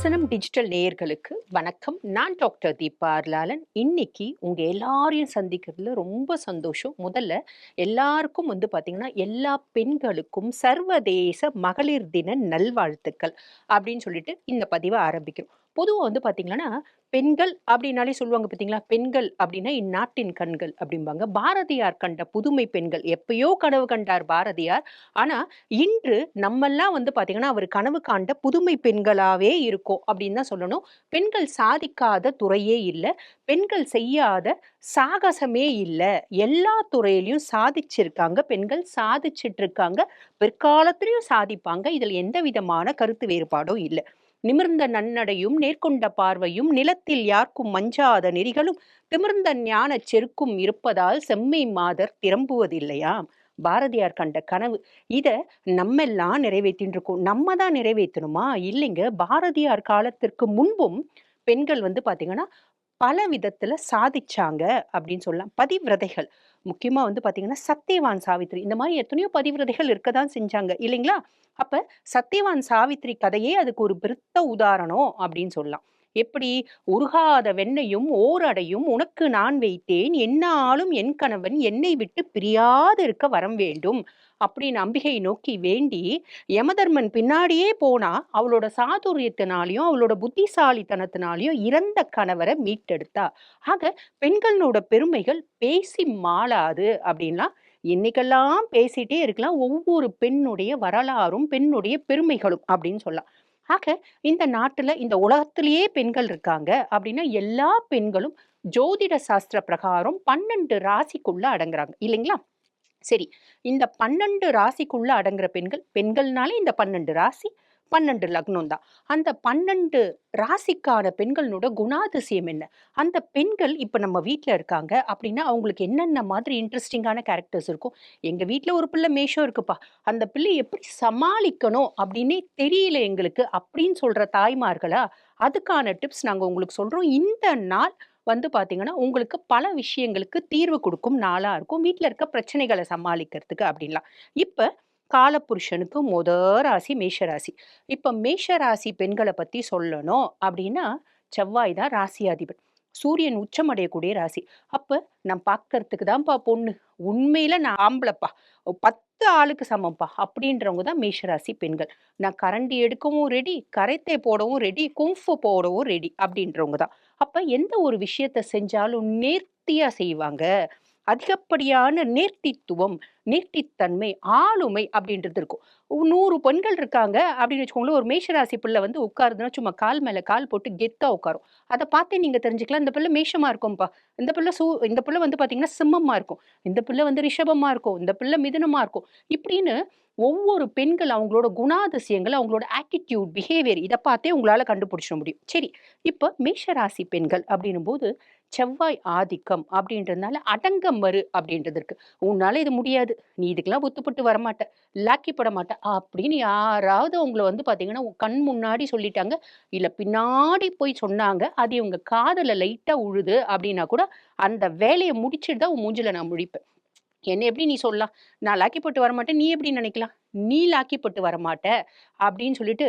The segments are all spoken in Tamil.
வசனம் டிஜிட்டல் நேயர்களுக்கு வணக்கம். நான் டாக்டர் தீபா அர்லாலன். இன்னைக்கு உங்க எல்லாரையும் சந்திக்கிறதுல ரொம்ப சந்தோஷம். முதல்ல எல்லாருக்கும் பார்த்தீங்கன்னா, எல்லா பெண்களுக்கும் சர்வதேச மகளிர் தின நல்வாழ்த்துக்கள் அப்படின்னு சொல்லிட்டு இந்த பதிவை ஆரம்பிக்கிறோம். பொதுவா பார்த்தீங்கன்னா, பெண்கள் அப்படின்னாலே சொல்லுவாங்க பார்த்தீங்களா, பெண்கள் அப்படின்னா இந்நாட்டின் கண்கள் அப்படிம்பாங்க. பாரதியார் கண்ட புதுமை பெண்கள் எப்பயோ கனவு கண்டார் பாரதியார். ஆனா இன்று நம்மெல்லாம் பார்த்தீங்கன்னா, அவர் கனவு காண்ட புதுமை பெண்களாவே இருக்கோம் அப்படின்னு தான் சொல்லணும். பெண்கள் சாதிக்காத துறையே இல்ல. பெண்கள் செய்யாத சாகசமே இல்ல. எல்லா துறையிலயும் சாதிச்சிருக்காங்க. பெண்கள் சாதிச்சுட்டு இருக்காங்க. பிற்காலத்திலயும் சாதிப்பாங்க. இதில் எந்த விதமான கருத்து வேறுபாடும் இல்ல. நிமிர்ந்த நன்னடையும், நேர்கொண்ட பார்வையும், நிலத்தில் யார்க்கும் மஞ்சாத நெறிகளும், திமிர்ந்த ஞானச் செருக்கும் இருப்பதால் செம்மை மாதர் திரம்புவதில்லையாம். பாரதியார் கண்ட கனவு. இத நம்மெல்லாம் நிறைவேத்தின்னு இருக்கோம். நம்ம தான் நிறைவேத்தணுமா? இல்லைங்க. பாரதியார் காலத்திற்கு முன்பும் பெண்கள் பார்த்தீங்கன்னா, பல விதத்துல சாதிச்சாங்க அப்படின்னு சொல்லலாம். பதிவிரதைகள். முக்கியமா பார்த்தீங்கன்னா, சத்தியவான் சாவித்திரி. இந்த மாரி எத்தனையோ பதிவிரதைகள் இருக்கத்தான் செஞ்சாங்க இல்லைங்களா? அப்ப சத்தியவான் சாவித்திரி கதையே அதுக்கு ஒரு பெருத்த உதாரணம் அப்படின்னு சொல்லலாம். எப்படி? "உருகாத வெண்ணையும் ஓரடையும் உனக்கு நான் வைத்தேன். எந்நாளும் என் கணவன் என்னை விட்டு பிரியாதிருக்க வரம் வேண்டும்." அப்படின்னு அம்பிகையை நோக்கி வேண்டி, யமதர்மன் பின்னாடியே போனா, அவளோட சாதுரியத்தினாலயும், அவளோட புத்திசாலித்தனத்தினாலயும் இறந்த கணவர மீட்டெடுத்தா. ஆக பெண்களோட பெருமைகள் பேசி மாளாது அப்படின்லாம் இன்னைக்கெல்லாம் பேசிட்டே இருக்கலாம். ஒவ்வொரு பெண்ணுடைய வரலாறும், பெண்ணுடைய பெருமைகளும் அப்படின்னு சொல்லலாம். ஆக இந்த நாட்டுல, இந்த உலகத்திலேயே பெண்கள் இருக்காங்க அப்படின்னா, எல்லா பெண்களும் ஜோதிட சாஸ்திர பிரகாரம் 12 ராசிக்குள்ள அடங்குறாங்க. இல்லைங்களா? சரி. இந்த 12 ராசிக்குள்ள அடங்குற பெண்கள், பெண்கள்னாலே இந்த 12 ராசி, 12 லக்னம் தான். அந்த 12 ராசிக்கான பெண்களோட குணாதிசயம் என்ன? அந்த பெண்கள் இப்ப நம்ம வீட்ல இருக்காங்க அப்படின்னா, அவங்களுக்கு என்னென்ன மாதிரி இன்ட்ரஸ்டிங்கான கேரக்டர்ஸ் இருக்கும்? எங்க வீட்ல ஒரு பிள்ளை மேஷம் இருக்குப்பா. அந்த பிள்ளைய எப்படி சமாளிக்கணும் அப்படின்னே தெரியல எங்களுக்கு அப்படின்னு சொல்ற தாய்மார்களா, அதுக்கான டிப்ஸ் நாங்க உங்களுக்கு சொல்றோம். இந்த நாள் பார்த்தீங்கன்னா, உங்களுக்கு பல விஷயங்களுக்கு தீர்வு குடுக்கும் நாளா இருக்கும். வீட்ல இருக்க பிரச்சனைகள சமாளிக்கிறதுக்கு அப்படின்லாம். இப்ப காலபுருஷனுக்கு ராசி மேஷ ராசி. இப்ப மேஷ ராசி பெண்கள பத்தி சொல்லணும் அப்படின்னா, செவ்வாய் தான் ராசியாதிபதி. சூரியன் உச்சமடையக்கூடிய ராசி. அப்ப நான் பார்க்கறதுக்கு தான்ப்பா பொண்ணு. உண்மையில நான் ஆம்பளப்பா. 10 ஆளுக்கு சமம்ப்பா. அப்படின்றவங்க தான் மேஷராசி பெண்கள். நான் கரண்டி எடுக்கவும் ரெடி, கரைத்தை போடவும் ரெடி, குங்ஃபு போடவும் ரெடி அப்படின்றவங்க தான். அப்ப எந்த ஒரு விஷயத்த செஞ்சாலும் நேர்த்தியா செய்வாங்க. அதிகப்படியான நேர்த்தித்துவம், நேர்த்தித்தன்மை, ஆளுமை அப்படின்றது இருக்கும். 100 பெண்கள் இருக்காங்க அப்படின்னு வச்சுக்கோங்களேன். ஒரு மேஷராசி பிள்ளை உட்காருதுன்னா, சும்மா கால் மேல கால் போட்டு கெத்தா உட்காரும். அத பார்த்தே நீங்க தெரிஞ்சுக்கலாம். இந்த பிள்ளை மேஷமா இருக்கும்பா. இந்த பிள்ளை பார்த்தீங்கன்னா, சிம்மமா இருக்கும். இந்த பிள்ளை ரிஷபமா இருக்கும். இந்த பிள்ளை மிதுனமா இருக்கும். இப்படின்னு ஒவ்வொரு பெண்கள் அவங்களோட குணாதிசயங்கள், அவங்களோட ஆட்டிட்யூட், பிஹேவியர் இத பார்த்தே உங்களால கண்டுபிடிச்சிட முடியும். சரி, இப்ப மேஷ ராசி பெண்கள் அப்படின்னும்போது, செவ்வாய் ஆதிக்கம் அப்படின்றதுனால அடங்க மறு அப்படின்றது இருக்கு. "உன்னால இது முடியாது. நீ இதுக்கெல்லாம் ஒத்துப்பட்டு வரமாட்ட. லாக்கி பட மாட்ட." அப்படின்னு யாராவது உங்கள பார்த்தீங்கன்னா, உன் கண் முன்னாடி சொல்லிட்டாங்க. இல்ல பின்னாடி போய் சொன்னாங்க. அது இவங்க காதுல லைட்டா உழுது அப்படின்னா கூட, அந்த வேலைய முடிச்சுட்டு தான் உன் மூஞ்சில நான் முழிப்பேன். என்ன எப்படி நீ சொல்லலாம்? நான் லாக்கி போட்டு வரமாட்டேன். நீ எப்படி நினைக்கலாம்? நீ லாக்கி போட்டு வரமாட்ட அப்படின்னு சொல்லிட்டு,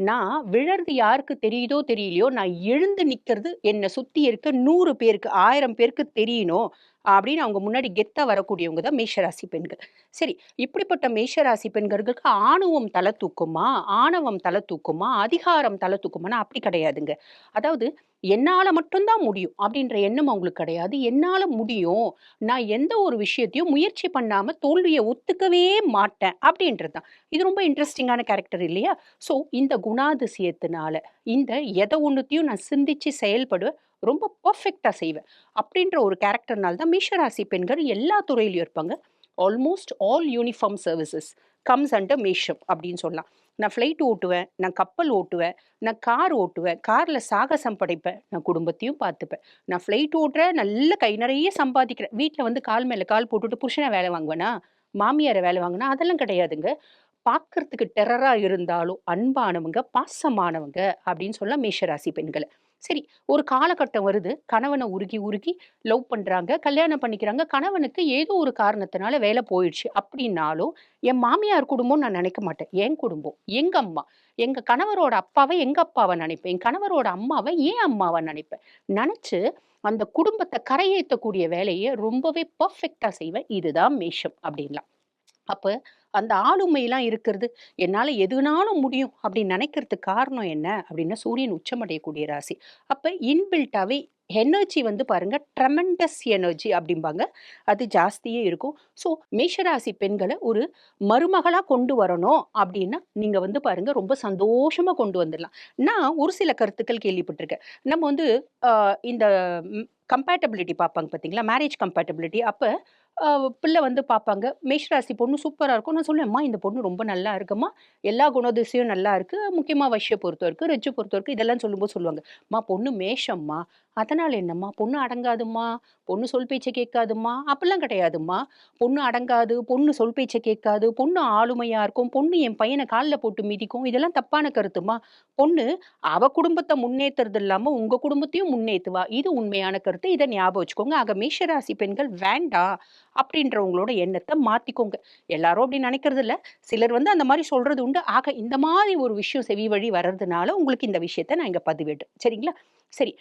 நான் விழறது யாருக்கு தெரியுதோ தெரியலையோ, நான் எழுந்து நிக்கிறது என்ன சுத்தி இருக்க 100 பேருக்கு, 1000 பேருக்கு தெரியணும் அப்படின்னு அவங்க முன்னாடி கெத்தா வரக்கூடியவங்க தான் மேஷராசி பெண்கள். சரி, இப்படிப்பட்ட மேஷராசி பெண்களுக்கு ஆணவம் தல தூக்குமா? ஆணவம் தல தூக்குமா? அதிகாரம் தல தூக்குமான்னா அப்படி கிடையாதுங்க. அதாவது என்னால மட்டும் தான் முடியும் அப்படின்ற எண்ணம் அவங்களுக்கு கிடையாது. என்னால முடியும். நான் எந்த ஒரு விஷயத்தையும் முயற்சி பண்ணாம தோல்விய ஒத்துக்கவே மாட்டேன் அப்படின்றது தான். இது ரொம்ப இன்ட்ரஸ்டிங்கான கேரக்டர் இல்லையா? ஸோ இந்த குணாதிசயத்தினால, இந்த எத ஒண்ணுத்தையும் நான் சிந்திச்சு செயல்படுவேன். ரொம்ப பெர்ஃபெக்ட்டா செய்வேன். அப்படின்ற ஒரு கேரக்டர்னால தான் மேஷராசி பெண்கள் எல்லா துறையிலயும் இருப்பாங்க. Almost all uniform services comes under மேஷம் அப்படின்னு சொல்லலாம். நான் ஃப்ளைட் ஓட்டுவேன், நான் கப்பல் ஓட்டுவேன், நான் கார் ஓட்டுவேன், கார்ல சாகசம் படைப்பேன், நான் குடும்பத்தையும் பார்த்துப்பேன். நான் ஃப்ளைட் ஓட்டுறேன், நல்ல கை நிறைய சம்பாதிக்கிறேன். வீட்ல கால் மேல கால் போட்டுட்டு புருஷன வேலை வாங்குவேனா? மாமியார வேலை வாங்குனா? அதெல்லாம் கிடையாதுங்க. பார்க்கறதுக்கு டெரரா இருந்தாலும் அன்பானவங்க, பாசமானவங்க அப்படின்னு சொல்லலாம் மேஷராசி பெண்கள. சரி, ஒரு காலகட்டம் வருது. கணவன உருகி, உருகி லவ் பண்றாங்க. கல்யாணம் பண்ணிக்கிறாங்க. கணவனுக்கு ஏதோ ஒரு காரணத்தினால வேலை போயிடுச்சு. அப்படின்னாலும், என் மாமியார் குடும்பம்னு நான் நெனைக்க மாட்டேன். என் குடும்பம், எங்க அம்மா. எங்க கணவரோட அப்பாவ எங்க அப்பாவா நெனைப்பேன். என் கணவரோட அம்மாவ என் அம்மாவா நெனைப்பேன். நெனச்சு அந்த குடும்பத்த கரையேத்தக்கூடிய வேலைய ரொம்பவே பெர்ஃபெக்ட்டா செய்வேன். இதுதான் மேஷம் அப்படின்லாம். அப்ப அந்த ஆளுமைலாம் இருக்கிறது, என்னால எதுனாலும் முடியும் அப்படின்னு நினைக்கிறதுக்கு காரணம் என்ன? அப்படின்னா சூரியன் உச்சமடையக்கூடிய ராசி. அப்ப இன்பில்ட்டாவே எனர்ஜி வந்து பாருங்க ட்ரெமெண்டஸ் எனர்ஜி அப்படிம்பாங்க. அது ஜாஸ்தியே இருக்கும். ஸோ மேஷராசி பெண்கள ஒரு மருமகளா கொண்டு வரணும் அப்படின்னா, நீங்க வந்து பாருங்க ரொம்ப சந்தோஷமா கொண்டு வந்துடலாம். நான் ஒரு சில கருத்துக்கள் கேள்விப்பட்டிருக்கேன். நம்ம வந்து அ இந்த கம்பேட்டபிலிட்டி பார்ப்பாங்க பார்த்தீங்களா? Marriage compatibility. அப்ப அ பிள்ளை வந்து பார்ப்பாங்க. மேஷராசி பொண்ணு சூப்பரா இருக்கும். நான் சொல்லுவேன், "அம்மா இந்த பொண்ணு ரொம்ப நல்லா இருக்கும்மா. எல்லா குணாதிசயம் நல்லா இருக்கு. முக்கியமா வைஷ்ய பொறுத்தவரைக்கும், ரிட்ஜ் பொறுத்தவரைக்கும்" இதெல்லாம் சொல்லும்போது சொல்லுவாங்க. "அம்மா பொண்ணு மேஷம்மா. அதனால என்னம்மா? பொண்ணு அடங்காதும்மா. பொண்ணு சொல் பேச்ச கேட்காதும்மா." அப்படிலாம் கிடையாதும்மா. பொண்ணு அடங்காது, பொண்ணு சொல் பேச்ச கேட்காது, பொண்ணு ஆளுமையா இருக்கும், பொண்ணு என் பையன கால்ல போட்டு மிதிக்கும். இதெல்லாம் தப்பான கருத்தும்மா. பொண்ணு அவ குடும்பத்த முன்னேத்துறது இல்லாம உங்க குடும்பத்தையும் முன்னேத்துவா. இது உண்மையான கருத்து. இத ஞாபகம் வச்சுக்கோங்க. ஆக மேஷராசி பெண்கள் வேண்டாம் அப்படின்றவங்களோட எண்ணத்த மாத்திக்கோங்க. எல்லாரும் அப்படி நினைக்கிறது இல்ல. சிலர் வந்து அந்த மாரி சொல்றது உண்டு. ஆக இந்த மாரி ஒரு விஷயம் செவி வழி வர்றதுனால உங்களுக்கு இந்த விஷயத்த நான் இங்க பதிவிடுறேன். சரிங்களா? சரி.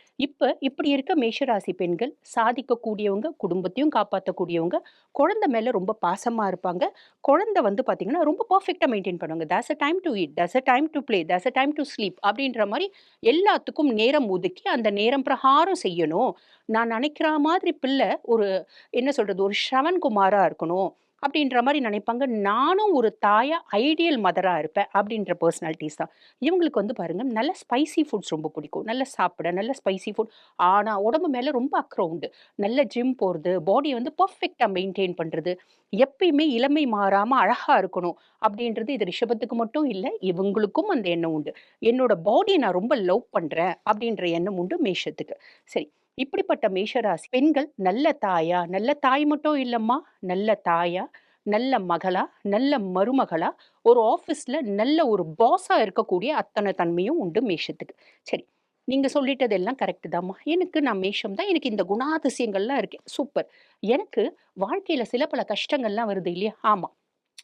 இப்படி இருக்க மேஷராசி பெண்கள் சாதிக்கக்கூடியவங்க, குடும்பத்தையும் காப்பாத்தக்கூடியவங்க, குழந்தை மேல ரொம்ப பாசமா இருப்பாங்க. குழந்தை வந்து பார்த்தீங்கன்னா, ரொம்ப பெர்ஃபெக்ட்டா மெயின்டெயின் பண்ணுவாங்க. "There's a time to eat, there's a time to play, there's a time to sleep" அப்படின்ற மாரி எல்லாத்துக்கும் நேரம் ஒதுக்கி, அந்த நேரம் பிரகாரம் செய்யணும். நான் நெனைக்கிற மாதிரி பிள்ளை ஒரு என்ன சொல்றது? ஒரு ஷ்ரவன் குமாரா இருக்கணும். அப்படின்ற மாரி நினைப்பாங்க. நானும் ஒரு தாயா ஐடியல் மதரா இருப்பேன். அப்படின்ற பெர்சனாலிட்டீஸ் தான். இவங்களுக்கு வந்து பாருங்க, நல்ல ஸ்பைசி ஃபுட்ஸ் ரொம்ப பிடிக்கும். நல்லா சாப்பிட, நல்ல ஸ்பைசி ஃபுட். ஆனா, உடம்பு மேல ரொம்ப அக்கறை உண்டு. நல்ல ஜிம் போறது, பாடிய வந்து பெர்ஃபெக்ட்டா மெயின்டெயின் பண்றது, எப்பயுமே இளமை மாறாம அழகா இருக்கணும். அப்படின்றது இது ரிஷபத்துக்கு மட்டும் இல்ல, இவங்களுக்கும் அந்த எண்ணம் உண்டு. என்னோட பாடிய நான் ரொம்ப லவ் பண்றேன். அப்படின்ற எண்ணம் உண்டு மேஷத்துக்கு. சரி. இப்படிப்பட்ட மேஷராசி பெண்கள் நல்ல தாயா, நல்ல தாய் மட்டும் இல்லம்மா, நல்ல தாயா, நல்ல மகளா, நல்ல மருமகளா, ஒரு ஆஃபீஸ்ல நல்ல ஒரு பாஸா இருக்கக்கூடிய அத்தன தன்மையும் உண்டு மேஷத்துக்கு. சரி. நீங்க சொல்லிட்டதெல்லாம் கரெக்ட் தாம்மா. நான் மேஷம் தான். எனக்கு இந்த குணாதிசயங்கள்லாம் இருக்கு. சூப்பர். எனக்கு வாழ்க்கையில சில பல கஷ்டங்கள்லாம் வருது இல்லையா? ஆமா.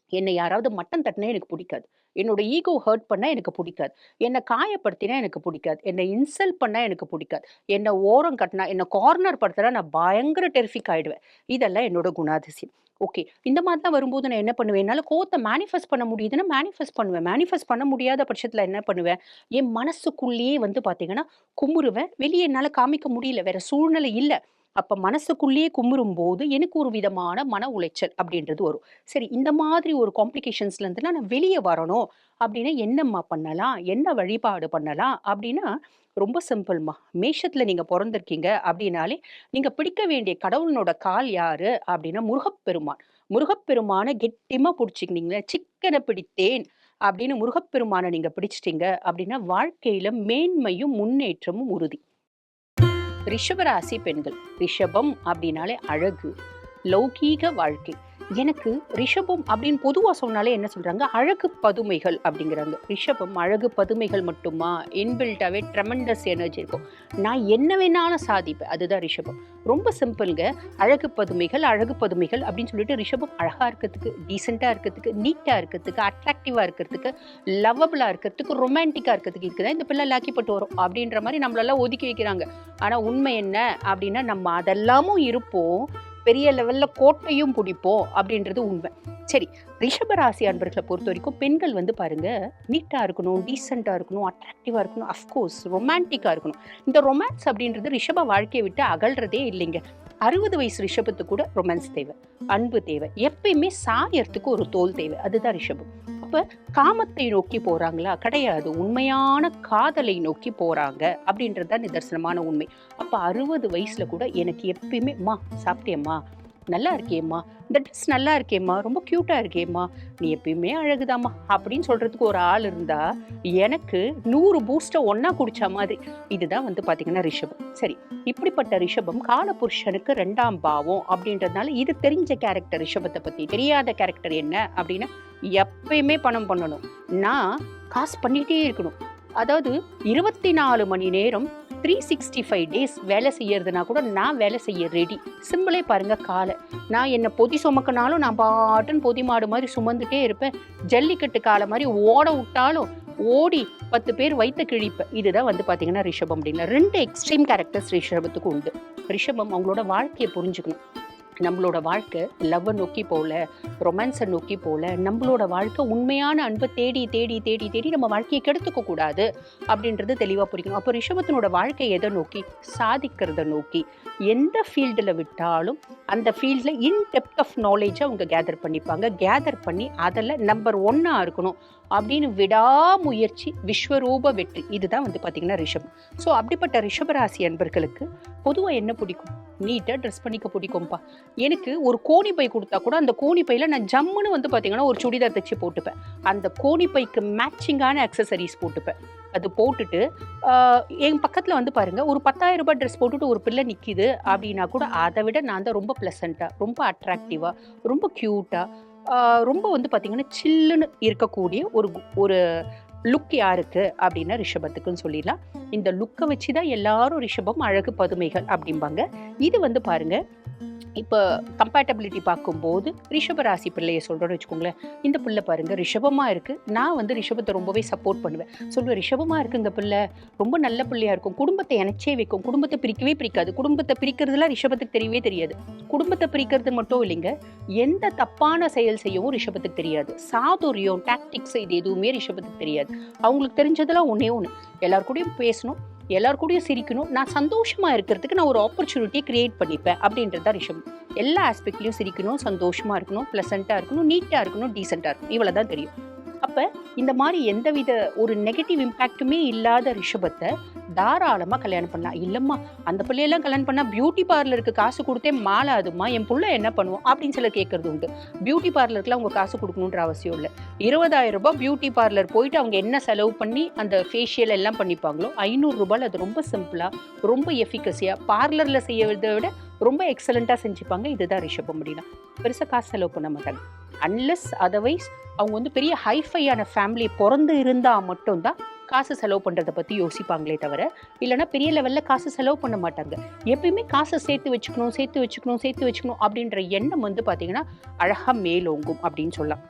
என்ன யாராவது மட்டம் தட்டினா எனக்கு புடிக்காது. என்னோட ஈகோ ஹர்ட் பண்ணா எனக்கு புடிக்காது. என்ன காயப்படுத்தினா எனக்கு புடிக்காது. என்ன இன்சல்ட் பண்ணா எனக்கு புடிக்காது. என்ன ஓரம் கட்டினா, என்ன கார்னர் படுத்தினா நான் பயங்கர டெரிஃபிக் ஆயிடுவேன். இதெல்லாம் என்னோட குணாதிசயம். ஓகே. இந்த மாதிரிலாம் வரும்போது நான் என்ன பண்ணுவேன், என்னால கோவத்த மேனிஃபெஸ்ட் பண்ண முடியுதுன்னா மேனிஃபெஸ்ட் பண்ணுவேன். மேனிஃபெஸ்ட் பண்ண முடியாத பட்சத்தில என்ன பண்ணுவேன், என் மனசுக்குள்ளேயே வந்து பார்த்தீங்கன்னா, குமுறுவேன். வெளிய என்னால காமிக்க முடியல. வேற சூழ்நிலை இல்ல. அப்ப மனசுக்குள்ளேயே குமுறும்போது எனக்கு ஒரு விதமான மன உளைச்சல் அப்படின்றது வரும். சரி, இந்த மாதிரி ஒரு காம்ப்ளிகேஷன்ஸ்ல இருந்துலாம் நான் வெளிய வரணும் அப்டின்னா என்னம்மா பண்ணலாம்? என்ன வழிபாடு பண்ணலாம்? அப்டின்னா, ரொம்ப சிம்பிள்ம்மா. மேஷத்துல நீங்க பொறந்திருக்கீங்க அப்டின்னாலே, நீங்க பிடிக்க வேண்டிய கடவுளினோட கால் யாரு? அப்டின்னா முருகப்பெருமான். முருகப்பெருமான கெட்டியமா புடிச்சுக்கினீங்களே, "சிக்கன பிடித்தேன்" அப்டின்னு முருகப்பெருமான நீங்க பிடிச்சுட்டீங்க அப்டின்னா, வாழ்க்கையில மேன்மையும், முன்னேற்றமும் உறுதி. ரிஷபராசி பெண்கள். ரிஷபம் அப்படின்னாலே அழகு, லௌகீக வாழ்க்கை. எனக்கு ரிஷபம் அப்படின்னு பொதுவா சொன்னாலே என்ன சொல்றாங்க? அழகு பதுமைகள் அப்படிங்கிறாங்க. ரிஷபம் அழகு பதுமைகள் மட்டுமா? இன்பில்ட்டாவே ட்ரெமெண்டஸ் எனர்ஜி இருக்கும். நான் என்ன வேணாலும் சாதிப்பேன். அதுதான் ரிஷபம். ரொம்ப சிம்பிள்ங்க. அழகு பதுமைகள், அழகு பதுமைகள் அப்படின்னு சொல்லிட்டு ரிஷபம் அழகா இருக்கிறதுக்கு, டீசென்ட்டா இருக்கிறதுக்கு, நீட்டா இருக்கிறதுக்கு, அட்ராக்டிவா இருக்கிறதுக்கு, லவ்வபிளா இருக்கிறதுக்கு, ரொமான்டிக்கா இருக்கிறதுக்கு இருக்குதான் இந்த பிள்ளை லாக்கி பட்டு வரும் அப்படின்ற மாதிரி நம்மளெல்லாம் ஒதுக்கி வைக்கிறாங்க. ஆனா உண்மை என்ன அப்படின்னா, நம்ம அதெல்லாமும் இருப்போம். பெரிய லெவல்ல கோட்டையும் பிடிப்போம் அப்படின்றது உண்மை. சரி, ரிஷப ராசி அன்பர்களை பொறுத்தவரைக்கும் பெண்கள் வந்து பாருங்க, நீட்டா இருக்கணும், டீசென்ட்டா இருக்கணும், அட்ராக்டிவா இருக்கணும், அஃப்கோர்ஸ் ரொமான்டிக்கா இருக்கணும். இந்த ரொமான்ஸ் அப்படின்றது ரிஷப வாழ்க்கையை விட்டு அகல்றதே இல்லைங்க. 60 வயசு ரிஷபத்துக்கு கூட ரொமான்ஸ் தேவை, அன்பு தேவை. எப்பயுமே சாயறதுக்கு ஒரு தோல் தேவை. அதுதான் ரிஷபம். அப்ப காமத்தை நோக்கி போறாங்களா? கிடையாது. உண்மையான காதலை நோக்கி போறாங்க அப்படின்றது தான் நிதர்சனமான உண்மை. அப்ப 60 வயசுல கூட எனக்கு எப்பயுமே, "அம்மா சாப்பிட்டியம்மா? நல்லா இருக்கேம்மா, இந்த ட்ரெஸ் நல்லா இருக்கேம்மா, ரொம்ப கியூட்டா இருக்கேம்மா, நீ எப்பயுமே அழகுதாம்மா" அப்படின்னு சொல்றதுக்கு ஒரு ஆள் இருந்தா எனக்கு 100 பூஸ்ட ஒண்ணா குடிச்ச மாதிரி. இதுதான் வந்து பாத்தீங்கன்னா ரிஷபம். சரி, இப்படிப்பட்ட ரிஷபம் காலபுருஷனுக்கு 2ஆம் பாவம் அப்படின்றதுனால இது தெரிஞ்ச கேரக்டர். ரிஷபத்தை பத்தி தெரியாத கேரக்டர் என்ன அப்படின்னா, எப்பயுமே பணம் பண்ணணும். நான் காசு பண்ணிட்டே இருக்கணும். அதாவது 24 மணி நேரம் 365 days வேலை செய்யறதுனா கூட நான் வேலை செய்ய ரெடி. சிம்பிளே பாருங்க காலை. நான் என்ன பொதி சுமக்கினாலும் நான் பாட்டுன்னு பொதி மாடு மாதிரி சுமந்துட்டே இருப்பேன். ஜல்லிக்கட்டு காலை மாதிரி ஓட விட்டாலும் ஓடி 10 பேர் வைத்த கிழிப்பேன். இதுதான் வந்து பார்த்தீங்கன்னா ரிஷபம் அப்படின்னா 2 எக்ஸ்ட்ரீம் கேரக்டர்ஸ் ரிஷபத்துக்கு உண்டு. ரிஷபம் அவங்களோட வாழ்க்கையை புரிஞ்சுக்கணும். நம்மளோட வாழ்க்கை லவ்வை நோக்கி போகல, ரொமான்ஸை நோக்கி போகல. நம்மளோட வாழ்க்கை உண்மையான அன்பை தேடி தேடி தேடி தேடி நம்ம வாழ்க்கையை கெடுத்துக்க கூடாது அப்படின்றது தெளிவாக புரிக்கணும். அப்போ ரிஷபத்தினோட வாழ்க்கை எதை நோக்கி? சாதிக்கிறத நோக்கி. எந்த ஃபீல்டில் விட்டாலும் அந்த ஃபீல்டில் டெப்த் ஆஃப் நாலேஜை அவங்க கேதர் பண்ணிப்பாங்க. கேதர் பண்ணி அதில் நம்பர் 1 இருக்கணும் அப்படின்னு விடாமுயற்சி, விஸ்வரூப வெற்றி. இதுதான் வந்து பார்த்தீங்கன்னா ரிஷபம். ஸோ அப்படிப்பட்ட ரிஷபராசி அன்பர்களுக்கு பொதுவாக என்ன பிடிக்கும்? நீட்டாக ட்ரெஸ் பண்ணிக்க பிடிக்கும்ப்பா. எனக்கு ஒரு கோணி பை கொடுத்தா கூட அந்த கோணி பையில் நான் ஜம்முன்னு வந்து பார்த்தீங்கன்னா ஒரு சுடிதார் தைச்சி போட்டுப்பேன். அந்த கோணி பைக்கு மேட்சிங்கான அக்சசரிஸ் போட்டுப்பேன். அது போட்டுட்டு என் பக்கத்தில் வந்து பாருங்கள், ஒரு 10,000 ரூபாய் ட்ரெஸ் போட்டுட்டு ஒரு பிள்ளை நிற்கிது அப்படின்னா கூட அதை விட நான் தான் ரொம்ப ப்ளசண்ட்டாக, ரொம்ப அட்ராக்டிவாக, ரொம்ப க்யூட்டாக, ரொம்ப வந்து பார்த்தீங்கன்னா சில்லுன்னு இருக்கக்கூடிய ஒரு லுக் யாருக்கு அப்படின்னா ரிஷபத்துக்குன்னு சொல்லிடலாம். இந்த லுக்கை வச்சு தான் எல்லாரும் ரிஷபம் அழகு பதுமைகள் அப்படிம்பாங்க. இது வந்து பாருங்க, இப்போ கம்பேட்டபிலிட்டி பார்க்கும்போது ரிஷபராசி பிள்ளையை சொல்கிறோன்னு வச்சுக்கோங்களேன். இந்த பிள்ளை பாருங்கள் ரிஷபமாக இருக்குது. நான் வந்து ரிஷபத்தை ரொம்பவே சப்போர்ட் பண்ணுவேன். சொல்லுவேன், ரிஷபமாக இருக்குங்க பிள்ளை, ரொம்ப நல்ல பிள்ளையாக இருக்கும், குடும்பத்தை இணைச்சே வைக்கும், குடும்பத்தை பிரிக்கவே பிரிக்காது. குடும்பத்தை பிரிக்கிறதுலாம் ரிஷபத்துக்கு தெரியவே தெரியாது. குடும்பத்தை பிரிக்கிறது மட்டும் இல்லைங்க, எந்த தப்பான செயல் செய்யவும் ரிஷபத்துக்கு தெரியாது. சாதுரியம், டாக்டிக்ஸ், இது எதுவுமே ரிஷபத்துக்கு தெரியாது. அவங்களுக்கு தெரிஞ்சதெல்லாம் ஒன்றே ஒன்று, எல்லாருக்கூடையும் பேசணும், எல்லாருக்கூடையும் சிரிக்கணும், நான் சந்தோஷமாக இருக்கிறதுக்கு நான் ஒரு ஆப்பர்ச்சுனிட்டியை கிரியேட் பண்ணிப்பேன் அப்படின்றது தான் ரிஷபம். எல்லா ஆஸ்பெக்ட்லையும் சிரிக்கணும், சந்தோஷமாக இருக்கணும், ப்ளசண்ட்டாக இருக்கணும், நீட்டாக இருக்கணும், டீசெண்டாக இருக்கணும், இவ்வளோ தான் தெரியும். அப்போ இந்த மாதிரி எந்தவித ஒரு நெகட்டிவ் இம்பேக்ட்டுமே இல்லாத ரிஷபத்தை தாராளமாக கல்யாணம் பண்ணலாம். இல்லைம்மா அந்த பிள்ளையெல்லாம் கல்யாணம் பண்ணால் பியூட்டி பார்லருக்கு காசு கொடுத்தே மாலாதுமா, என் பிள்ளை என்ன பண்ணுவோம் அப்படின்னு சில கேட்கறது உண்டு. பியூட்டி பார்லருக்குலாம் அவங்க காசு கொடுக்கணுன்ற அவசியம் இல்லை. 20,000 ரூபாய் பியூட்டி பார்லர் போயிட்டு அவங்க என்ன செலவு பண்ணி அந்த ஃபேஷியல் எல்லாம் பண்ணிப்பாங்களோ 500 ரூபாயில் அது ரொம்ப சிம்பிளாக, ரொம்ப எஃபிகசியாக, பார்லரில் செய்யறதை விட ரொம்ப எக்ஸலண்ட்டாக செஞ்சுப்பாங்க. இதுதான் ரிஷபம் அப்படின்னா. பெருசாக காசு செலவு பண்ண மாட்டாங்க. அன்லெஸ் அதர்வைஸ் அவங்க வந்து பெரிய ஹைஃபையான ஃபேமிலி பிறந்து இருந்தால் மட்டும்தான் காசு செலவு பண்ணுறதை பற்றி யோசிப்பாங்களே தவிர, இல்லைனா பெரிய லெவலில் காசு செலவு பண்ண மாட்டாங்க. எப்பயுமே காசை சேர்த்து வச்சுக்கணும் அப்படின்ற எண்ணம் வந்து பார்த்திங்கன்னா அழகாக மேலோங்கும் அப்படின்னு சொல்லலாம்.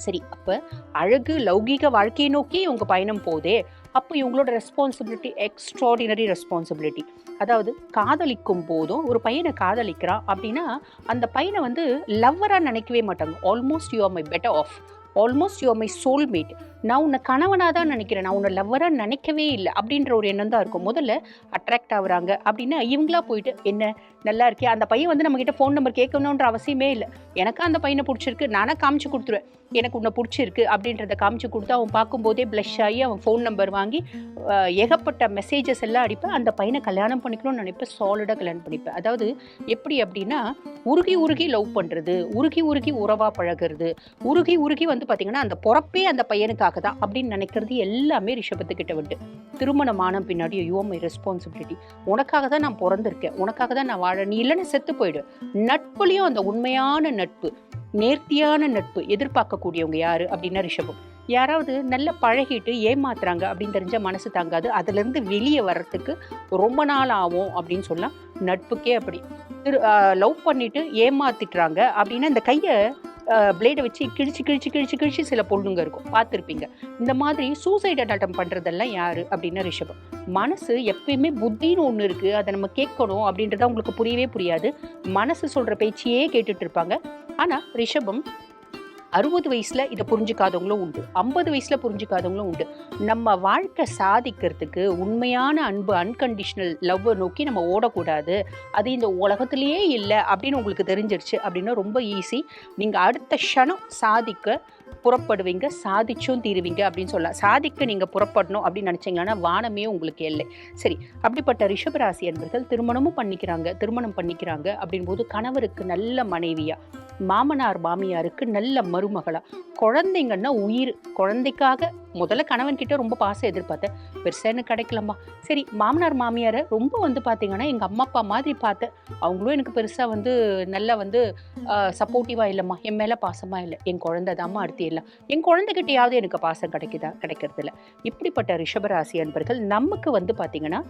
சரி, அப்போ அழகு லௌகீக வாழ்க்கையை நோக்கி இவங்க பயணம் போதே, அப்போ இவங்களோட ரெஸ்பான்சிபிலிட்டி எக்ஸ்ட்ராடினரி ரெஸ்பான்சிபிலிட்டி. அதாவது காதலிக்கும் போதும் ஒரு பையனை காதலிக்கிறான் அப்படின்னா அந்த பையனை வந்து லவ்வராக நினைக்கவே மாட்டாங்க. Almost you are my better half, almost you are my soulmate, நான் உன்னை கணவனாக தான் நினைக்கிறேன், நான் உன்னை லவ்வராக நினைக்கவே இல்லை அப்படின்ற ஒரு எண்ணம் தான் இருக்கும். முதல்ல அட்ராக்ட் ஆகுறாங்க அப்படின்னா இவங்களா போயிட்டு என்ன நல்லா இருக்கே, அந்த பையன் வந்து நம்மக்கிட்ட ஃபோன் நம்பர் கேட்கணுன்ற அவசியமே இல்லை. எனக்கு அந்த பையனை பிடிச்சிருக்கு, நானாக காமிச்சு கொடுத்துருவேன், எனக்கு உன்னை பிடிச்சிருக்கு அப்படின்றத காமிச்சு கொடுத்து அவன் பார்க்கும்போதே ப்ளஷ் ஆகி அவன் ஃபோன் நம்பர் வாங்கி ஏகப்பட்ட மெசேஜஸ் எல்லாம் அடிப்பேன். அந்த பையனை கல்யாணம் பண்ணிக்கணும்னு நினைப்பேன், சாலிடாக கல்யாணம் பண்ணிப்பேன். அதாவது எப்படி அப்படின்னா உருகி லவ் பண்ணுறது, உருகி உறவாக பழகிறது, உருகி வந்து பார்த்திங்கன்னா அந்த பொறப்பே அந்த பையனுக்காக தான் அப்படின்னு நினைக்கிறது எல்லாமே ரிஷபத்துக்கிட்ட விட்டு. திருமணமான பின்னாடி யூ ஆர் மை ரெஸ்பான்சிபிலிட்டி, உனக்காக தான் நான் பிறந்திருக்கேன், உனக்காக தான் நான் வாழ, நீ இல்லைன்னு செத்து போயிடு. நட்புலையும் அந்த உண்மையான நட்பு, நேர்த்தியான நட்பு எதிர்பார்க்கக்கூடியவங்க யாரு அப்படின்னா ரிஷபம். யாராவது நல்ல பழகிட்டு ஏமாத்துறாங்க அப்படின்னு தெரிஞ்ச மனசு தாங்காது, அதுலேருந்து வெளியே வர்றதுக்கு ரொம்ப நாள் ஆகும் அப்படின்னு சொல்லலாம். நட்புக்கே அப்படி லவ் பண்ணிட்டு ஏமாத்திட்டுறாங்க அப்படின்னா இந்த கையை பிளேடை வச்சு கிழிச்சு சில பொண்ணுங்க இருக்கும், பார்த்துருப்பீங்க. இந்த மாதிரி சூசைட் அட்டம் பண்ணுறதெல்லாம் யாரு அப்படின்னா ரிஷபம். மனசு எப்பயுமே புத்தின்னு ஒன்று இருக்குது, அதை நம்ம கேட்கணும் அப்படின்றத அவங்களுக்கு புரியவே புரியாது. மனசு சொல்கிற பேச்சையே கேட்டுட்டு இருப்பாங்க. ஆனால் ரிஷபம் 60 வயசுல இதை புரிஞ்சுக்காதவங்களும் உண்டு, 50 வயசுல புரிஞ்சுக்காதவங்களும் உண்டு. நம்ம வாழ்க்கை சாதிக்கிறதுக்கு உண்மையான அன்பு, அன்கண்டிஷனல் லவ்வை நோக்கி நம்ம ஓடக்கூடாது, அது இந்த உலகத்திலேயே இல்லை அப்படின்னு உங்களுக்கு தெரிஞ்சிருச்சு அப்படின்னா ரொம்ப ஈஸி. நீங்கள் அடுத்த க்ஷணம் சாதிக்க புறப்படுவீங்க, சாதிச்சும் தீருவீங்க அப்படின்னு சொல்லலாம். சாதிக்க நீங்கள் புறப்படணும் அப்படின்னு நினச்சிங்கன்னா வானமே உங்களுக்கு இல்லை. சரி, அப்படிப்பட்ட ரிஷபராசி என்பர்கள் திருமணம் பண்ணிக்கிறாங்க அப்படின்போது கணவருக்கு நல்ல மனைவியா, மாமனார் மாமியாருக்கு நல்ல மருமகளா, குழந்தைங்கன்னா உயிர், குழந்தைக்காக முதல்ல கணவன் கிட்ட ரொம்ப பாசம் எதிர்பார்த்தேன், பெருசாக எனக்கு கிடைக்கலம்மா. சரி, மாமனார் மாமியாரை ரொம்ப வந்து பார்த்தீங்கன்னா எங்கள் அம்மா அப்பா மாதிரி பார்த்தேன், அவங்களும் எனக்கு பெருசாக வந்து நல்லா வந்து சப்போர்ட்டிவாக இல்லைம்மா, என் மேலே பாசமாக இல்லை, என் குழந்தை தாம்மா அடுத்து எல்லாம், என் குழந்தைகிட்டையாவது எனக்கு பாசம் கிடைக்கிறதில்ல. இப்படிப்பட்ட ரிஷபராசி அன்பர்கள் நமக்கு வந்து பார்த்தீங்கன்னா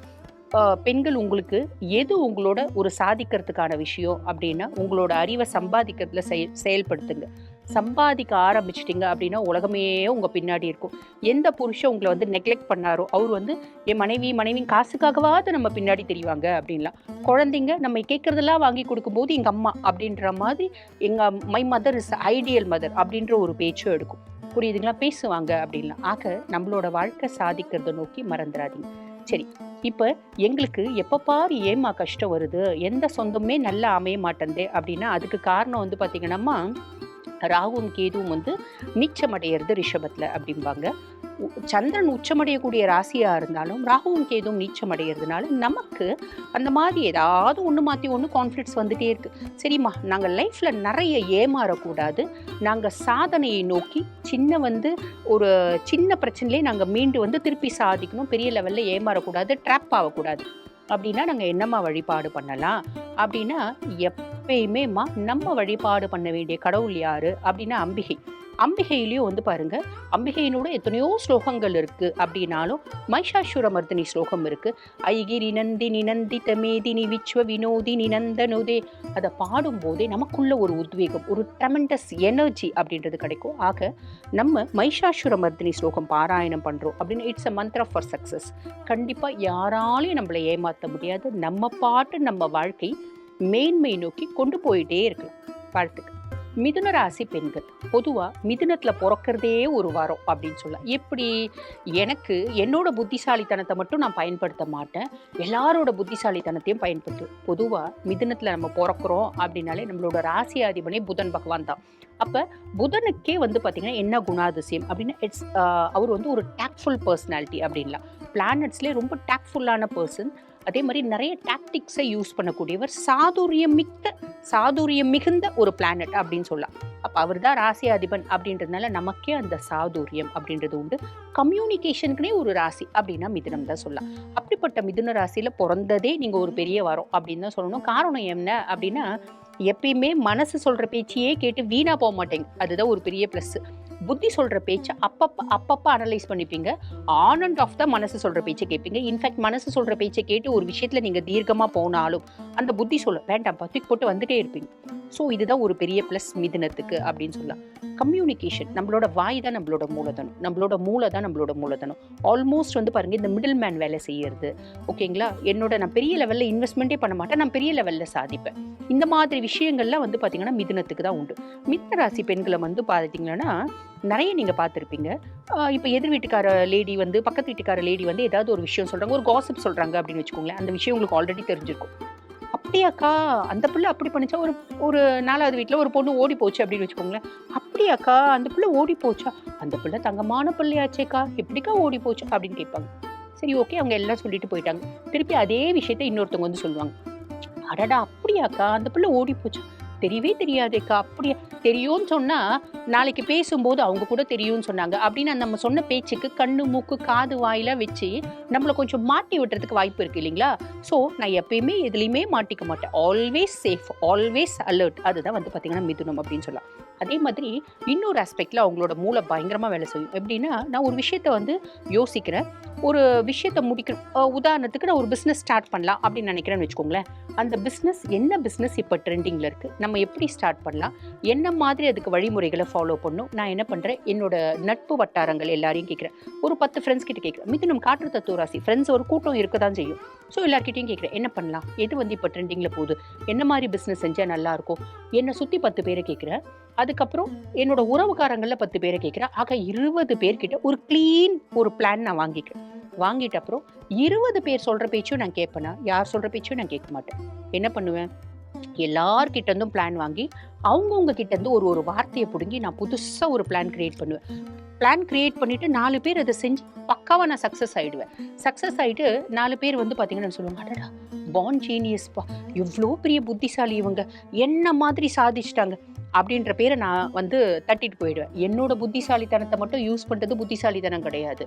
பெண்கள் உங்களுக்கு எது உங்களோட ஒரு சாதிக்கிறதுக்கான விஷயம் அப்படின்னா, உங்களோட அறிவை சம்பாதிக்கிறதுல செயல்படுத்துங்க. சம்பாதிக்க ஆரம்பிச்சிட்டிங்க அப்படின்னா, உலகமே உங்க பின்னாடி இருக்கும். எந்த புருஷன் உங்கள வந்து நெக்லெக்ட் பண்ணாரோ, அவரு வந்து என் மனைவி காசுக்காகவாவது நம்ம பின்னாடி திரிவாங்க அப்படின்லாம். குழந்தைங்க நம்ம கேட்கறதெல்லாம் வாங்கி குடுக்கும்போது, எங்க அம்மா அப்படின்ற மாதிரி my mother is ideal mother அப்படின்ற ஒரு பேச்சும் எடுக்கும். புரியுதுங்களா? பேசுவாங்க அப்படின்லாம். ஆக நம்மளோட வாழ்க்கை சாதிக்கிறத நோக்கி மறந்துறாதீங்க. சரி. இப்ப எங்களுக்கு எப்ப பாரு ஏம்மா கஷ்டம் வருது? எந்த சொந்தமுமே நல்லா அமைய மாட்டேன்தே அப்படின்னா, அதுக்கு காரணம் வந்து பார்த்தீங்கன்னாம்மா, ராகுவும் கேதுவும் வந்து நீச்சமடையறது ரிஷபத்துல அப்படிம்பாங்க. சந்திரன் உச்சமடையக்கூடிய ராசியா இருந்தாலும் ராகுவும் கேதுவும் நீச்சமடைகிறதுனால நமக்கு அந்த மாதிரி ஏதாவது ஒன்று மாற்றி ஒன்று கான்ஃப்ளிக்ட்ஸ் வந்துட்டே இருக்கு. சரிம்மா, நாங்கள் லைஃப்ல நிறைய ஏமாறக்கூடாது, நாங்கள் சாதனையை நோக்கி ஒரு சின்ன பிரச்சனையிலே நாங்கள் மீண்டு வந்து திருப்பி சாதிக்கணும், பெரிய லெவலில் ஏமாறக்கூடாது, ட்ராப் ஆகக்கூடாது அப்படின்னா நாங்கள் என்னம்மா வழிபாடு பண்ணலாம் அப்படின்னா, எப்பயுமேம்மா நம்ம வழிபாடு பண்ண வேண்டிய கடவுள் யாரு அப்படின்னா அம்பிகை. அம்பிகையிலையும் வந்து பாருங்க, அம்பிகையினோட எத்தனையோ ஸ்லோகங்கள் இருக்கு அப்படின்னாலும் மைஷாசுரமர்தினி ஸ்லோகம் இருக்கு. ஐகிரி நந்தினி நந்தித மேதினி விஸ்வ வினோதினி நந்தனுதே. அதை பாடும்போதே நமக்குள்ள ஒரு உத்வேகம், ஒரு ட்ரெமெண்டஸ் எனர்ஜி அப்படின்றது கிடைக்கும். ஆக நம்ம மைஷாசுரமர்தினி ஸ்லோகம் பாராயணம் பண்றோம் அப்படின்னு it's a Mantra for success. கண்டிப்பா யாராலையும் நம்மளை ஏமாற்ற முடியாது. நம்ம பாட்டு நம்ம வாழ்க்கை மேன்மை நோக்கி கொண்டு போயிட்டே இருக்கலாம். வாழ்த்துக்கள். மிதுன ராசி பெண்கள் பொதுவா மிதுனத்துல பிறக்கிறதே ஒரு வாரம் அப்படின்னு சொல்லலாம். எப்படி? எனக்கு என்னோட புத்திசாலித்தனத்தை மட்டும் நான் பயன்படுத்த மாட்டேன், எல்லாரோட புத்திசாலித்தனத்தையும் பயன்படுத்துவேன். பொதுவா மிதுனத்துல நம்ம பிறக்கிறோம் அப்படின்னாலே நம்மளோட ராசி அதிபனே புதன் பகவான் தான். அப்ப புதனுக்கே வந்து பாத்தீங்கன்னா என்ன குணாதிசயம் அப்படின்னா, அவர் வந்து ஒரு டேக்ட்ஃபுல் பர்சனாலிட்டி அப்படின்லாம். பிளானட்ஸ்லேயே ரொம்ப டேக்ட்ஃபுல்லான பர்சன். அதே மாதிரி நிறைய டாக்டிக்ஸை யூஸ் பண்ணக்கூடியவர், சாதுரியம் மிகுந்த ஒரு பிளானட் அப்படின்னு சொல்லலாம். அப்ப அவர் தான் ராசி அதிபன் அப்படின்றதுனால நமக்கே அந்த சாதுரியம் அப்படின்றது உண்டு. கம்யூனிகேஷனுக்குனே ஒரு ராசி அப்படின்னா மிதுனம் தான் சொல்லலாம். அப்படிப்பட்ட மிதுன ராசியில பிறந்ததே நீங்க ஒரு பெரிய வாரம் அப்படின்னு தான் சொல்லணும். காரணம் என்ன அப்படின்னா, எப்பயுமே மனசு சொல்ற பேச்சையே கேட்டு வீணா போக மாட்டேங்க, அதுதான் ஒரு பெரிய பிளஸ். புத்தி சொல்ற பேச்சை அப்பப்ப அனலைஸ் பண்ணிப்பீங்க. ஆன் அண்ட் ஆஃப் தான் மனசு சொல்ற பேச்சை கேட்பீங்க. இன்ஃபேக்ட் மனசு சொல்ற பேச்சை கேட்டு ஒரு விஷயத்துல நீங்க தீர்க்கமா போனாலும் அந்த புத்தி சொல்ல வேண்டாம் தூக்கி போட்டு வந்துட்டே இருப்பீங்க. ஸோ இதுதான் ஒரு பெரிய பிளஸ் மிதுனத்துக்கு அப்படின்னு சொல்லலாம். கம்யூனிகேஷன், நம்மளோட வாய் தான் நம்மளோட மூலதனம். ஆல்மோஸ்ட் வந்து பாருங்க, இந்த மிடில் மேன் வேலை செய்யறது, ஓகேங்களா, நான் பெரிய லெவல்ல இன்வெஸ்ட்மெண்ட்டே பண்ண மாட்டேன், நான் பெரிய லெவல்ல சாதிப்பேன். இந்த மாதிரி விஷயங்கள்லாம் வந்து பாத்தீங்கன்னா மிதுனத்துக்கு தான் உண்டு. மிதுன ராசி பெண்களை வந்து பாத்தீங்கன்னா நிறைய நீங்க பார்த்துருப்பீங்க. இப்போ எதிர் வீட்டுக்கார லேடி வந்து பக்கத்து வீட்டுக்கார லேடி வந்து ஏதாவது ஒரு விஷயம் சொல்றாங்க, ஒரு காசிப் சொல்றாங்க அப்படின்னு வச்சுக்கோங்களேன். அந்த விஷயம் உங்களுக்கு ஆல்ரெடி தெரிஞ்சிருக்கும். அப்படியாக்கா, அந்த பிள்ளை அப்படி பண்ணிச்சா, ஒரு 4வது வீட்டில் ஒரு பொண்ணு ஓடி போச்சு அப்படின்னு வச்சுக்கோங்களேன். அப்படியாக்கா, அந்த பிள்ளை ஓடி போச்சா, அந்த பிள்ளை தங்கமான பிள்ளையாச்சேக்கா, எப்படிக்கா ஓடி போச்சு அப்படின்னு கேட்பாங்க. சரி, ஓகே, அவங்க எல்லாம் சொல்லிட்டு போயிட்டாங்க. திருப்பி அதே விஷயத்த இன்னொருத்தவங்க வந்து சொல்லுவாங்க. அடடா, அப்படியாக்கா, அந்த பிள்ளை ஓடி போச்சா, தெரியவே தெரியாதேக்கா, அப்படியா, தெரியும்னு சொன்னா நாளைக்கு பேசும்போது அவங்க கூட தெரியும்னு சொன்னாங்க அப்படின்னு நம்ம சொன்ன பேச்சுக்கு கண்ணு மூக்கு காது வாயில வச்சு நம்மளை கொஞ்சம் மாட்டி விட்டுறதுக்கு வாய்ப்பு இருக்கு இல்லைங்களா? ஸோ நான் எப்பயுமே எதுலையுமே மாட்டிக்க மாட்டேன். Always safe, always alert. அதுதான் வந்து பார்த்தீங்கன்னா மிதுனம் அப்படின்னு சொல்லலாம். அதே மாதிரி இன்னொரு ஆஸ்பெக்ட்ல அவங்களோட மூளை பயங்கரமா வேலை செய்யும். எப்படின்னா, நான் ஒரு விஷயத்த வந்து யோசிக்கிறேன், ஒரு விஷயத்த முடிக்கணும். உதாரணத்துக்கு நான் ஒரு பிஸ்னஸ் ஸ்டார்ட் பண்ணலாம் அப்படின்னு நினைக்கிறேன்னு வச்சுக்கோங்களேன். அந்த பிஸ்னஸ் என்ன பிஸ்னஸ் இப்போ ட்ரெண்டிங்கில் இருக்குது, நம்ம எப்படி ஸ்டார்ட் பண்ணலாம், என்ன மாதிரி அதுக்கு வழிமுறைகளை ஃபாலோ பண்ணும். நான் என்ன பண்ணுறேன், என்னோட நட்பு வட்டாரங்கள் எல்லாரையும் கேட்குறேன். ஒரு 10 ஃப்ரெண்ட்ஸ் கிட்ட கேட்குறேன். மிதுனம் காற்று தத்துவ ராசி, ஃப்ரெண்ட்ஸ் ஒரு கூட்டம் இருக்க தான் செய்யும். ஸோ எல்லார்கிட்டையும் கேட்குறேன், என்ன பண்ணலாம், எது வந்து இப்போ ட்ரெண்டிங்கில் போகுது, என்ன மாதிரி பிஸ்னஸ் செஞ்சால் நல்லாயிருக்கும். என்னை சுற்றி 10 பேரை கேட்குறேன். அதுக்கப்புறம் என்னோட உறவுக்காரங்களில் 10 பேரை கேட்குறேன். ஆக 20 பேர்கிட்ட ஒரு பிளான் நான் வாங்கிட்ட அப்புறம் 20 பேர் சொல்ற பேச்சும் நான் கேட்பேனா, யார் சொல்ற பேச்சும் நான் கேட்க மாட்டேன். என்ன பண்ணுவேன், எல்லார்கிட்ட இருந்தும் பிளான் வாங்கி அவங்கவுங்க கிட்ட இருந்து ஒரு வார்த்தையை பிடுங்கி நான் புதுசா ஒரு பிளான் கிரியேட் பண்ணுவேன். பிளான் கிரியேட் பண்ணிட்டு 4 பேர் அதை செஞ்சு பக்காவா நான் சக்சஸ் ஆயிடுவேன். சக்சஸ் ஆயிட்டு 4 பேர் வந்து பாத்தீங்கன்னா சொல்லுவாங்க, அடடா பான் ஜீனியஸ்பா, எவ்வளோ பெரிய புத்திசாலி இவங்க, என்ன மாதிரி சாதிச்சிட்டாங்க அப்படின்ற பேரை நான் வந்து தட்டிட்டு போயிடுவேன். என்னோட புத்திசாலித்தனத்தை மட்டும் யூஸ் பண்றது புத்திசாலித்தனம் கிடையாது,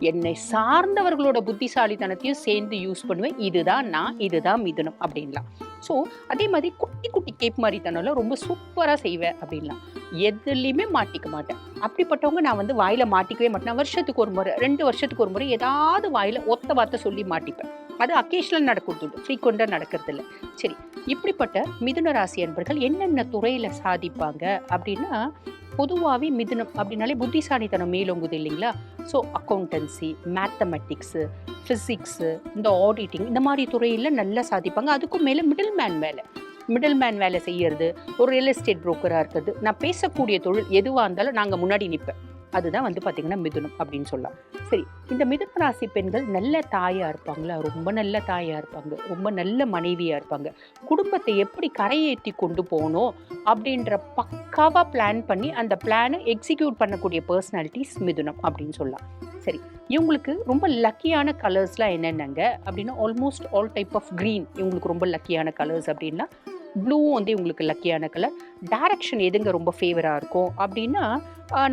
என்னை சார்ந்தவர்களோட புத்திசாலித்தனத்தையும் சேர்ந்து யூஸ் பண்ணுவேன். இதுதான் மிதுனம் அப்படின்லாம். ஸோ அதே மாதிரி குட்டி குட்டி கேப் மாதிரி தனால ரொம்ப சூப்பராக செய்வேன் அப்படின்லாம். எதுலையுமே மாட்டிக்க மாட்டேன். அப்படிப்பட்டவங்க நான் வந்து வாயில மாட்டிக்கவே மாட்டேன். வருஷத்துக்கு ஒரு முறை 2 வருஷத்துக்கு ஒரு முறை ஏதாவது வாயில ஒத்த வார்த்தை சொல்லி மாட்டிப்பேன். அது அக்கேஷனல் நடக்கிறது, ஃப்ரீக்வெண்ட்டாக நடக்கிறது இல்லை. சரி, இப்படிப்பட்ட மிதுன ராசி அன்பர்கள் என்னென்ன துறையில் சாதிப்பாங்க அப்படின்னா, பொதுவாகவே மிதுனம் அப்படின்னாலே புத்திசாலித்தனம் மேலோங்குது இல்லைங்களா? ஸோ அக்கௌண்டன்சி, மேத்தமெட்டிக்ஸு, ஃபிசிக்ஸு, இந்த ஆடிட்டிங் இந்த மாதிரி துறையில் நல்லா சாதிப்பாங்க. அதுக்கும் மேலே மிடில் மேன் வேலை செய்யறது, ஒரு ரியல் எஸ்டேட் புரோக்கராக இருக்கிறது, நான் பேசக்கூடிய தொழில் எதுவாக இருந்தாலும் நாங்கள் முன்னாடி நிற்பேன். அதுதான் வந்து பார்த்திங்கன்னா மிதுனம் அப்படின்னு சொல்லலாம். சரி, இந்த மிதுன ராசி பெண்கள் நல்ல தாயாக இருப்பாங்களா? ரொம்ப நல்ல தாயாக இருப்பாங்க, ரொம்ப நல்ல மனைவியாக இருப்பாங்க. குடும்பத்தை எப்படி கரையேற்றி கொண்டு போகணும் அப்படின்ற பக்காவாக பிளான் பண்ணி அந்த பிளானை எக்ஸிக்யூட் பண்ணக்கூடிய பர்சனாலிட்டிஸ் மிதுனம் அப்படின்னு சொல்லலாம். சரி, இவங்களுக்கு ரொம்ப லக்கியான கலர்ஸ்லாம் என்னென்னங்க அப்படின்னா, almost all type of green இவங்களுக்கு ரொம்ப லக்கியான கலர்ஸ். அப்படின்னா ப்ளூவும் வந்து இவங்களுக்கு லக்கியான கலர். டைரக்ஷன் எதுங்க ரொம்ப ஃபேவராக இருக்கும் அப்படின்னா,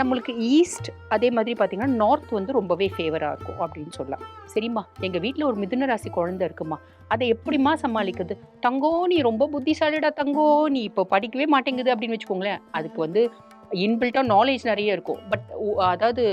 நம்மளுக்கு ஈஸ்ட், அதே மாதிரி பார்த்திங்கன்னா நார்த் வந்து ரொம்பவே ஃபேவராக இருக்கும் அப்படின்னு சொல்லலாம். சரிம்மா, எங்கள் வீட்டில் ஒரு மிதுன ராசி குழந்தை இருக்குமா, அதை எப்படிம்மா சமாளிக்கிறது? தங்கோ நீ ரொம்ப புத்திசாலிடா தங்கோ, நீ இப்போ படிக்கவே மாட்டேங்குது அப்படின்னு வச்சுக்கோங்களேன். அதுக்கு வந்து இன்பில்ட்டாக நாலேஜ் நிறைய இருக்கும், பட் அதாவது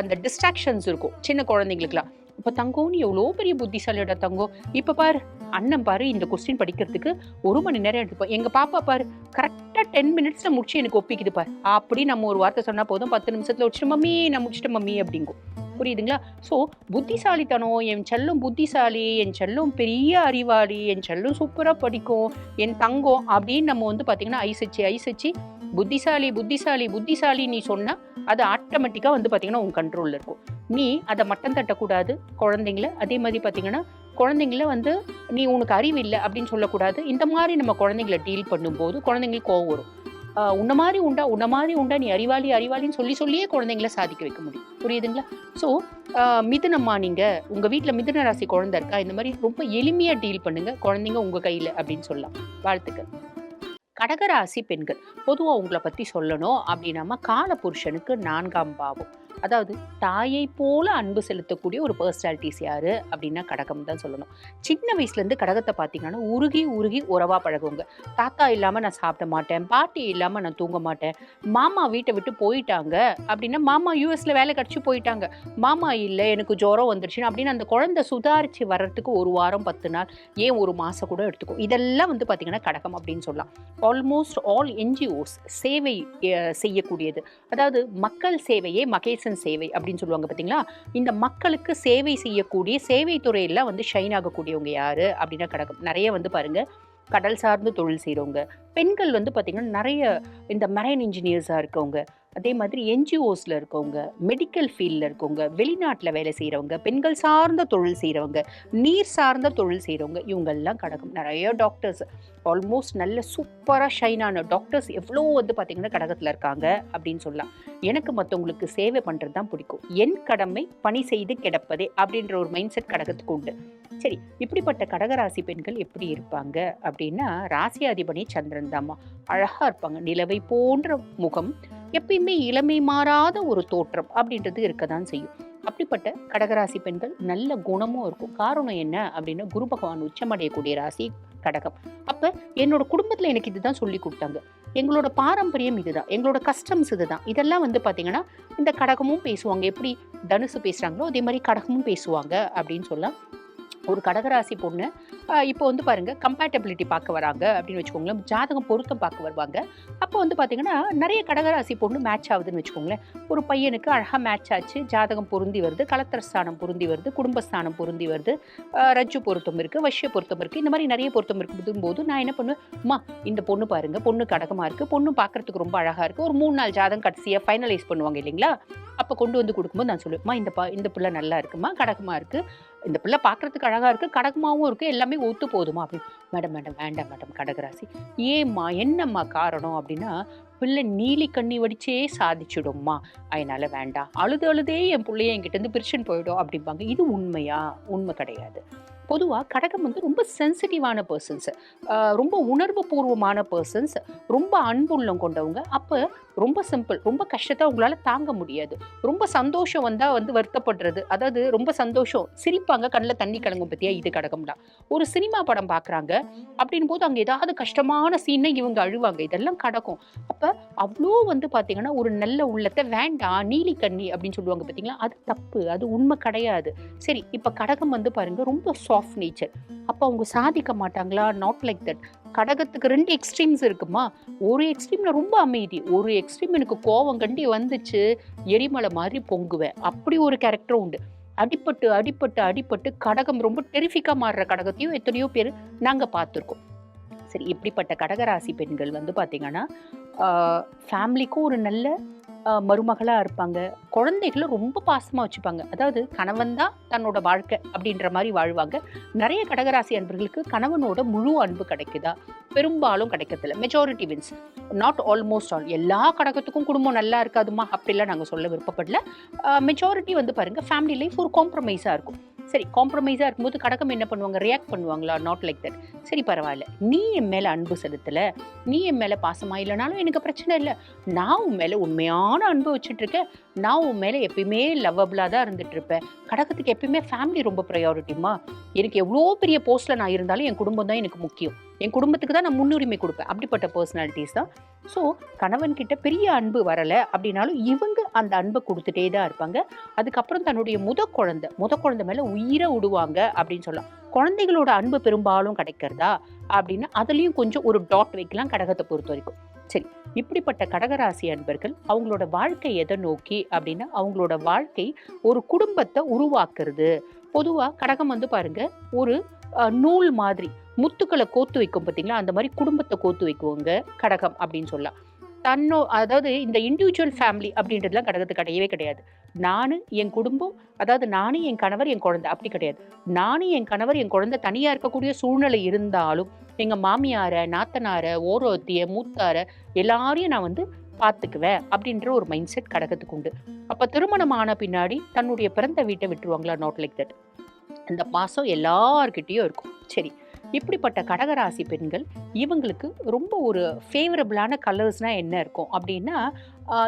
அந்த டிஸ்ட்ராக்ஷன்ஸ் இருக்கும் சின்ன குழந்தைங்களுக்குலாம். இப்போ தங்கம் நீ எவ்வளோ பெரிய புத்திசாலியோட தங்கம், இப்போ பாரு அண்ணன் பாரு இந்த கொஸ்டின் படிக்கிறதுக்கு 1 மணி நேரம் எடுத்துப்போம், எங்கள் பாப்பா பாரு கரெக்டாக 10 மினிட்ஸில் முடிச்சு எனக்கு ஒப்பிக்குது பாரு, அப்படி நம்ம ஒரு வார்த்தை சொன்னால் போதும் 10 நிமிஷத்தில் வச்சுட்டு மம்மி நான் முடிச்சிட்டேன் மம்மி அப்படிங்கும். புரியுதுங்களா? ஸோ புத்திசாலித்தனம், என் செல்லும் புத்திசாலி, என் செல்லும் பெரிய அறிவாளி, என் செல்லும் சூப்பராக படிக்கும், என் தங்கம் அப்படின்னு நம்ம வந்து பார்த்திங்கன்னா ஐசச்சு புத்திசாலி புத்திசாலி புத்திசாலி நீ சொன்னால் அது ஆட்டோமேட்டிக்காக வந்து பார்த்திங்கன்னா உன் கண்ட்ரோலில் இருக்கும். நீ அதை மட்டம் தட்டக்கூடாது குழந்தைங்கள. அதே மாதிரி பார்த்திங்கன்னா குழந்தைங்கள வந்து நீ உனக்கு அறிவு இல்லை அப்படின்னு சொல்லக்கூடாது. இந்த மாதிரி நம்ம குழந்தைங்கள டீல் பண்ணும்போது குழந்தைங்களுக்கு கோவம் வரும். உன்ன மாதிரி உண்டா நீ அறிவாளின்னு சொல்லியே குழந்தைங்கள சாதிக்க வைக்க முடியும். புரியுதுங்களா? ஸோ மிதுனம்மா, நீங்கள் உங்கள் வீட்டில் மிதுன ராசி குழந்தை இருக்கா, இந்த மாதிரி ரொம்ப எளிமையாக டீல் பண்ணுங்க, குழந்தைங்க உங்கள் கையில் அப்படின்னு சொல்லலாம். வாழ்த்துக்கள். கடகராசி பெண்கள், பொதுவாக உங்களை பற்றி சொல்லணும் அப்படின்னாம காலபுருஷனுக்கு 4ஆம் பாவம், அதாவது தாயை போல அன்பு செலுத்தக்கூடிய ஒரு பர்சனாலிட்டிஸ் யாரு அப்படின்னா கடகம் தான் சொல்லணும். சின்ன வயசுலேருந்து கடகத்தை பார்த்தீங்கன்னா உருகி உறவாக பழகுங்க. தாத்தா இல்லாமல் நான் சாப்பிட மாட்டேன், பாட்டி இல்லாமல் நான் தூங்க மாட்டேன், மாமா வீட்டை விட்டு போயிட்டாங்க அப்படின்னா, மாமா யூஎஸ்ல வேலை கிடச்சி போயிட்டாங்க, மாமா இல்லை எனக்கு ஜுரம் வந்துருச்சுன்னு அப்படின்னு அந்த குழந்தை சுதாரிச்சு வர்றதுக்கு 1 வாரம் 10 நாள், ஏன் 1 மாதம் கூட எடுத்துக்கும். இதெல்லாம் வந்து பார்த்தீங்கன்னா கடகம் அப்படின்னு சொல்லலாம். ஆல்மோஸ்ட் ஆல் என்ஜிஓஸ் சேவை செய்யக்கூடியது, அதாவது மக்கள் சேவையே மகேசன் சேவை அப்படின்னு சொல்லுவாங்க பார்த்தீங்களா. இந்த மக்களுக்கு சேவை செய்யக்கூடிய சேவை துறையில வந்து ஷைன் ஆகக்கூடியவங்க யாரு அப்படின்னா கடகம். நிறைய வந்து பாருங்க கடல் சார்ந்து தொழில் செய்கிறவங்க பெண்கள் வந்து பார்த்திங்கன்னா நிறைய இந்த மெரைன் இன்ஜினியர்ஸாக இருக்கவங்க, அதே மாதிரி என்ஜிஓஸில் இருக்கவங்க, மெடிக்கல் ஃபீல்டில் இருக்கவங்க, வெளிநாட்டில் வேலை செய்கிறவங்க, பெண்கள் சார்ந்த தொழில் செய்கிறவங்க, நீர் சார்ந்த தொழில் செய்கிறவங்க, இவங்கெல்லாம் கடகம். நிறைய டாக்டர்ஸ் ஆல்மோஸ்ட் நல்ல சூப்பராக ஷைனான டாக்டர்ஸ் எவ்வளோ வந்து பார்த்திங்கன்னா கடகத்தில் இருக்காங்க அப்படின்னு சொல்லலாம். எனக்கு மற்றவங்களுக்கு சேவை பண்ணுறது தான் பிடிக்கும், என் கடமை பணி செய்து கிடப்பதே அப்படின்ற ஒரு மைண்ட் செட் கடகத்துக்கு உண்டு. சரி, இப்படிப்பட்ட கடகராசி பெண்கள் எப்படி இருப்பாங்க அப்படின்னா, ராசியாதிபதி சந்திரன் தாம்மா. அழகாக இருப்பாங்க, நிலவை போன்ற முகம், எப்பயுமே இளமை மாறாத ஒரு தோற்றம் அப்படின்றது இருக்க தான் செய்யும். அப்படிப்பட்ட கடகராசி பெண்கள் நல்ல குணமும் இருக்கும். காரணம் என்ன அப்படின்னா, குரு பகவான் உச்சமடையக்கூடிய ராசி கடகம். அப்போ என்னோட குடும்பத்தில் எனக்கு இதுதான் சொல்லி கொடுத்தாங்க, எங்களோட பாரம்பரியம் இதுதான், எங்களோட கஸ்டம்ஸ் இதுதான். இதெல்லாம் வந்து பார்த்தீங்கன்னா இந்த கடகமும் பேசுவாங்க. எப்படி தனுசு பேசுகிறாங்களோ அதே மாதிரி கடகமும் பேசுவாங்க அப்படின்னு சொல்லலாம். ஒரு கடகராசி பொண்ணு இப்போ வந்து பாருங்கள் கம்பேட்டபிலிட்டி பார்க்க வராங்க அப்படின்னு வச்சுக்கோங்களேன், ஜாதகம் பொருத்தம் பார்க்க வருவாங்க. அப்போ வந்து பார்த்திங்கன்னா நிறைய கடகராசி பொண்ணு மேட்ச் ஆகுதுன்னு வச்சுக்கோங்களேன். ஒரு பையனுக்கு அழகாக மேட்ச் ஆச்சு, ஜாதகம் பொருந்தி வருது, கலத்திரஸ்தானம் பொருந்தி வருது, குடும்பஸ்தானம் பொருந்தி வருது, ரஜ்ஜு பொருத்தம் இருக்குது, வஷ்ய பொருத்தம் இருக்குது, இந்த மாதிரி நிறைய பொருத்தம் இருக்கும்போது நான் என்ன பண்ணுவேன், அம்மா இந்த பொண்ணு பாருங்கள், பொண்ணு கடகமாக இருக்குது, பொண்ணு பார்க்குறதுக்கு ரொம்ப அழகாக இருக்குது, ஒரு 3-4 ஜாதகம் கடைசியாக ஃபைனலைஸ் பண்ணுவாங்க இல்லைங்களா. அப்போ கொண்டு வந்து கொடுக்கும்போது நான் சொல்லுவேன்மா, இந்த பிள்ளை நல்லா இருக்குமா, கடகமாக இருக்குது, இந்த பிள்ளை பார்க்குறதுக்கு அழகாக இருக்குது, கடகமாகவும் இருக்குது, எல்லாமே ஒத்து போதுமா அப்படின்னு. மேடம் வேண்டாம் மேடம் கடகராசி. ஏம்மா என்னம்மா காரணம் அப்படின்னா, பிள்ளை நீலி கண்ணி வடிச்சே சாதிச்சிடும்மா, அதனால வேண்டாம், அழுதே என் பிள்ளைய என்கிட்ட பிரிச்சுன்னு போயிடும் அப்படிம்பாங்க. இது உண்மையா? உண்மை கிடையாது. பொதுவாக கடகம் வந்து ரொம்ப சென்சிட்டிவான பர்சன்ஸ், ரொம்ப உணர்வு பூர்வமான பர்சன்ஸ், ரொம்ப அன்புள்ளம் கொண்டவங்க. அப்போ ரொம்ப சிம்பிள், ரொம்ப கஷ்டத்தை அவங்களால தாங்க முடியாது. ரொம்ப சந்தோஷம் வந்தால் வந்து வருத்தப்படுறது, அதாவது ரொம்ப சந்தோஷம் சிரிப்பாங்க, கண்ணில் தண்ணி கலங்கும். பற்றியா இது கடகம்லாம். ஒரு சினிமா படம் பார்க்குறாங்க அப்படின் போது அங்கே ஏதாவது கஷ்டமான சீனை இவங்க அழுவாங்க, இதெல்லாம் கடகம். அப்போ அவ்வளோ வந்து பார்த்தீங்கன்னா, ஒரு நல்ல உள்ளத்த வேண்டாம் நீலி கன்னி அப்படின்னு சொல்லுவாங்க பார்த்தீங்களா? அது தப்பு. அது உண்மை கிடையாது. சரி, இப்ப கடகம் வந்து பாருங்க ரொம்ப சாஃப்ட் நேச்சர். அப்ப அவங்க சாதிக்க மாட்டாங்களா? Not like that. கடகத்துக்கு 2 எக்ஸ்ட்ரீம்ஸ் இருக்குமா? ஒரு எக்ஸ்ட்ரீம்ல ரொம்ப அமைதி. ஒரு எக்ஸ்ட்ரீம் எனக்கு கோவம் கண்டி வந்துச்சு, எரிமலை மாரி பொங்குவேன். அப்படி ஒரு கேரக்டரும் உண்டு. அடிபட்டு, அடிபட்டு, அடிபட்டு கடகம் ரொம்ப டெரிஃபிக்கா மாறுற கடகத்தையும் எத்தனையோ பேரு நாங்க பார்த்துருக்கோம். சரி, இப்படிப்பட்ட கடகராசி பெண்கள் வந்து பார்த்தீங்கன்னா, ஆ ஃபேமிலிக்கும் ஒரு நல்ல மருமகளா இருப்பாங்க. குழந்தைகள ரொம்ப பாசமா வச்சுப்பாங்க. அதாவது கணவன் தான் தன்னோட வாழ்க்கை அப்படின்ற மாரி வாழ்வாங்க. நெறைய கடகராசி அன்பர்களுக்கு கணவனோட முழு அன்பு கிடைக்குதா? பெரும்பாலும் கிடைக்கிறதில்ல. Majority wins. Not almost all. எல்லா கடகத்துக்கும் குடும்பம் நல்லா இருக்காதும்மா, அப்படிலாம் நாங்க சொல்ல விருப்பப்படல. மெஜாரிட்டி வந்து பாருங்க ஃபேமிலி லைஃப் ஒரு காம்ப்ரமைஸா இருக்கும். சரி, காம்ப்ரமைஸா இருக்கும்போது கடகம் என்ன பண்ணுவாங்க? ரியாக்ட் பண்ணுவாங்களா? Not like that. சரி பரவால்ல. நீ என் மேல அன்பு செலுத்தல. நீ என் மேல பாசமா இல்லனாலும் எனக்கு பிரச்சனை இல்ல. நான் உன் மேல உண்மையான அன்பு வச்சுட்டு இருக்கேன். நான் உன் மேல எப்பயுமே லவ்வபிளா தான் இருந்துட்டு இருப்பேன். கடகத்துக்கு எப்பயுமே ஃபேமிலி ரொம்ப பிரையாரிட்டிமா. எனக்கு எவ்வளோ பெரிய போஸ்ட்ல நான் இருந்தாலும் என் குடும்பம் தான் எனக்கு முக்கியம். என் குடும்பத்துக்கு தான் நான் முன்னுரிமை குடுப்பேன். அப்படிப்பட்ட பெர்சனாலிட்டீஸ் தான். ஸோ கணவன் கிட்ட பெரிய அன்பு வரல அப்படின்னாலும் இவங்க அந்த அன்பை குடுத்துட்டே தான் இருப்பாங்க. அதுக்கப்புறம் தன்னுடைய முத குழந்தை மேல உயிர விடுவாங்க அப்படின்னு சொல்லலாம். குழந்தைகளோட அன்பு பெரும்பாலும் கிடைக்கிறதா அப்படின்னா, அதுலயும் கொஞ்சம் ஒரு டாட் வைக்கலாம் கடகத்தை பொறுத்தவரைக்கும். சரி, இப்படிப்பட்ட கடகராசி அன்பர்கள் அவங்களோட வாழ்க்கை எதை நோக்கி அப்படின்னா, அவங்களோட வாழ்க்கை ஒரு குடும்பத்தை உருவாக்குறது. பொதுவா கடகம் வந்து பாருங்க, ஒரு நூல் மாதிரி முத்துக்கள கோத்து வைக்கும் பார்த்தீங்களா? அந்த மாரி குடும்பத்த கோத்து வைக்குவங்க கடகம் அப்படின்னு சொல்லலாம். அதாவது இந்த இண்டிவிஜுவல் ஃபேமிலி அப்படின்றதுலாம் கடகத்துக்கு கிடையவே கிடையாது. நானு, என் குடும்பம், அதாவது நானு, என் கணவர், என் குழந்தை அப்படி கிடையாது. நானு, என் கணவர், என் குழந்தை தனியா இருக்கக்கூடிய சூழ்நிலை இருந்தாலும், எங்க மாமியார, நாத்தனார, ஓரவத்திய, மூத்தார எல்லாரையும் நான் வந்து பார்த்துக்குவேன் அப்படின்ற ஒரு மைண்ட் செட் கடகத்துக்கு உண்டு. அப்ப திருமணம் ஆன பின்னாடி தன்னுடைய பிறந்த வீட்ட விட்டுருவாங்களா? Not like that. அந்த பாசம் எல்லார்கிட்டயும் இருக்கும். சரி, இப்படிப்பட்ட கடகராசி பெண்கள் இவங்களுக்கு ரொம்ப ஒரு ஃபேவரபிளான கலர்ஸ்னா என்ன இருக்கும் அப்படின்னா,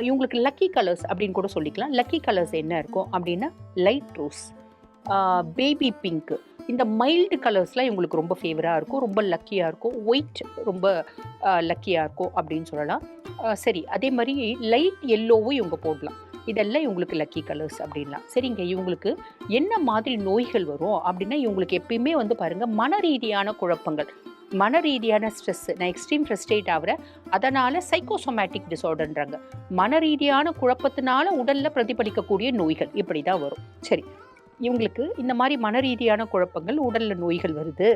இவங்களுக்கு லக்கி கலர்ஸ் அப்படின்னு கூட சொல்லிக்கலாம். லக்கி கலர்ஸ் என்ன இருக்கும் அப்படின்னா, லைட் ரோஸ், பேபி பிங்க், இந்த மைல்டு கலர்ஸ்லாம் இவங்களுக்கு ரொம்ப ஃபேவரா இருக்கும். ரொம்ப லக்கியா இருக்கும். ஒயிட் ரொம்ப லக்கியா இருக்கும் அப்படின்னு சொல்லலாம். சரி, அதே மாதிரி லைட் எல்லோவும் இவங்க போடலாம். இதெல்லாம் இவங்களுக்கு லக்கி கலர்ஸ் அப்படின்லாம். சரிங்க, இவங்களுக்கு என்ன மாதிரி நோய்கள் வரும் அப்படின்னா, இவங்களுக்கு எப்பயுமே வந்து பாருங்க மன ரீதியான குழப்பங்கள், மன ரீதியான ஸ்ட்ரெஸ். நான் எக்ஸ்ட்ரீம் ஃப்ரஸ்ட்ரேட் ஆகுறேன், அதனால சைக்கோசோமேட்டிக் டிசார்டர்ன்றாங்க. மன ரீதியான குழப்பத்தினால உடல்ல பிரதிபலிக்கக்கூடிய நோய்கள் இப்படி தான் வரும். சரி, இவங்களுக்கு இந்த மாதிரி மன ரீதியான குழப்பங்கள், உடல்ல நோய்கள் வருது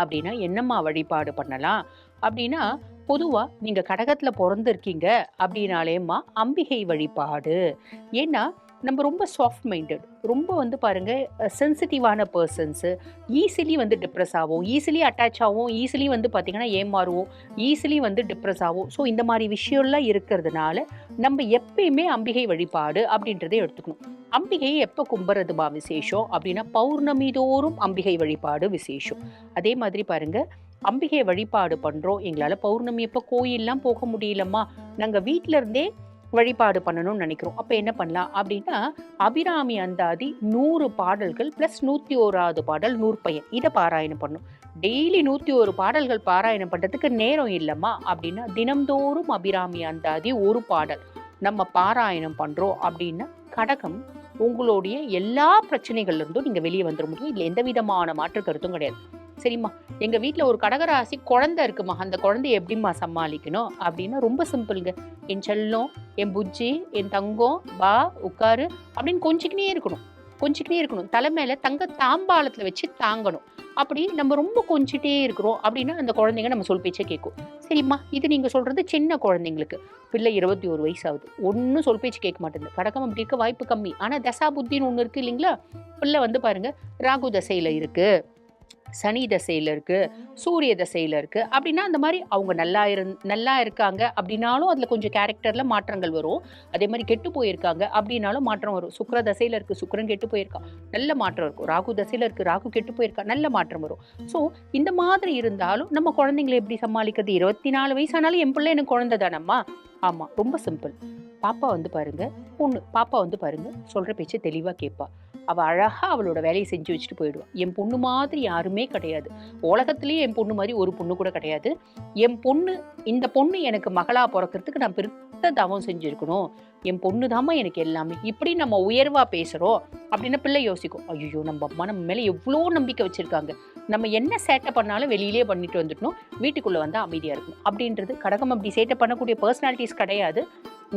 அப்படின்னா என்னம்மா வழிபாடு பண்ணலாம் அப்படின்னா, பொதுவா நீங்க கடகத்துல பொறந்திருக்கீங்க அப்படின்னாலேம்மா அம்பிகை வழிபாடு. ஏன்னா நம்ம ரொம்ப சாஃப்ட் மைண்டட், ரொம்ப வந்து பாருங்க சென்சிட்டிவான பர்சன்ஸு. ஈஸிலி வந்து டிப்ரெஸ் ஆகும், ஈஸிலி அட்டாச் ஆகும், ஈஸிலி வந்து பார்த்தீங்கன்னா ஏமாறுவோம், ஈஸிலி வந்து டிப்ரெஸ் ஆகும். ஸோ இந்த மாதிரி விஷயம்லாம் இருக்கிறதுனால நம்ம எப்பயுமே அம்பிகை வழிபாடு அப்படின்றத எடுத்துக்கணும். அம்பிகையை எப்போ கும்புறதுமா விசேஷம் அப்படின்னா, பௌர்ணமி தோறும் அம்பிகை வழிபாடு விசேஷம். அதே மாதிரி பாருங்க, அம்பிகை வழிபாடு பண்றோம், எங்களால பௌர்ணமி அப்போ கோயில்லாம் போக முடியலம்மா, நாங்க வீட்ல இருந்தே வழிபாடு பண்ணணும்னு நினைக்கிறோம். அப்ப என்ன பண்ணலாம் அப்படின்னா, அபிராமி அந்தாதி 100 பாடல்கள் பிளஸ் 101வது பாடல் நூற்பயன் இதை பாராயணம் பண்ணும். டெய்லி 101 பாடல்கள் பாராயணம் பண்றதுக்கு நேரம் இல்லம்மா அப்படின்னா, தினம்தோறும் அபிராமி அந்தாதி ஒரு பாடல் நம்ம பாராயணம் பண்றோம் அப்படின்னா, கடகம் உங்களுடைய எல்லா பிரச்சனைகள்ல இருந்தும் நீங்க வெளியே வந்துட முடியும். இதுல எந்த விதமான மாற்று கருத்தும் கிடையாது. சரிம்மா, எங்க வீட்ல ஒரு கடகராசி குழந்தை இருக்குமா, அந்த குழந்தைய எப்படிம்மா சமாளிக்கணும் அப்படின்னா, ரொம்ப சிம்பிள்ங்க. என் செல்லம், என் புஜ்ஜி, என் தங்கம், வா உட்காரு அப்படின்னு கொஞ்சிக்கினே இருக்கணும். தலை மேல தங்க தாம்பாளத்துல வச்சு தாங்கணும். அப்படி நம்ம ரொம்ப கொஞ்சிட்டே இருக்கிறோம் அப்படின்னா, அந்த குழந்தைங்க நம்ம சொல் பேச்சை கேட்கும். சரிம்மா, இது நீங்க சொல்றது சின்ன குழந்தைங்களுக்கு. பிள்ளை 21 வயசு ஆகுது, ஒன்னும் சொல் பேச்சு கேட்க மாட்டேங்குது. கடகம் அப்படி இருக்க வாய்ப்பு கம்மி. ஆனா தசா புத்தின்னு ஒண்ணு இருக்கு இல்லைங்களா? பிள்ளை வந்து பாருங்க ராகு தசையில இருக்கு, சனி தசையில இருக்கு, சூரிய தசையில இருக்கு அப்படின்னா, அந்த மாதிரி அவங்க நல்லா இருக்காங்க அப்படின்னாலும் அதுல கொஞ்சம் கேரக்டர்ல மாற்றங்கள் வரும். அதே மாதிரி கெட்டு போயிருக்காங்க அப்படின்னாலும் மாற்றம் வரும். சுக்கிர தசையில இருக்கு, சுக்கிரன் கெட்டு போயிருக்கா, நல்ல மாற்றம் இருக்கும். ராகு தசையில இருக்கு, ராகு கெட்டு போயிருக்கா, நல்ல மாற்றம் வரும். ஸோ இந்த மாதிரி இருந்தாலும் நம்ம குழந்தைங்களை எப்படி சமாளிக்கிறது? 24 வயசானாலும் என் பிள்ளை எனக்கு குழந்தை தானம்மா. ஆமா, ரொம்ப சிம்பிள். பாப்பா வந்து பாருங்க, பொண்ணு பாப்பா வந்து பாருங்க சொல்ற பேச்சு தெளிவா கேட்பா. அவள் அழகாக அவளோட வேலையை செஞ்சு வச்சுட்டு போயிடுவாள். என் பொண்ணு மாதிரி யாருமே கிடையாது, உலகத்துலேயே என் பொண்ணு மாதிரி ஒரு பொண்ணு கூட கிடையாது. என் பொண்ணு, இந்த பொண்ணு எனக்கு மகளாக பிறக்கிறதுக்கு நான் பெருத்த தவம் செஞ்சுருக்கணும், என் பொண்ணு தாம்மா எனக்கு எல்லாமே. இப்படி நம்ம உயர்வாக பேசுகிறோம் அப்படின்னா பிள்ளை யோசிக்கும், ஐயோ நம்ம அம்மா நம்ம மேலே எவ்வளோ நம்பிக்கை வச்சுருக்காங்க, நம்ம என்ன சேட்டை பண்ணாலும் வெளியிலே பண்ணிட்டு வந்துட்டணும், வீட்டுக்குள்ளே வந்து அமைதியாக இருக்கணும் அப்படின்றது. கடகம் அப்படி சேட்டை பண்ணக்கூடிய பர்சனாலிட்டிஸ் கிடையாது.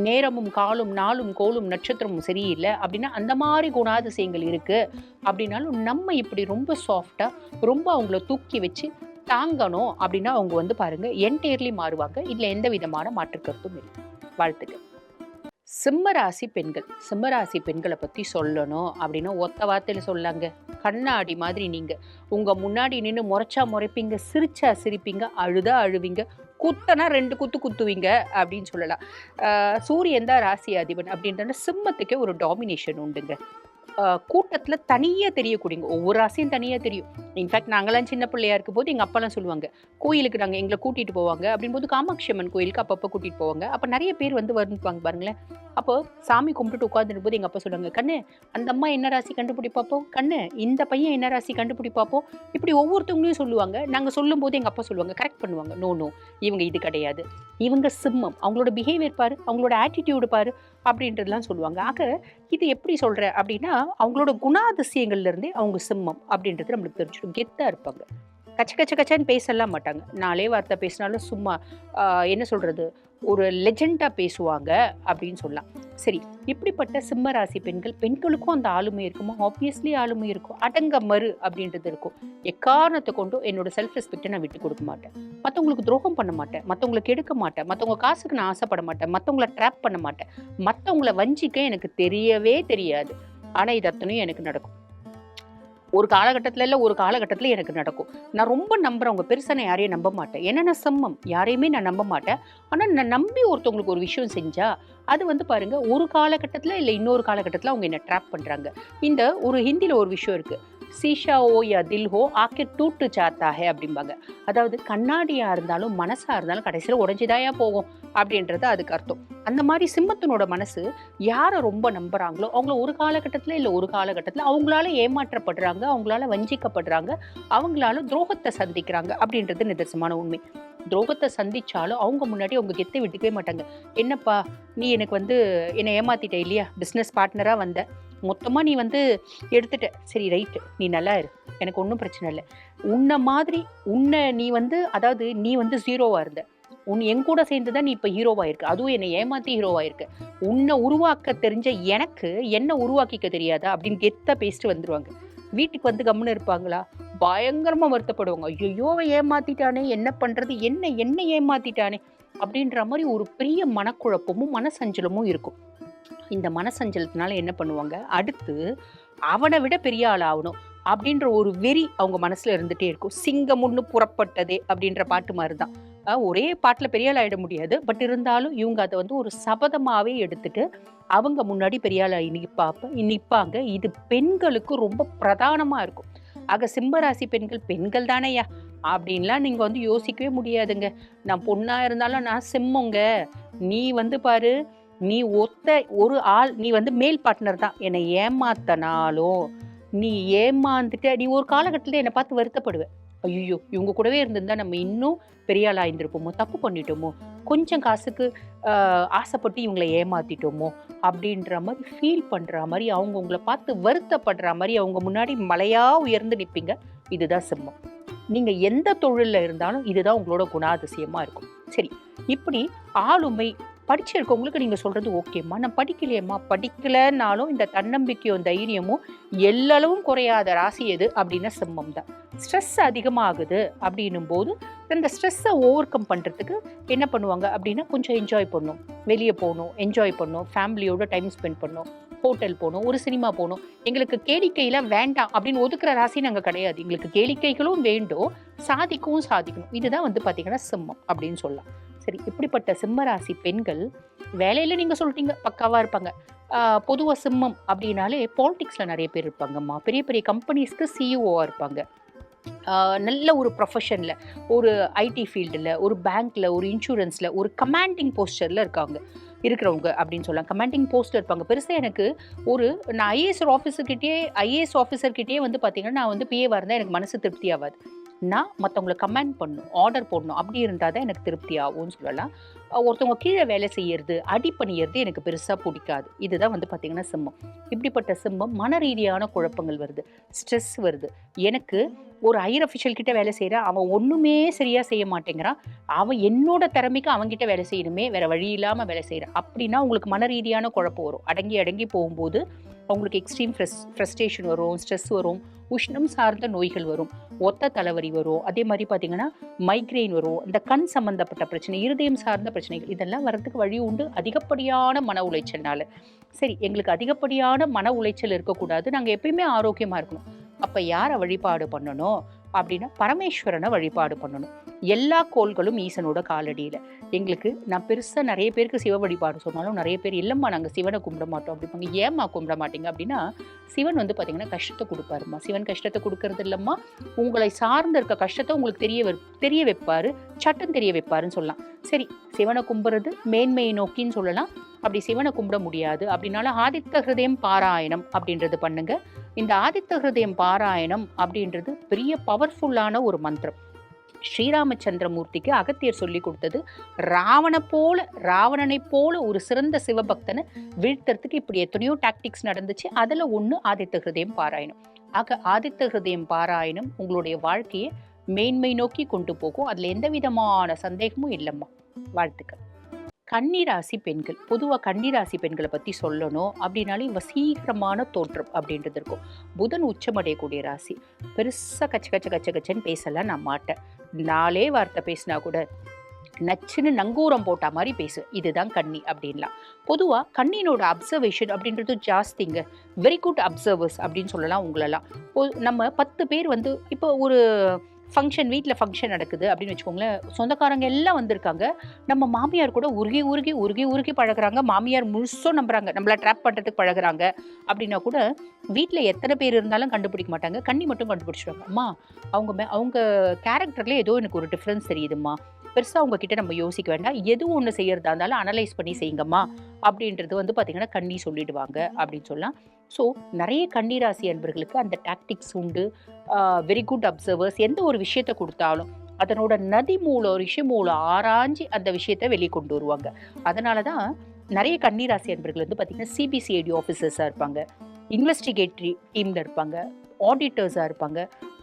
நேரமும் காலும் நாளும் கோலும் நட்சத்திரமும் சரியில்லை அப்படின்னா அந்த மாதிரி குணாதிசயங்கள் இருக்குது அப்படின்னாலும் நம்ம இப்படி ரொம்ப சாஃப்டாக ரொம்ப அவங்கள தூக்கி வச்சு தாங்கணும் அப்படின்னா அவங்க வந்து பாருங்கள் என்டையர்லி மாறுவாங்க. இதில் எந்த விதமான மாற்றுக்கருத்தும் இல்லை. வாழ்த்துக்கள். சிம்மராசி பெண்கள். சிம்மராசி பெண்களை பற்றி சொல்லணும் அப்படின்னா ஒத்த வார்த்தையில் சொல்லாங்க, கண்ணாடி மாதிரி. நீங்கள் உங்கள் முன்னாடி நின்று முறைச்சா முறைப்பீங்க, சிரிச்சா சிரிப்பீங்க, அழுதா அழுவீங்க, குத்தனா 2 குத்து குத்துவீங்க அப்படின்னு சொல்லலாம். சூரியன் தான் ராசி அதிபன் அப்படின்ற சிம்மத்துக்கே ஒரு டாமினேஷன் உண்டுங்க. கூட்டத்தில் தனியாக தெரியக்கூடியங்க, ஒவ்வொரு ராசியும் தனியாக தெரியும். இன்ஃபேக்ட் நாங்களாம் சின்ன பிள்ளையா இருக்கும் போது எங்கள் அப்பாலாம் சொல்லுவாங்க, கோயிலுக்கு நாங்கள் எங்களை கூட்டிகிட்டு போவாங்க அப்படின்போது காமாட்சி அம்மன் கோயிலுக்கு அப்பப்போ கூட்டிகிட்டு போவாங்க. அப்போ நிறைய பேர் வந்து வருவாங்க பாருங்களேன். அப்போ சாமி கும்பிட்டுட்டு உட்காந்துருக்கும் போது எங்கள் அப்பா சொல்லுவாங்க, கண்ணு அந்த அம்மா என்ன ராசி கண்டுபிடி பார்ப்போம், கண்ணு இந்த பையன் என்ன ராசி கண்டுபிடி பார்ப்போம். இப்படி ஒவ்வொருத்தவங்களையும் சொல்லுவாங்க. நாங்கள் சொல்லும் போது எங்கள் அப்பா சொல்லுவாங்க, கரெக்ட் பண்ணுவாங்க, நோ நோ இவங்க இது கிடையாது, இவங்க சிம்மம், அவங்களோட பிஹேவியர் பாரு, அவங்களோட ஆட்டிடியூடு பாரு அப்படின்றதுலாம் சொல்லுவாங்க. ஆக இது எப்படி சொல்கிற அப்படின்னா அவங்களோட குணாதிசயங்கள்லேருந்தே அவங்க சிம்மம் அப்படின்றது நம்மளுக்கு தெரிஞ்சிடும். கெத்தாக இருப்பாங்க, கச்ச கச்ச கச்சன்னு பேசலாம் மாட்டாங்க. 4 வார்த்தை பேசினாலும் சும்மா என்ன சொல்கிறது, ஒரு லெஜெண்டாக பேசுவாங்க அப்படின்னு சொல்லலாம். சரி, இப்படிப்பட்ட சிம்மராசி பெண்கள், பெண்களுக்கும் அந்த ஆளுமை இருக்குமோ, ஆப்வியஸ்லி ஆளுமை இருக்கும். அடங்க மறு அப்படின்றது இருக்கும். எக்காரணத்தை கொண்டும் என்னோட செல்ஃப் ரெஸ்பெக்டை நான் விட்டு கொடுக்க மாட்டேன், மற்றவங்களுக்கு துரோகம் பண்ண மாட்டேன், மற்றவங்களுக்கு எடுக்க மாட்டேன், மற்றவங்க காசுக்கு நான் ஆசைப்பட மாட்டேன், மற்றவங்கள ட்ராப் பண்ண மாட்டேன், மற்றவங்கள வஞ்சிக்க எனக்கு தெரியவே தெரியாது. ஆனால் இது அத்தனையும் எனக்கு நடக்கும். ஒரு காலகட்டத்தில் இல்லை, ஒரு காலகட்டத்தில் எனக்கு நடக்கும். நான் ரொம்ப நம்புறவங்க பெருசாக நான் யாரையும் நம்ப மாட்டேன். ஏன்னா நான் சிம்மம், யாரையுமே நான் நம்ப மாட்டேன். ஆனால் நான் நம்பி ஒருத்தவங்களுக்கு ஒரு விஷயம் செஞ்சால் அது வந்து பாருங்க ஒரு காலகட்டத்தில் இல்லை இன்னொரு காலகட்டத்தில் அவங்க என்னை ட்ராப் பண்ணுறாங்க. இந்த ஒரு ஹிந்தியில் ஒரு விஷயம் இருக்குது, சீஷா ஓ யா தில் ஹோ ஆக்கே டூட்டு சாத்தா ஹே அப்படிம்பாங்க. அதாவது கண்ணாடியாக இருந்தாலும் மனசாக இருந்தாலும் கடைசியில் உடஞ்சிதாயா போகும் அப்படின்றது அதுக்கு அர்த்தம். அந்த மாதிரி சிம்மத்தினோட மனசு யாரை ரொம்ப நம்புறாங்களோ அவங்கள ஒரு காலகட்டத்தில் இல்லை ஒரு காலகட்டத்தில் அவங்களால ஏமாற்றப்படுறாங்க, அவங்களால வஞ்சிக்கப்படுறாங்க, அவங்களால துரோகத்தை சந்திக்கிறாங்க அப்படின்றது நிதர்சனமான உண்மை. துரோகத்தை சந்திச்சாலும் அவங்க முன்னாடி அவங்க கெத்தை விட்டுக்கவே மாட்டாங்க. என்னப்பா நீ எனக்கு வந்து என்னை ஏமாத்திட்ட இல்லையா, பிஸ்னஸ் பார்ட்னராக வந்த, மொத்தமாக நீ வந்து எடுத்துட்ட, சரி ரைட்டு நீ நல்லா இரு, எனக்கு ஒன்றும் பிரச்சனை இல்லை. உன்னை நீ வந்து அதாவது நீ வந்து ஜீரோவாக இருந்த, என் கூட சேர்ந்து தான் நீ இப்போ ஹீரோவாக இருக்க, அதுவும் என்னை ஏமாற்றி ஹீரோவாக இருக்க. உன்னை உருவாக்க தெரிஞ்ச எனக்கு என்ன உருவாக்கிக்க தெரியாதா அப்படின்னு கெத்தாக பேசிட்டு வந்துடுவாங்க. வீட்டுக்கு வந்து கம்முன்னு இருப்பாங்களா, பயங்கரமாக வருத்தப்படுவாங்க. ஐயோ ஏமாத்திட்டானே, என்ன பண்ணுறது, என்ன ஏமாத்திட்டானே அப்படின்ற மாதிரி ஒரு பெரிய மனக்குழப்பமும் மனசஞ்சலமும் இருக்கும். இந்த மனசஞ்சலத்தினால என்ன பண்ணுவாங்க, அடுத்து அவனை விட பெரிய ஆள் ஆகணும் அப்படின்ற ஒரு வெறி அவங்க மனசுல இருந்துட்டே இருக்கும். சிங்கம் ஒன்று புறப்பட்டதே அப்படின்ற பாட்டு மாதிரி தான். ஒரே பாட்டில் பெரிய ஆள் ஆகிட முடியாது, பட் இருந்தாலும் இவங்க அதை வந்து ஒரு சபதமாகவே எடுத்துட்டு அவங்க முன்னாடி பெரிய ஆள் நிற்பாங்க. இது பெண்களுக்கு ரொம்ப பிரதானமாக இருக்கும். ஆக சிம்மராசி பெண்கள் தானேயா அப்படின்லாம் நீங்கள் வந்து யோசிக்கவே முடியாதுங்க. நான் பொண்ணாக இருந்தாலும் நான் சிம்மங்க, நீ வந்து பாரு, நீ ஒரு ஆள், நீ வந்து மேல் பார்ட்னர் தான், என்னை ஏமாத்தனாலும் நீ ஏமாந்துட்ட, நீ ஒரு காலகட்டத்தில் என்னை பார்த்து வருத்தப்படுவேன். ஐயோ இவங்க கூடவே இருந்திருந்தா நம்ம இன்னும் பெரிய ஆள் ஆயிருந்திருப்போமோ, தப்பு பண்ணிட்டோமோ, கொஞ்சம் காசுக்கு ஆசைப்பட்டு இவங்களை ஏமாத்திட்டோமோ அப்படின்ற மாதிரி ஃபீல் பண்ணுற மாதிரி, அவங்க உங்களை பார்த்து வருத்தப்படுற மாதிரி அவங்க முன்னாடி மலையாக உயர்ந்து நிற்பீங்க. இதுதான் சிம்மம். நீங்கள் எந்த தொழிலில் இருந்தாலும் இதுதான் உங்களோட குணாதிசயமாக இருக்கும். சரி, இப்படி ஆளுமை படிச்சிருக்கவங்களுக்கு நீங்கள் சொல்கிறது ஓகேம்மா, நான் படிக்கலையம்மா, படிக்கலைன்னாலும் இந்த தன்னம்பிக்கையும் தைரியமும் எல்லளவும் குறையாத ராசி எது அப்படின்னா சிம்மம் தான். ஸ்ட்ரெஸ் அதிகமாகுது அப்படின்னும் போது அந்த ஸ்ட்ரெஸ்ஸை ஓவர் கம் பண்ணுறதுக்கு என்ன பண்ணுவாங்க அப்படின்னா கொஞ்சம் என்ஜாய் பண்ணணும், வெளியே போகணும், என்ஜாய் பண்ணணும், ஃபேமிலியோட டைம் ஸ்பெண்ட் பண்ணணும், ஹோட்டல் போகணும், ஒரு சினிமா போகணும். எங்களுக்கு கேளிக்கையில் வேண்டாம் அப்படின்னு ஒதுக்குற ராசி நாங்கள் கிடையாது. எங்களுக்கு கேளிக்கைகளும் வேண்டும், சாதிக்கணும். இதுதான் வந்து பார்த்தீங்கன்னா சிம்மம் அப்படின்னு சொல்லலாம். சரி, இப்படிப்பட்ட சிம்ம ராசி பெண்கள் வேலையில் நீங்கள் சொல்லிட்டீங்க பக்காவாக இருப்பாங்க. பொதுவாக சிம்மம் அப்படின்னாலே பாலிடிக்ஸில் நிறைய பேர் இருப்பாங்கம்மா, பெரிய பெரிய கம்பெனிஸ்க்கு சிஇஓவாக இருப்பாங்க, நல்ல ஒரு ப்ரொஃபஷனில், ஒரு ஐடி ஃபீல்டில், ஒரு பேங்க்கில், ஒரு இன்சூரன்ஸில், ஒரு கமாண்டிங் போஸ்டரில் இருக்காங்க. இருக்கிறவங்க அப்படின்னு சொல்லலாம். கமாண்டிங் போஸ்ட் இருப்பாங்க. பெருசாக எனக்கு ஒரு நான் ஐஏஎஸ் ஆஃபீஸர்கிட்டயே வந்து பார்த்தீங்கன்னா நான் வந்து பிஏவாக இருந்தால் எனக்கு மனசு திருப்தி ஆகாது. நான் மற்றவங்களை கமெண்ட் பண்ணணும், ஆர்டர் போடணும், அப்படி இருந்தால் தான் எனக்கு திருப்தி ஆகும்னு சொல்லலாம். ஒருத்தவங்க கீழே வேலை செய்யறது, அடி பண்ணியறது எனக்கு பெருசாக பிடிக்காது. இதுதான் வந்து பார்த்தீங்கன்னா சிம்மம். இப்படிப்பட்ட சிம்மம் மன ரீதியான குழப்பங்கள் வருது, ஸ்ட்ரெஸ் வருது. எனக்கு ஒரு ஹையர் அஃபிஷியல் கிட்ட வேலை செய்கிறேன், அவன் ஒன்றுமே சரியாக செய்ய மாட்டேங்கிறான், அவன் என்னோட திறமைக்கு அவன்கிட்ட வேலை செய்யணுமே, வேற வழி இல்லாமல் வேலை செய்கிறான் அப்படின்னா உங்களுக்கு மன ரீதியான குழப்பம் வரும். அடங்கி அடங்கி போகும்போது அவங்களுக்கு எக்ஸ்ட்ரீம் ஃப்ரஸ்ட்ரேஷன் வரும், ஸ்ட்ரெஸ் வரும், உஷ்ணம் சார்ந்த நோய்கள் வரும், ஒத்த தலைவலி வரும், அதே மாதிரி பார்த்தீங்கன்னா மைக்ரெயின் வரும், இந்த கண் சம்பந்தப்பட்ட பிரச்சனை, இருதயம் சார்ந்த பிரச்சனைகள் இதெல்லாம் வர்றதுக்கு வழி உண்டு அதிகப்படியான மன உளைச்சல்னால. சரி, எங்களுக்கு அதிகப்படியான மன உளைச்சல் இருக்கக்கூடாது, நாங்கள் எப்பயுமே ஆரோக்கியமாக இருக்கணும். அப்போ யாரை வழிபாடு பண்ணணும் அப்படின்னா பரமேஸ்வரனை வழிபாடு பண்ணணும். எல்லா கோள்களும் ஈசனோட காலடியில். எங்களுக்கு நான் பெருசாக நிறைய பேருக்கு சிவ வழிபாடு சொன்னாலும் நிறைய பேர் இல்லைம்மா நாங்கள் சிவனை கும்பிட மாட்டோம் அப்படிப்பாங்க. ஏம்மா கும்பிட மாட்டீங்க அப்படின்னா சிவன் வந்து பார்த்தீங்கன்னா கஷ்டத்தை கொடுப்பாருமா. சிவன் கஷ்டத்தை கொடுக்கறது இல்லைம்மா, உங்களை சார்ந்த இருக்க கஷ்டத்தை உங்களுக்கு தெரிய வைப்பாரு, சட்டம் தெரிய வைப்பாருன்னு சொல்லலாம். சரி, சிவனை கும்பிட்றது மேன்மையை நோக்கின்னு சொல்லலாம். அப்படி சிவனை கும்பிட முடியாது அப்படின்னால ஆதித்த ஹிருதயம் பாராயணம் அப்படின்றது பண்ணுங்க. இந்த ஆதித்த ஹிருதயம் பாராயணம் அப்படின்றது பெரிய பவர்ஃபுல்லான ஒரு மந்திரம். ஸ்ரீராமச்சந்திரமூர்த்திக்கு அகத்தியர் சொல்லி கொடுத்தது. ராவணனை போல ஒரு சிறந்த சிவபக்தனை வீழ்த்துறதுக்கு இப்படி எத்தனையோ டாக்டிக்ஸ் நடந்துச்சு. அதுல ஒண்ணு ஆதித்த ஹிருதயம் பாராயணம். ஆக ஆதித்த ஹிருதயம் பாராயணம் உங்களுடைய வாழ்க்கையை மேன்மை நோக்கி கொண்டு போகும். அதுல எந்த விதமான சந்தேகமும் இல்லைம்மா. வாழ்த்துக்கள். கன்னிராசி பெண்கள், பொதுவாக கன்னிராசி பெண்களை பற்றி சொல்லணும் அப்படின்னாலும் இவ சீக்கிரமான தோற்றம் அப்படின்றது இருக்கும். புதன் உச்சமடையக்கூடிய ராசி. பெருசாக கச்சன்னு பேசலாம் நான் மாட்டேன். 4 வார்த்தை பேசினா கூட நச்சுன்னு நங்கூரம் போட்டா மாதிரி பேசு. இதுதான் கன்னி அப்படின்லாம். பொதுவாக கண்ணினோட அப்சர்வேஷன் அப்படின்றது ஜாஸ்திங்க. வெரி குட் அப்சர்வர்ஸ் அப்படின்னு சொல்லலாம் உங்களெல்லாம். நம்ம 10 பேர் வந்து இப்போ ஒரு வீட்டில் ஃபங்க்ஷன் நடக்குது அப்படின்னு வச்சுக்கோங்களேன். சொந்தக்காரங்க எல்லாம் வந்திருக்காங்க. நம்ம மாமியார் கூட உருகி பழகுறாங்க. மாமியார் முழுசும் நம்புறாங்க, நம்மள ட்ராப் பண்ணுறதுக்கு பழகுறாங்க அப்படின்னா கூட வீட்டில் எத்தனை பேர் இருந்தாலும் கண்டுபிடிக்க மாட்டாங்க. கண்ணி மட்டும் கண்டுபிடிச்சிடுவாங்க. அம்மா அவங்க கேரக்டர்லேயே ஏதோ எனக்கு ஒரு டிஃப்ரென்ஸ் தெரியுதும்மா, பெருசாக அவங்க கிட்ட நம்ம யோசிக்க வேண்டாம், எது ஒன்று செய்யறதா இருந்தாலும் அனலைஸ் பண்ணி செய்யுங்கம்மா அப்படின்றது வந்து பார்த்தீங்கன்னா கண்ணி சொல்லிடுவாங்க அப்படின்னு சொல்லலாம். ஸோ நிறைய கன்னிராசி அன்பர்களுக்கு அந்த டாக்டிக்ஸ் உண்டு. Very good observers. எந்த ஒரு விஷயத்தை கொடுத்தாலும் அதனோட ரிஷி மூலம் ஆராய்ஞ்சி அந்த விஷயத்தை வெளியே கொண்டு வருவாங்க. அதனால தான் நிறைய கன்னிராசி அன்பர்கள் வந்து பார்த்தீங்கன்னா சிபிசிஐடி ஆஃபீஸர்ஸாக இருப்பாங்க, இன்வெஸ்டிகேட்டரி டீமில் இருப்பாங்க, ஆடிட்டர்ஸாக இருப்பாங்க,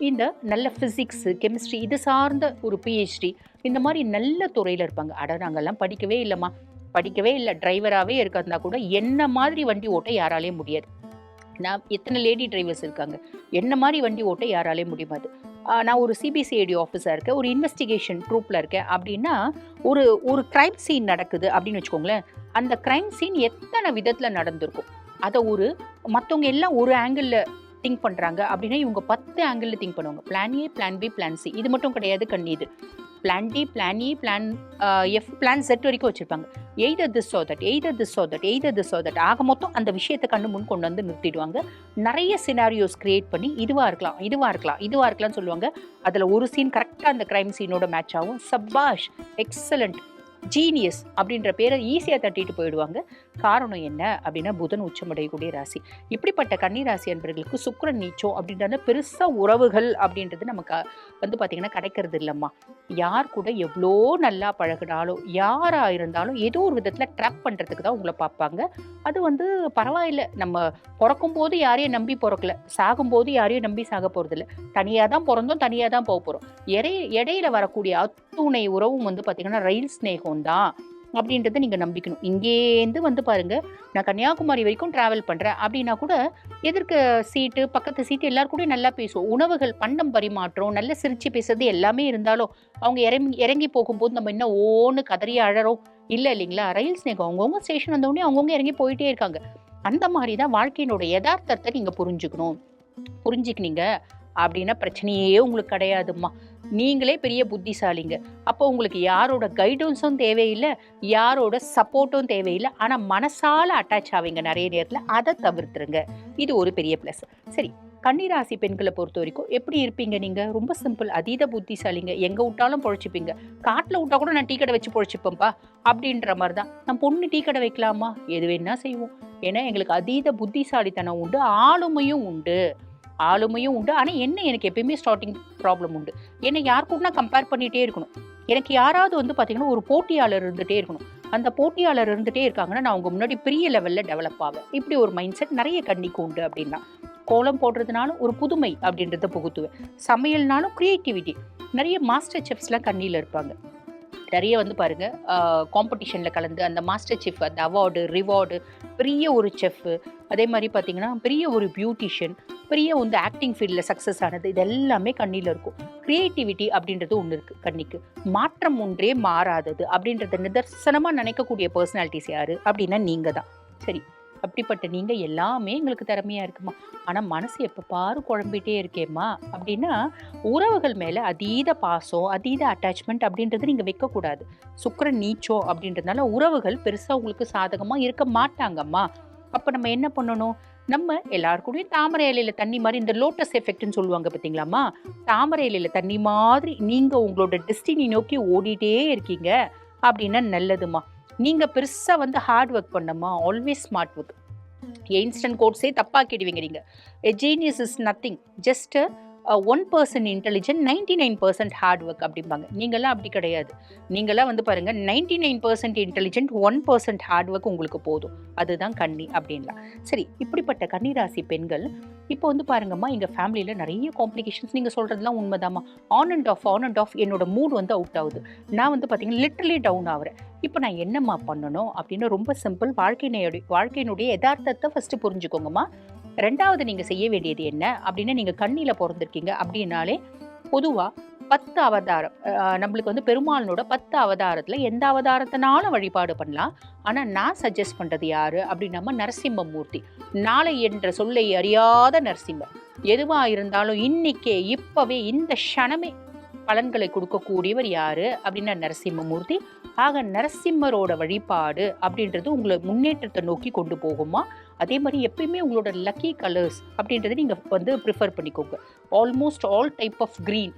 இந்த நல்ல ஃபிசிக்ஸு கெமிஸ்ட்ரி இது சார்ந்த ஒரு பிஹெச்டி இந்த மாதிரி நல்ல துறையில் இருப்பாங்க. நாங்கள்லாம் படிக்கவே இல்லை, டிரைவராகவே இருக்கிறதுனா கூட என்ன மாதிரி வண்டி ஓட்ட யாராலையும் முடியாது. நான் எத்தனை லேடி டிரைவர்ஸ் இருக்காங்க, என்ன மாதிரி வண்டி ஓட்ட யாராலே முடியாது. நான் ஒரு சிபிசிஐடி ஆஃபீஸாக இருக்கேன், ஒரு இன்வெஸ்டிகேஷன் ட்ரூப்பில் இருக்கேன் அப்படின்னா ஒரு கிரைம் சீன் நடக்குது அப்படின்னு வச்சுக்கோங்களேன். அந்த கிரைம் சீன் எத்தனை விதத்தில் நடந்திருக்கும், அதை மற்றவங்க எல்லாம் ஒரு ஆங்கிளில் திங்க் பண்ணுறாங்க அப்படின்னா இவங்க 10 ஆங்கிளில் திங்க் பண்ணுவாங்க. Plan A, plan B, plan C. இது மட்டும் கிடையாது கண்ணி, இது plan D, plan E, plan F, plan Z வரைக்கும் வச்சுருப்பாங்க. எய்தர் திஸ் ஆர் தட் ஆக மொத்தம் அந்த விஷயத்தை கண்ணு முன் கொண்டு வந்து நிறுத்திடுவாங்க. நிறைய சினாரியோஸ் கிரியேட் பண்ணி இதுவாக இருக்கலாம்னு சொல்லுவாங்க. அதில் ஒரு சீன் கரெக்டாக அந்த கிரைம் சீனோட மேட்ச் ஆகும். சப்பாஷ், எக்ஸலண்ட், ஜீனியஸ் அப்படின்ற பேரை ஈஸியாக தட்டிட்டு போயிடுவாங்க. காரணம் என்ன அப்படின்னா புதன் உச்சமடையக்கூடிய ராசி. இப்படிப்பட்ட கன்னிராசி அன்பர்களுக்கு சுக்கிரன் நீச்சம் அப்படின்றத பெருசாக உறவுகள் அப்படின்றது நமக்கு வந்து பார்த்திங்கன்னா கிடைக்கிறது இல்லைம்மா. யார் கூட எவ்வளோ நல்லா பழகினாலும் யாராக இருந்தாலும் ஏதோ ஒரு விதத்தில் ட்ராப் பண்ணுறதுக்கு தான் உங்களை பார்ப்பாங்க. அது வந்து பரவாயில்லை, நம்ம பிறக்கும் போது யாரையும் நம்பி பிறக்கல, சாகும்போது யாரையும் நம்பி சாக போகிறதில்ல, தனியாக தான் பிறந்தோம், தனியாக தான் போக போகிறோம். இடையில வரக்கூடிய அத்துணை உறவும் வந்து பார்த்திங்கன்னா ரயில் ஸ்நேகம் தான் அப்படின்றத நீங்கள் நம்பிக்கணும். இங்கேருந்து வந்து பாருங்க, நான் கன்னியாகுமரி வரைக்கும் ட்ராவல் பண்ணுறேன் அப்படின்னா கூட எதிர்க்க சீட்டு பக்கத்து சீட்டு எல்லாரும் கூட நல்லா பேசுவோம். உணவுகள் பண்டம் பரிமாற்றம் நல்ல சிரிச்சு பேசுறது எல்லாமே இருந்தாலும் அவங்க இறங்கி போகும்போது நம்ம என்ன ஓன்னு கதறி அழறோம் இல்லைங்களா. ரயில் ஸ்நேகம், அவங்கவுங்க ஸ்டேஷன் வந்தோடனே அவங்கவுங்க இறங்கி போயிட்டே இருக்காங்க. அந்த மாதிரி தான் வாழ்க்கையினோட யதார்த்தத்தை நீங்கள் புரிஞ்சுக்கினீங்க அப்படின்னா பிரச்சனையே உங்களுக்கு கிடையாதும்மா. நீங்களே பெரிய புத்திசாலிங்க. அப்போ உங்களுக்கு யாரோட கைடன்ஸும் தேவையில்லை, யாரோட சப்போர்ட்டும் தேவையில்லை. ஆனால் மனசால அட்டாச் ஆவீங்க நிறைய நேரத்தில். அதை தவிர்த்துருங்க. இது ஒரு பெரிய ப்ளஸ். சரி, கன்னிராசி பெண்களை பொறுத்த வரைக்கும் எப்படி இருப்பீங்க நீங்க? ரொம்ப சிம்பிள். அதீத புத்திசாலிங்க. எங்க விட்டாலும் பொழைச்சுப்பீங்க. காட்டுல விட்டா கூட நான் டீ கடை வச்சு பொழைச்சுப்பேன்ப்பா அப்படின்ற மாதிரி தான். நம்ம பொண்ணு டீ கடை வைக்கலாமா? எது வேணா செய்வோம். ஏன்னா எங்களுக்கு அதீத புத்திசாலித்தனம் உண்டு, ஆளுமையும் உண்டு. ஆனா என்ன, எனக்கு எப்பயுமே ஸ்டார்டிங் ப்ராப்ளம் உண்டு. என்னை யார் கூடனா கம்பேர் பண்ணிட்டே இருக்கணும். எனக்கு யாராவது வந்து பாத்தீங்கன்னா ஒரு போட்டியாளர் இருந்துட்டே இருக்கணும். அந்த போட்டியாளர் இருந்துட்டே இருக்காங்கன்னா நான் அவங்க முன்னாடி பெரிய லெவல்ல டெவலப் ஆவேன். இப்படி ஒரு மைண்ட் செட் நிறைய கன்னிக்கு உண்டு. அப்படின்னா கோலம் போடுறதுனாலும் ஒரு புதுமை அப்படின்றத புகுத்துவேன். சமையல்னாலும் கிரியேட்டிவிட்டி. நிறைய மாஸ்டர் செஃப்ஸ்லாம் கண்ணியில் இருப்பாங்க. நிறைய வந்து பாருங்க காம்படிஷனில் கலந்து அந்த மாஸ்டர் செஃப், அந்த அவார்டு ரிவார்டு, பெரிய ஒரு செஃப், அதே மாதிரி பார்த்தீங்கன்னா பெரிய ஒரு பியூட்டிஷியன், பெரிய வந்து ஆக்டிங் ஃபீல்டில் சக்ஸஸ் ஆனது, இது எல்லாமே கண்ணியில் இருக்கும். கிரியேட்டிவிட்டி அப்படின்றது ஒன்று இருக்குது கண்ணிக்கு. மாற்றம் ஒன்றே மாறாதது அப்படின்றத நிதர்சனமாக நினைக்கக்கூடிய பர்சனாலிட்டிஸ் யாரு அப்படின்னா நீங்கள் தான். சரி, அப்படிப்பட்ட நீங்க எல்லாமே எங்களுக்கு திறமையா இருக்குமா, ஆனா மனசு எப்ப பாரு குழம்பிட்டே இருக்கேம்மா அப்படின்னா உறவுகள் மேல அதீத பாசம், அதீத அட்டாச்மெண்ட் அப்படின்றது நீங்க வைக்க கூடாது. சுக்கிரன் நீச்சம் அப்படின்றதுனால உறவுகள் பெருசா உங்களுக்கு சாதகமா இருக்க மாட்டாங்கம்மா. அப்ப நம்ம என்ன பண்ணணும், நம்ம எல்லாருக்கூடயும் தாமரை இலையில தண்ணி மாதிரி, இந்த லோட்டஸ் எஃபெக்ட்னு சொல்லுவாங்க பார்த்தீங்களாம்மா, தாமரை இலையில தண்ணி மாதிரி நீங்க உங்களோட டெஸ்டினி நோக்கி ஓடிட்டே இருக்கீங்க அப்படின்னா நல்லதுமா. நீங்க பெருசா வந்து ஹார்ட் ஒர்க் பண்ணமா, ஆல்வேஸ் ஸ்மார்ட் ஒர்க். இன்ஸ்டன்ட் கோட்ஸே தப்பாக்கிடுவீங்க நீங்க. A genius is nothing, just 1% intelligent, 99% hard work அப்படிம்பாங்க. நீங்களாம் அப்படி கிடையாது. நீங்களாம் வந்து பாருங்க 99% இன்டெலிஜென்ட், 1% ஹார்ட் ஒர்க் உங்களுக்கு போதும். அதுதான் கன்னி அப்படின்லாம். சரி, இப்படிப்பட்ட கன்னிராசி பெண்கள் இப்போ வந்து பாருங்கம்மா, எங்கள் ஃபேமிலியில் நிறைய காம்ப்ளிகேஷன்ஸ். நீங்கள் சொல்கிறதுலாம் உண்மைதாம்மா. ஆன் அண்ட் ஆஃப் என்னோட மூட் வந்து அவுட் ஆகுது. நான் வந்து பார்த்தீங்கன்னா லிட்டரலி டவுன் ஆகிறேன். இப்போ நான் என்னம்மா பண்ணணும் அப்படின்னு ரொம்ப சிம்பிள். வாழ்க்கையினுடைய யதார்த்தத்தை ஃபஸ்ட்டு புரிஞ்சுக்கோங்கம்மா. ரெண்டாவது நீங்கள் செய்ய வேண்டியது என்ன அப்படின்னு, நீங்கள் கண்ணியில் பிறந்திருக்கீங்க அப்படின்னாலே பொதுவாக 10 அவதாரம், நம்மளுக்கு வந்து பெருமாளனோட 10 அவதாரத்தில் எந்த அவதாரத்தினாலும் வழிபாடு பண்ணலாம். ஆனால் நான் சஜஸ்ட் பண்ணுறது யாரு அப்படின்னா நரசிம்மமூர்த்தி. நாளை என்ற சொல்லை அறியாத நரசிம்மர். எதுவாக இருந்தாலும் இன்னைக்கே இப்பவே இந்த க்ஷணமே பலன்களை கொடுக்கக்கூடியவர் யாரு அப்படின்னா நரசிம்மமூர்த்தி. ஆக நரசிம்மரோட வழிபாடு அப்படின்றது உங்களை முன்னேற்றத்தை நோக்கி கொண்டு போகுமா. அதே மாதிரி எப்பயுமே உங்களோட லக்கி கலர்ஸ் அப்படின்றத நீங்கள் வந்து ப்ரிஃபர் பண்ணிக்கோங்க. Almost all type of green,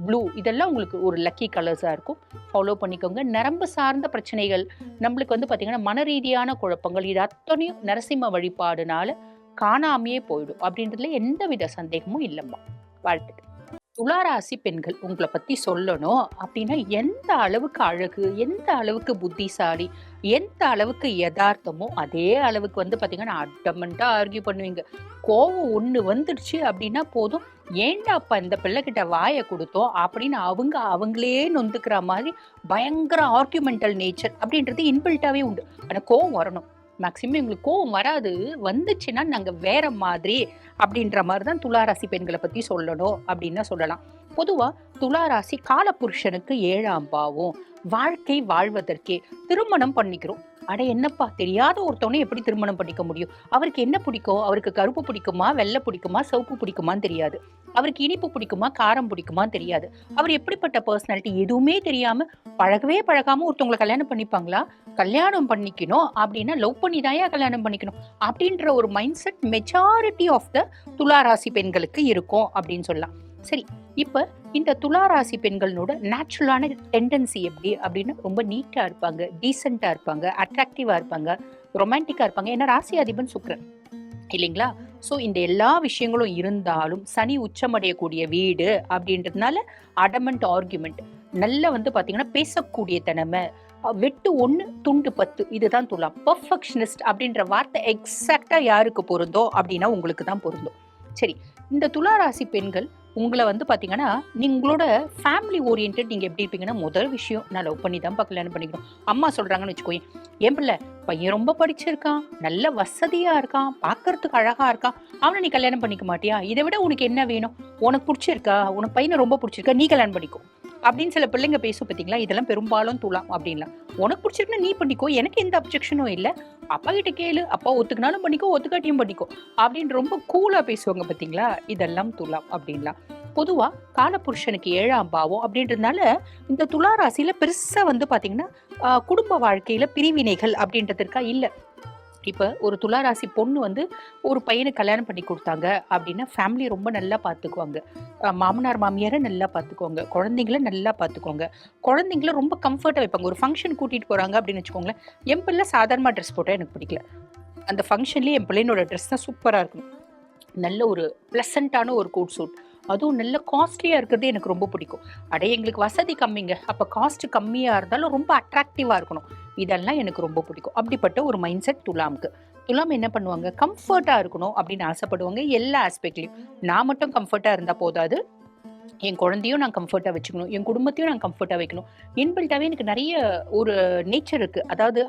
blue, இதெல்லாம் உங்களுக்கு ஒரு லக்கி கலர்ஸாக இருக்கும். ஃபாலோ பண்ணிக்கோங்க. நரம்பு சார்ந்த பிரச்சனைகள், நம்மளுக்கு வந்து பார்த்திங்கன்னா மன ரீதியான குழப்பங்கள், இது அத்தனையும் நரசிம்ம வழிபாடுனால காணாமையே போயிடும் அப்படின்றதுல எந்த வித சந்தேகமும் இல்லைம்மா. வாழ்த்துக்கள். துளாராசி பெண்கள் உங்களை பற்றி சொல்லணும் அப்படின்னா எந்த அளவுக்கு அழகு, எந்த அளவுக்கு புத்திசாலி, எந்த அளவுக்கு யதார்த்தமோ அதே அளவுக்கு வந்து பார்த்தீங்கன்னா அடமெண்ட்டாக ஆர்கியூ பண்ணுவீங்க. கோவம் ஒன்று வந்துடுச்சு அப்படின்னா போதும், ஏன்டா அப்பா இந்த பிள்ளைகிட்ட வாயை கொடுத்தோம் அப்படின்னு அவங்களே நொந்துக்கிற மாதிரி பயங்கர ஆர்கியூமெண்டல் நேச்சர் அப்படின்றது இன்பில்ட்டாகவே உண்டு. ஆனால் கோவம் வரணும். மேக்சிமம் எங்களுக்கு கோவம் வராது, வந்துச்சுன்னா நாங்கள் வேற மாதிரி அப்படின்ற மாதிரி தான் துளாராசி பெண்களை பற்றி சொல்லணும் அப்படின்னு சொல்லலாம். பொதுவாக துளாராசி காலபுருஷனுக்கு 7ஆம் பாவம். வாழ்க்கை வாழ்வதற்கே திருமணம் பண்ணிக்கிறோம். அட என்னப்பா, தெரியாத ஒருத்தவனை எப்படி திருமணம் பண்ணிக்க முடியும்? அவருக்கு என்ன பிடிக்கும்? அவருக்கு கருப்பு பிடிக்குமா, வெள்ளை பிடிக்குமா, சிவப்பு பிடிக்குமான்னு தெரியாது. அவருக்கு இனிப்பு பிடிக்குமா, காரம் பிடிக்குமான்னு தெரியாது. அவர் எப்படிப்பட்ட பர்சனாலிட்டி எதுவுமே தெரியாம பழகாம ஒருத்தவங்களை கல்யாணம் பண்ணிப்பாங்களா? கல்யாணம் பண்ணிக்கணும் அப்படின்னா லவ் பண்ணி தான் கல்யாணம் பண்ணிக்கணும் அப்படின்ற ஒரு mindset majority of the துளாராசி பெண்களுக்கு இருக்கும் அப்படின்னு சொல்லலாம். சரி, இப்போ இந்த துளாராசி பெண்களோட நேச்சுரலான டெண்டன்சி எப்படி அப்படின்னா ரொம்ப நீட்டாக இருப்பாங்க, டீசெண்டாக இருப்பாங்க, அட்ராக்டிவாக இருப்பாங்க, ரொமான்டிக்காக இருப்பாங்க. ஏன்னா ராசி அதிபன் சுக்கிரன் இல்லைங்களா? ஸோ இந்த எல்லா விஷயங்களும் இருந்தாலும் சனி உச்சமடையக்கூடிய வீடு அப்படின்றதுனால அடமெண்ட் ஆர்குமெண்ட், நல்ல வந்து பார்த்தீங்கன்னா பேசக்கூடிய தனமை, வெட்டு 1 துண்டு 10, இதுதான் துலாம். பர்ஃபெக்ஷனிஸ்ட் அப்படின்ற வார்த்தை எக்ஸாக்டாக யாருக்கு பொருந்தோ அப்படின்னா உங்களுக்கு தான் பொருந்தும். சரி, இந்த துளாராசி பெண்கள் உங்களை வந்து பார்த்தீங்கன்னா நீங்களோட ஃபேமிலி ஓரியன்ட் நீங்கள் எப்படி இருப்பீங்கன்னா, முதல் விஷயம் நான் லவ் பண்ணி தான் கல்யாணம் பண்ணிக்கணும். அம்மா சொல்கிறாங்கன்னு வச்சுக்கோங்க, என் பிள்ளை பையன் ரொம்ப படிச்சிருக்கான், நல்ல வசதியாக இருக்கான், பார்க்கறதுக்கு அழகாக இருக்கான், அவனை நீ கல்யாணம் பண்ணிக்க மாட்டியா? இதை விட உனக்கு என்ன வேணும்? உனக்கு பிடிச்சிருக்கா, உனக்கு பையனை ரொம்ப பிடிச்சிருக்கா, நீ கல்யாணம் பண்ணிக்கோ அப்படின்னு சில பிள்ளைங்க பேசும் பார்த்தீங்களா? இதெல்லாம் பெரும்பாலும் துலாம் அப்படின்லாம். உனக்கு பிடிச்சிருக்குன்னா நீ பண்ணிக்கோ, எனக்கு எந்த அப்ஜெக்ஷனும் இல்லை, அப்பா கிட்ட கேளு, அப்பா ஒத்துக்கினாலும் பண்ணிக்கோ, ஒத்துக்காட்டியும் பண்ணிக்கோ அப்படின்னு ரொம்ப கூலாக பேசுவாங்க பார்த்தீங்களா? இதெல்லாம் துலாம் அப்படின்லாம். பொதுவாக காலபுருஷனுக்கு 7ஆம் பாவம் அப்படின்றதுனால இந்த துளாராசியில் பெருசாக வந்து பார்த்தீங்கன்னா குடும்ப வாழ்க்கையில் பிரிவினைகள் அப்படின்றதுக்கா இல்லை. இப்போ ஒரு துளாராசி பொண்ணு வந்து ஒரு பையனுக்கு கல்யாணம் பண்ணி கொடுத்தாங்க அப்படின்னா ஃபேமிலி ரொம்ப நல்லா பார்த்துக்குவாங்க. மாமனார் மாமியாரை நல்லா பார்த்துக்குவாங்க. குழந்தைங்கள நல்லா பார்த்துக்குவாங்க. குழந்தைங்கள ரொம்ப கம்ஃபர்ட்டாக வைப்பாங்க. ஒரு ஃபங்க்ஷன் கூட்டிகிட்டு போகிறாங்க அப்படின்னு வச்சுக்கோங்களேன். என் பிள்ளை சாதாரணமாக ட்ரெஸ் போட்டால் எனக்கு பிடிக்கல. அந்த ஃபங்க்ஷன்லேயே என் பிள்ளைனோட ட்ரெஸ் தான் சூப்பராக இருக்கும். நல்ல ஒரு ப்ளசண்ட்டான ஒரு கோட் சூட், அதுவும் நல்ல காஸ்ட்லியாக இருக்கிறது எனக்கு ரொம்ப பிடிக்கும். அடைய எங்களுக்கு வசதி கம்மிங்க, அப்போ காஸ்ட் கம்மியாக இருந்தாலும் ரொம்ப அட்ராக்டிவாக இருக்கணும். இதெல்லாம் எனக்கு ரொம்ப பிடிக்கும். அப்படிப்பட்ட ஒரு மைண்ட் செட் துலாமுக்கு. துலாம் என்ன பண்ணுவாங்க, கம்ஃபர்ட்டாக இருக்கணும் அப்படின்னு ஆசைப்படுவாங்க எல்லா ஆஸ்பெக்ட்லையும். நான் மட்டும் கம்ஃபர்ட்டாக இருந்தால் போதாது, என் குழந்தையும் நான் கம்ஃபர்ட்டாக வச்சுக்கணும், என் குடும்பத்தையும் நான் கம்ஃபர்ட்டாக வைக்கணும். இன்பில்ட்டாகவே எனக்கு நிறைய ஒரு நேச்சர் இருக்குது. அதாவது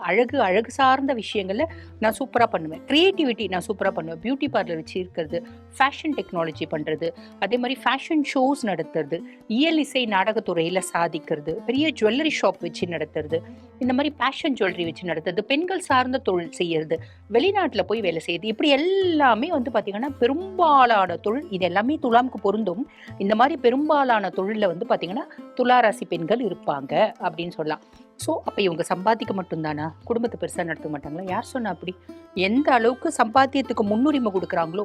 அழகு சார்ந்த விஷயங்களில் நான் சூப்பராக பண்ணுவேன். க்ரியேட்டிவிட்டி நான் சூப்பராக பண்ணுவேன். பியூட்டி பார்லர் வச்சு இருக்கிறது, ஃபேஷன் டெக்னாலஜி பண்ணுறது, அதே மாதிரி ஃபேஷன் ஷோஸ் நடத்துறது, இயல் இசை நாடகத்துறையில் சாதிக்கிறது, பெரிய ஜுவல்லரி ஷாப் வச்சு நடத்துறது, இந்த மாதிரி பேஷன் ஜுவல்லரி வச்சு நடத்துறது, பெண்கள் சார்ந்த தொழில் செய்யறது, வெளிநாட்டில் போய் வேலை செய்யுது, இப்படி எல்லாமே வந்து பார்த்திங்கன்னா பெரும்பாலான தொழில் இது எல்லாமே துலாமுக்கு பொருந்தும். இந்த மாதிரி பெரும்பாலான தொழிலில் வந்து பார்த்திங்கன்னா துளாராசி பெண்கள் இருப்பாங்க அப்படின்னு சொல்லலாம். ஸோ அப்போ இவங்க சம்பாதிக்க மட்டும்தானா, குடும்பத்தை பெருசாக நடத்த மாட்டாங்களா? யார் சொன்னா அப்படி? எந்த அளவுக்கு சம்பாத்தியத்துக்கு முன்னுரிமை கொடுக்குறாங்களோ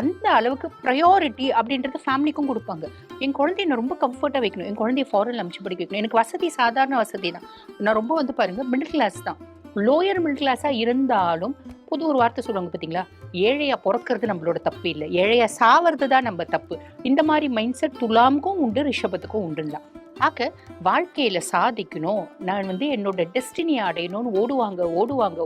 அந்த அளவுக்கு ப்ரையாரிட்டி அப்படின்றது ஃபேமிலிக்கும் கொடுப்பாங்க. என் குழந்தைய நான் ரொம்ப கம்ஃபர்ட்டாக வைக்கணும், என் குழந்தைய ஃபாரினில் அனுப்பிச்சு படிக்க வைக்கணும். எனக்கு வசதி சாதாரண வசதி தான், நான் ரொம்ப வந்து பாருங்கள் மிடில் கிளாஸ் தான், லோயர் மிடில் கிளாஸாக இருந்தாலும் புது ஒரு வார்த்தை சொல்லுவாங்க பார்த்தீங்களா, ஏழையா பிறக்கிறது நம்மளோட தப்பு இல்லை, ஏழையா சாவது தான் நம்ம தப்பு. இந்த மாதிரி மைண்ட் செட் துலாமுக்கும் உண்டு, ரிஷபத்துக்கும் உண்டுலாம். ஆக வாழ்க்கையில சாதிக்கணும், நான் வந்து என்னோட டெஸ்டினியை அடையணும்னு ஓடுவாங்க,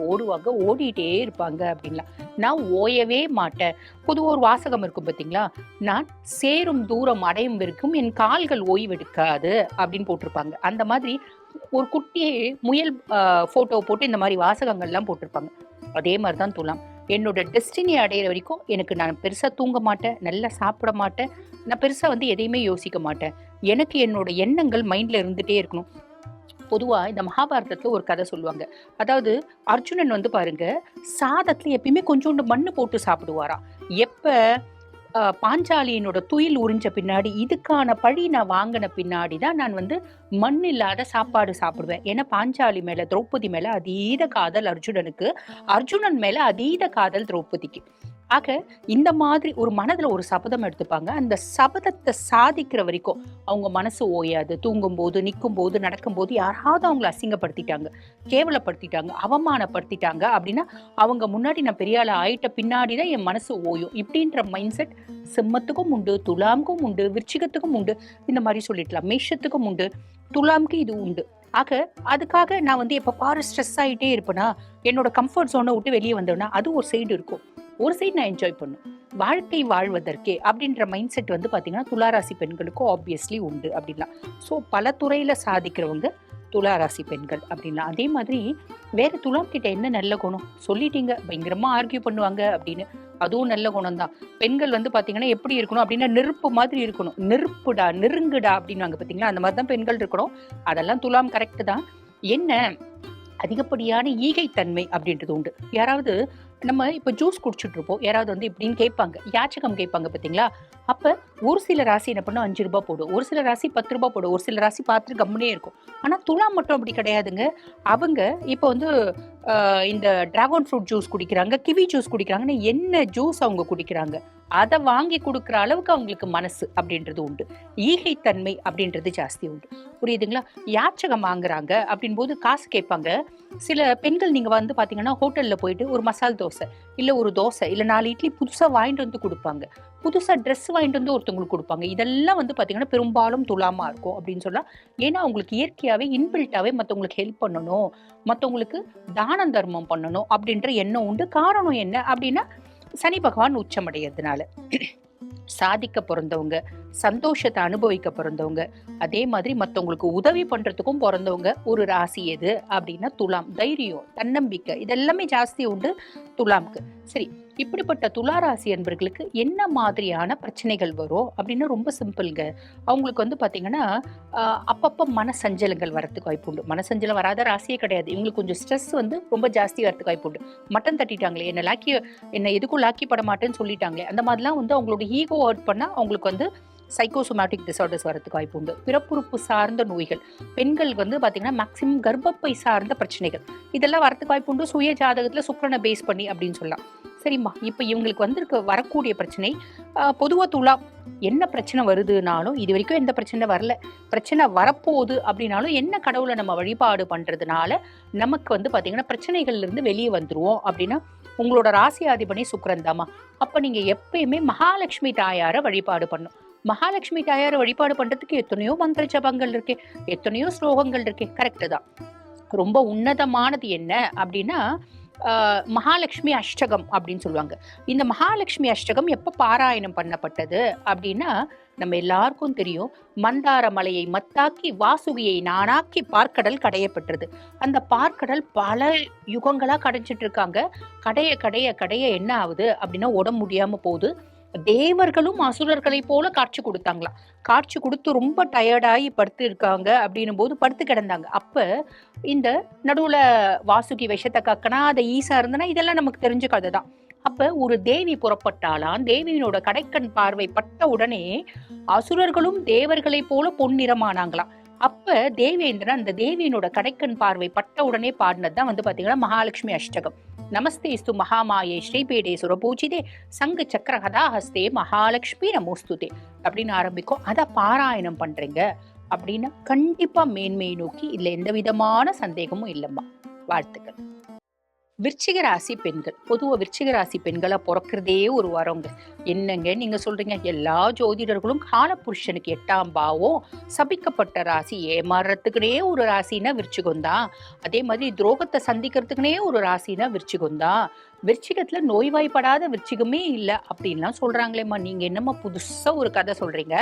ஓடிட்டே இருப்பாங்க அப்படின்லாம். நான் ஓயவே மாட்டேன். பொதுவாக ஒரு வாசகம் இருக்கும் பார்த்தீங்களா, நான் சேரும் தூரம் அடையும் வரைக்கும் என் கால்கள் ஓய்வெடுக்காது அப்படின்னு போட்டிருப்பாங்க. அந்த மாதிரி ஒரு குட்டியே முயல் போட்டோ போட்டு இந்த மாதிரி வாசகங்கள்லாம் போட்டிருப்பாங்க. அதே மாதிரி தான் துலாம். என்னோட டெஸ்டினி அடையிற வரைக்கும் எனக்கு நான் பெருசாக தூங்க மாட்டேன், நல்லா சாப்பிட மாட்டேன், நான் பெருசாக வந்து எதையுமே யோசிக்க மாட்டேன். எனக்கு என்னோட எண்ணங்கள் மைண்டில் இருந்துகிட்டே இருக்கணும். பொதுவாக இந்த மகாபாரதத்தில் ஒரு கதை சொல்லுவாங்க. அதாவது அர்ஜுனன் வந்து பாருங்க, சாதத்தில் எப்பயுமே கொஞ்சோண்டு மண்ணு போட்டு சாப்பிடுவாராம். எப்போ பாஞ்சாலியினோட துயில் உறிஞ்ச பின்னாடி, இதுக்கான பழி நான் வாங்கின பின்னாடி தான் நான் வந்து மண் இல்லாத சாப்பாடு சாப்பிடுவேன். ஏன்னா பாஞ்சாலி மேல, திரௌபதி மேல அதீத காதல் அர்ஜுனனுக்கு, அர்ஜுனன் மேல அதீத காதல் திரௌபதிக்கு. ஆக இந்த மாதிரி ஒரு மனதில் ஒரு சபதம் எடுத்துப்பாங்க. அந்த சபதத்தை சாதிக்கிற வரைக்கும் அவங்க மனசு ஓயாது. தூங்கும்போது, நிற்கும்போது, நடக்கும்போது யாராவது அவங்கள அசிங்கப்படுத்திட்டாங்க, கேவலப்படுத்திட்டாங்க, அவமானப்படுத்திட்டாங்க அப்படின்னா அவங்க முன்னாடி நான் பெரிய ஆள் ஆயிட்ட பின்னாடி தான் என் மனசு ஓயும். இப்படின்ற மைண்ட் செட் சிம்மத்துக்கும் உண்டு, துலாமுக்கும் உண்டு, விருச்சிகத்துக்கும் உண்டு, இந்த மாதிரி சொல்லிடலாம், மேஷத்துக்கும் உண்டு, துலாமுக்கு இது உண்டு. ஆக அதுக்காக நான் வந்து எப்போ பாரு ஸ்ட்ரெஸ் ஆகிட்டே இருப்பேனா, என்னோட கம்ஃபர்ட் ஜோனை விட்டு வெளியே வந்தேன்னா அது ஒரு சைடு இருக்கும். ஒரு சைடு நான் என்ஜாய் பண்ணும், வாழ்க்கை வாழ்வதற்கே அப்படின்ற மைண்ட் செட் வந்து பார்த்தீங்கன்னா துளாராசி பெண்களுக்கும் ஆப்வியஸ்லி உண்டு அப்படின்லாம். ஸோ பல துறையில் சாதிக்கிறவங்க துளாராசி பெண்கள் அப்படின்லாம். அதே மாதிரி வேற துலாம் கிட்ட என்ன நல்ல குணம் சொல்லிட்டீங்க, பயங்கரமாக ஆர்கியூ பண்ணுவாங்க அப்படின்னு, அதுவும் நல்ல குணம் தான். பெண்கள் வந்து பார்த்தீங்கன்னா எப்படி இருக்கணும் அப்படின்னா, நெருப்பு மாதிரி இருக்கணும், நெருப்புடா நெருங்குடா அப்படின்வாங்க பார்த்தீங்களா, அந்த மாதிரி தான் பெண்கள் இருக்கணும். அதெல்லாம் துலாம் கரெக்டு தான். என்ன அதிகப்படியான ஈகைத்தன்மை அப்படின்றது உண்டு. யாராவது நம்ம இப்போ ஜூஸ் குடிச்சுட்டு இருப்போம், யாராவது வந்து இப்படின்னு கேட்பாங்க, யாச்சகம் கேட்பாங்க பார்த்தீங்களா, அப்போ ஒரு சில ராசி என்ன பண்ணும், 5 ரூபாய் போடும், ஒரு சில ராசி 10 ரூபாய் போடும், ஒரு சில ராசி பார்த்துட்டு கம்முனே இருக்கும். ஆனால் துலாம் மட்டும் அப்படி கிடையாதுங்க. அவங்க இப்போ வந்து இந்த டிராகன் ஃப்ரூட் ஜூஸ் குடிக்கிறாங்க, கிவி ஜூஸ் குடிக்கிறாங்கன்னு என்ன ஜூஸ் அவங்க குடிக்கிறாங்க அதை வாங்கி கொடுக்குற அளவுக்கு அவங்களுக்கு மனசு அப்படின்றது உண்டு. ஈகைத்தன்மை அப்படின்றது ஜாஸ்தி உண்டு. புரியுதுங்களா? யாச்சகம் வாங்குறாங்க அப்படின் போது காசு கேட்பாங்க. சில பெண்கள் நீங்கள் வந்து பார்த்தீங்கன்னா ஹோட்டலில் போயிட்டு ஒரு மசால் தோசை இல்லை ஒரு தோசை இல்லை 4 இட்லி புதுசாக வாங்கிட்டு வந்து கொடுப்பாங்க, புதுசாக ட்ரெஸ் வாங்கிட்டு வந்து ஒருத்தவங்களுக்கு கொடுப்பாங்க. இதெல்லாம் வந்து பார்த்தீங்கன்னா பெரும்பாலும் துலாமாக இருக்கும் அப்படின்னு சொல்லலாம். ஏன்னா அவங்களுக்கு இயற்கையாகவே இன்பில்ட்டாகவே மற்றவங்களுக்கு ஹெல்ப் பண்ணணும், மற்றவங்களுக்கு தான தர்மம் பண்ணணும் அப்படின்ற எண்ணம் உண்டு. காரணம் என்ன அப்படின்னா, சனி பகவான் உச்சமடைகிறதுனால. சாதிக்க பிறந்தவங்க, சந்தோஷத்தை அனுபவிக்க பிறந்தவங்க, அதே மாதிரி மற்றவங்களுக்கு உதவி பண்றதுக்கும் பிறந்தவங்க ஒரு ராசி எது அப்படின்னா துலாம். தைரியம், தன்னம்பிக்கை இதெல்லாமே ஜாஸ்தி உண்டு துலாம்க்கு. சரி, இப்படிப்பட்ட துளாராசி அன்பர்களுக்கு என்ன மாதிரியான பிரச்சனைகள் வரும் அப்படின்னா ரொம்ப சிம்பிள்ங்க. அவங்களுக்கு வந்து பார்த்தீங்கன்னா அப்பப்போ மனசஞ்சலங்கள் வரத்துக்கு வாய்ப்பு உண்டு. மனசஞ்சலம் வராத ராசியே கிடையாது. இவங்களுக்கு கொஞ்சம் ஸ்ட்ரெஸ் வந்து ரொம்ப ஜாஸ்தி வரத்துக்கு வாய்ப்பு உண்டு. மட்டன் தட்டிட்டாங்களே, என்ன எதுக்கும் லாக்கி பட மாட்டேன்னு சொல்லிட்டாங்களே, அந்த மாதிரிலாம் வந்து அவங்களோட ஈகோ ஹர்ட் பண்ணால் அவங்களுக்கு வந்து சைக்கோசோமேட்டிக் டிசார்டர்ஸ் வரதுக்கு வாய்ப்பு உண்டு. பிறப்புறுப்பு சார்ந்த நோய்கள், பெண்கள் வந்து பார்த்தீங்கன்னா மேக்சிமம் கர்ப்பப்பை சார்ந்த பிரச்சனைகள் இதெல்லாம் வரதுக்கு வாய்ப்பு உண்டு. சுய ஜாதகத்தில் சுக்கிரனை பேஸ் பண்ணி அப்படின்னு சொல்லலாம். சரிம்மா, இப்போ இவங்களுக்கு வரக்கூடிய பிரச்சனை பொதுவாக துலாம் என்ன பிரச்சனை வருதுனாலும், இது வரைக்கும் எந்த பிரச்சனை வரல, பிரச்சனை வரப்போகுது அப்படின்னாலும் என்ன கடவுளை நம்ம வழிபாடு பண்ணுறதுனால நமக்கு வந்து பார்த்தீங்கன்னா பிரச்சனைகள்லேருந்து வெளியே வந்துருவோம் அப்படின்னா உங்களோட ராசியாதிபதி சுக்கிரன் தாம்மா. அப்போ நீங்கள் எப்பயுமே மகாலட்சுமி தாயாரை வழிபாடு பண்ணும். மகாலட்சுமி தாயாரை வழிபாடு பண்ணுறதுக்கு எத்தனையோ மந்திர ஜபங்கள் இருக்கு, எத்தனையோ ஸ்லோகங்கள் இருக்கு. கரெக்டு தான். ரொம்ப உன்னதமானது என்ன அப்படின்னா மகாலட்சுமி அஷ்டகம் அப்படின்னு சொல்லுவாங்க. இந்த மகாலட்சுமி அஷ்டகம் எப்போ பாராயணம் பண்ணப்பட்டது அப்படின்னா நம்ம எல்லாருக்கும் தெரியும். மந்தார மலையை மத்தாக்கி வாசுகியை நானாக்கி பார்க்கடல் கடையப்பட்டது. அந்த பார்க்கடல் பல யுகங்களா கடைஞ்சிட்டு இருக்காங்க. கடைய கடைய கடைய என்ன ஆகுது அப்படின்னா உடம்பு முடியாம போகுது. தேவர்களும் அசுரர்களை போல காட்சி கொடுத்தாங்களாம். காட்சி கொடுத்து ரொம்ப டயர்டாகி படுத்து இருக்காங்க அப்படின்னும் போது படுத்து கிடந்தாங்க. அப்ப இந்த நடுவுல வாசுகி விஷத்தை கக்கனா அதை ஈசா இருந்தனா இதெல்லாம் நமக்கு தெரிஞ்ச கதை தான். அப்ப ஒரு தேவி புறப்பட்டாலாம். தேவியினோட கடைக்கண் பார்வை பட்ட உடனே அசுரர்களும் தேவர்களை போல பொன்னிறமானாங்களாம். அப்ப தேவேந்திரன் அந்த தேவியினோட கடைக்கண் பார்வை பட்ட உடனே பாடினதுதான் வந்து பாத்தீங்கன்னா மகாலட்சுமி அஷ்டகம். நமஸ்தேஸ்து மகாமாயே ஸ்ரீபீடே சுரபூஜிதே சங்கு சக்கர கதாஹஸ்தே மகாலட்சுமி நமோஸ்துதே அப்படின்னு ஆரம்பிக்கும். அதை பாராயணம் பண்றீங்க அப்படின்னா கண்டிப்பா மேன்மையை நோக்கி இதுல எந்த விதமான சந்தேகமும் இல்லம்மா. வாழ்த்துக்கள். விருச்சிக ராசி பெண்கள், பொதுவாக விருச்சிக ராசி பெண்களா பிறக்கிறதே ஒரு வரங்க. என்னங்க நீங்க சொல்றீங்க, எல்லா ஜோதிடர்களும் காலபுருஷனுக்கு 8ஆம் பாவம் சபிக்கப்பட்ட ராசி, ஏமாறுறதுக்குனே ஒரு ராசினா விருச்சிகம் தான். அதே மாதிரி துரோகத்தை சந்திக்கிறதுக்குனே ஒரு ராசினா விருச்சிகம் தான். விருச்சிகத்துல நோய்வாய்ப்படாத விருச்சிகமே இல்லை அப்படின்லாம் சொல்றாங்களேம்மா. நீங்க என்னம்மா புதுசா ஒரு கதை சொல்றீங்க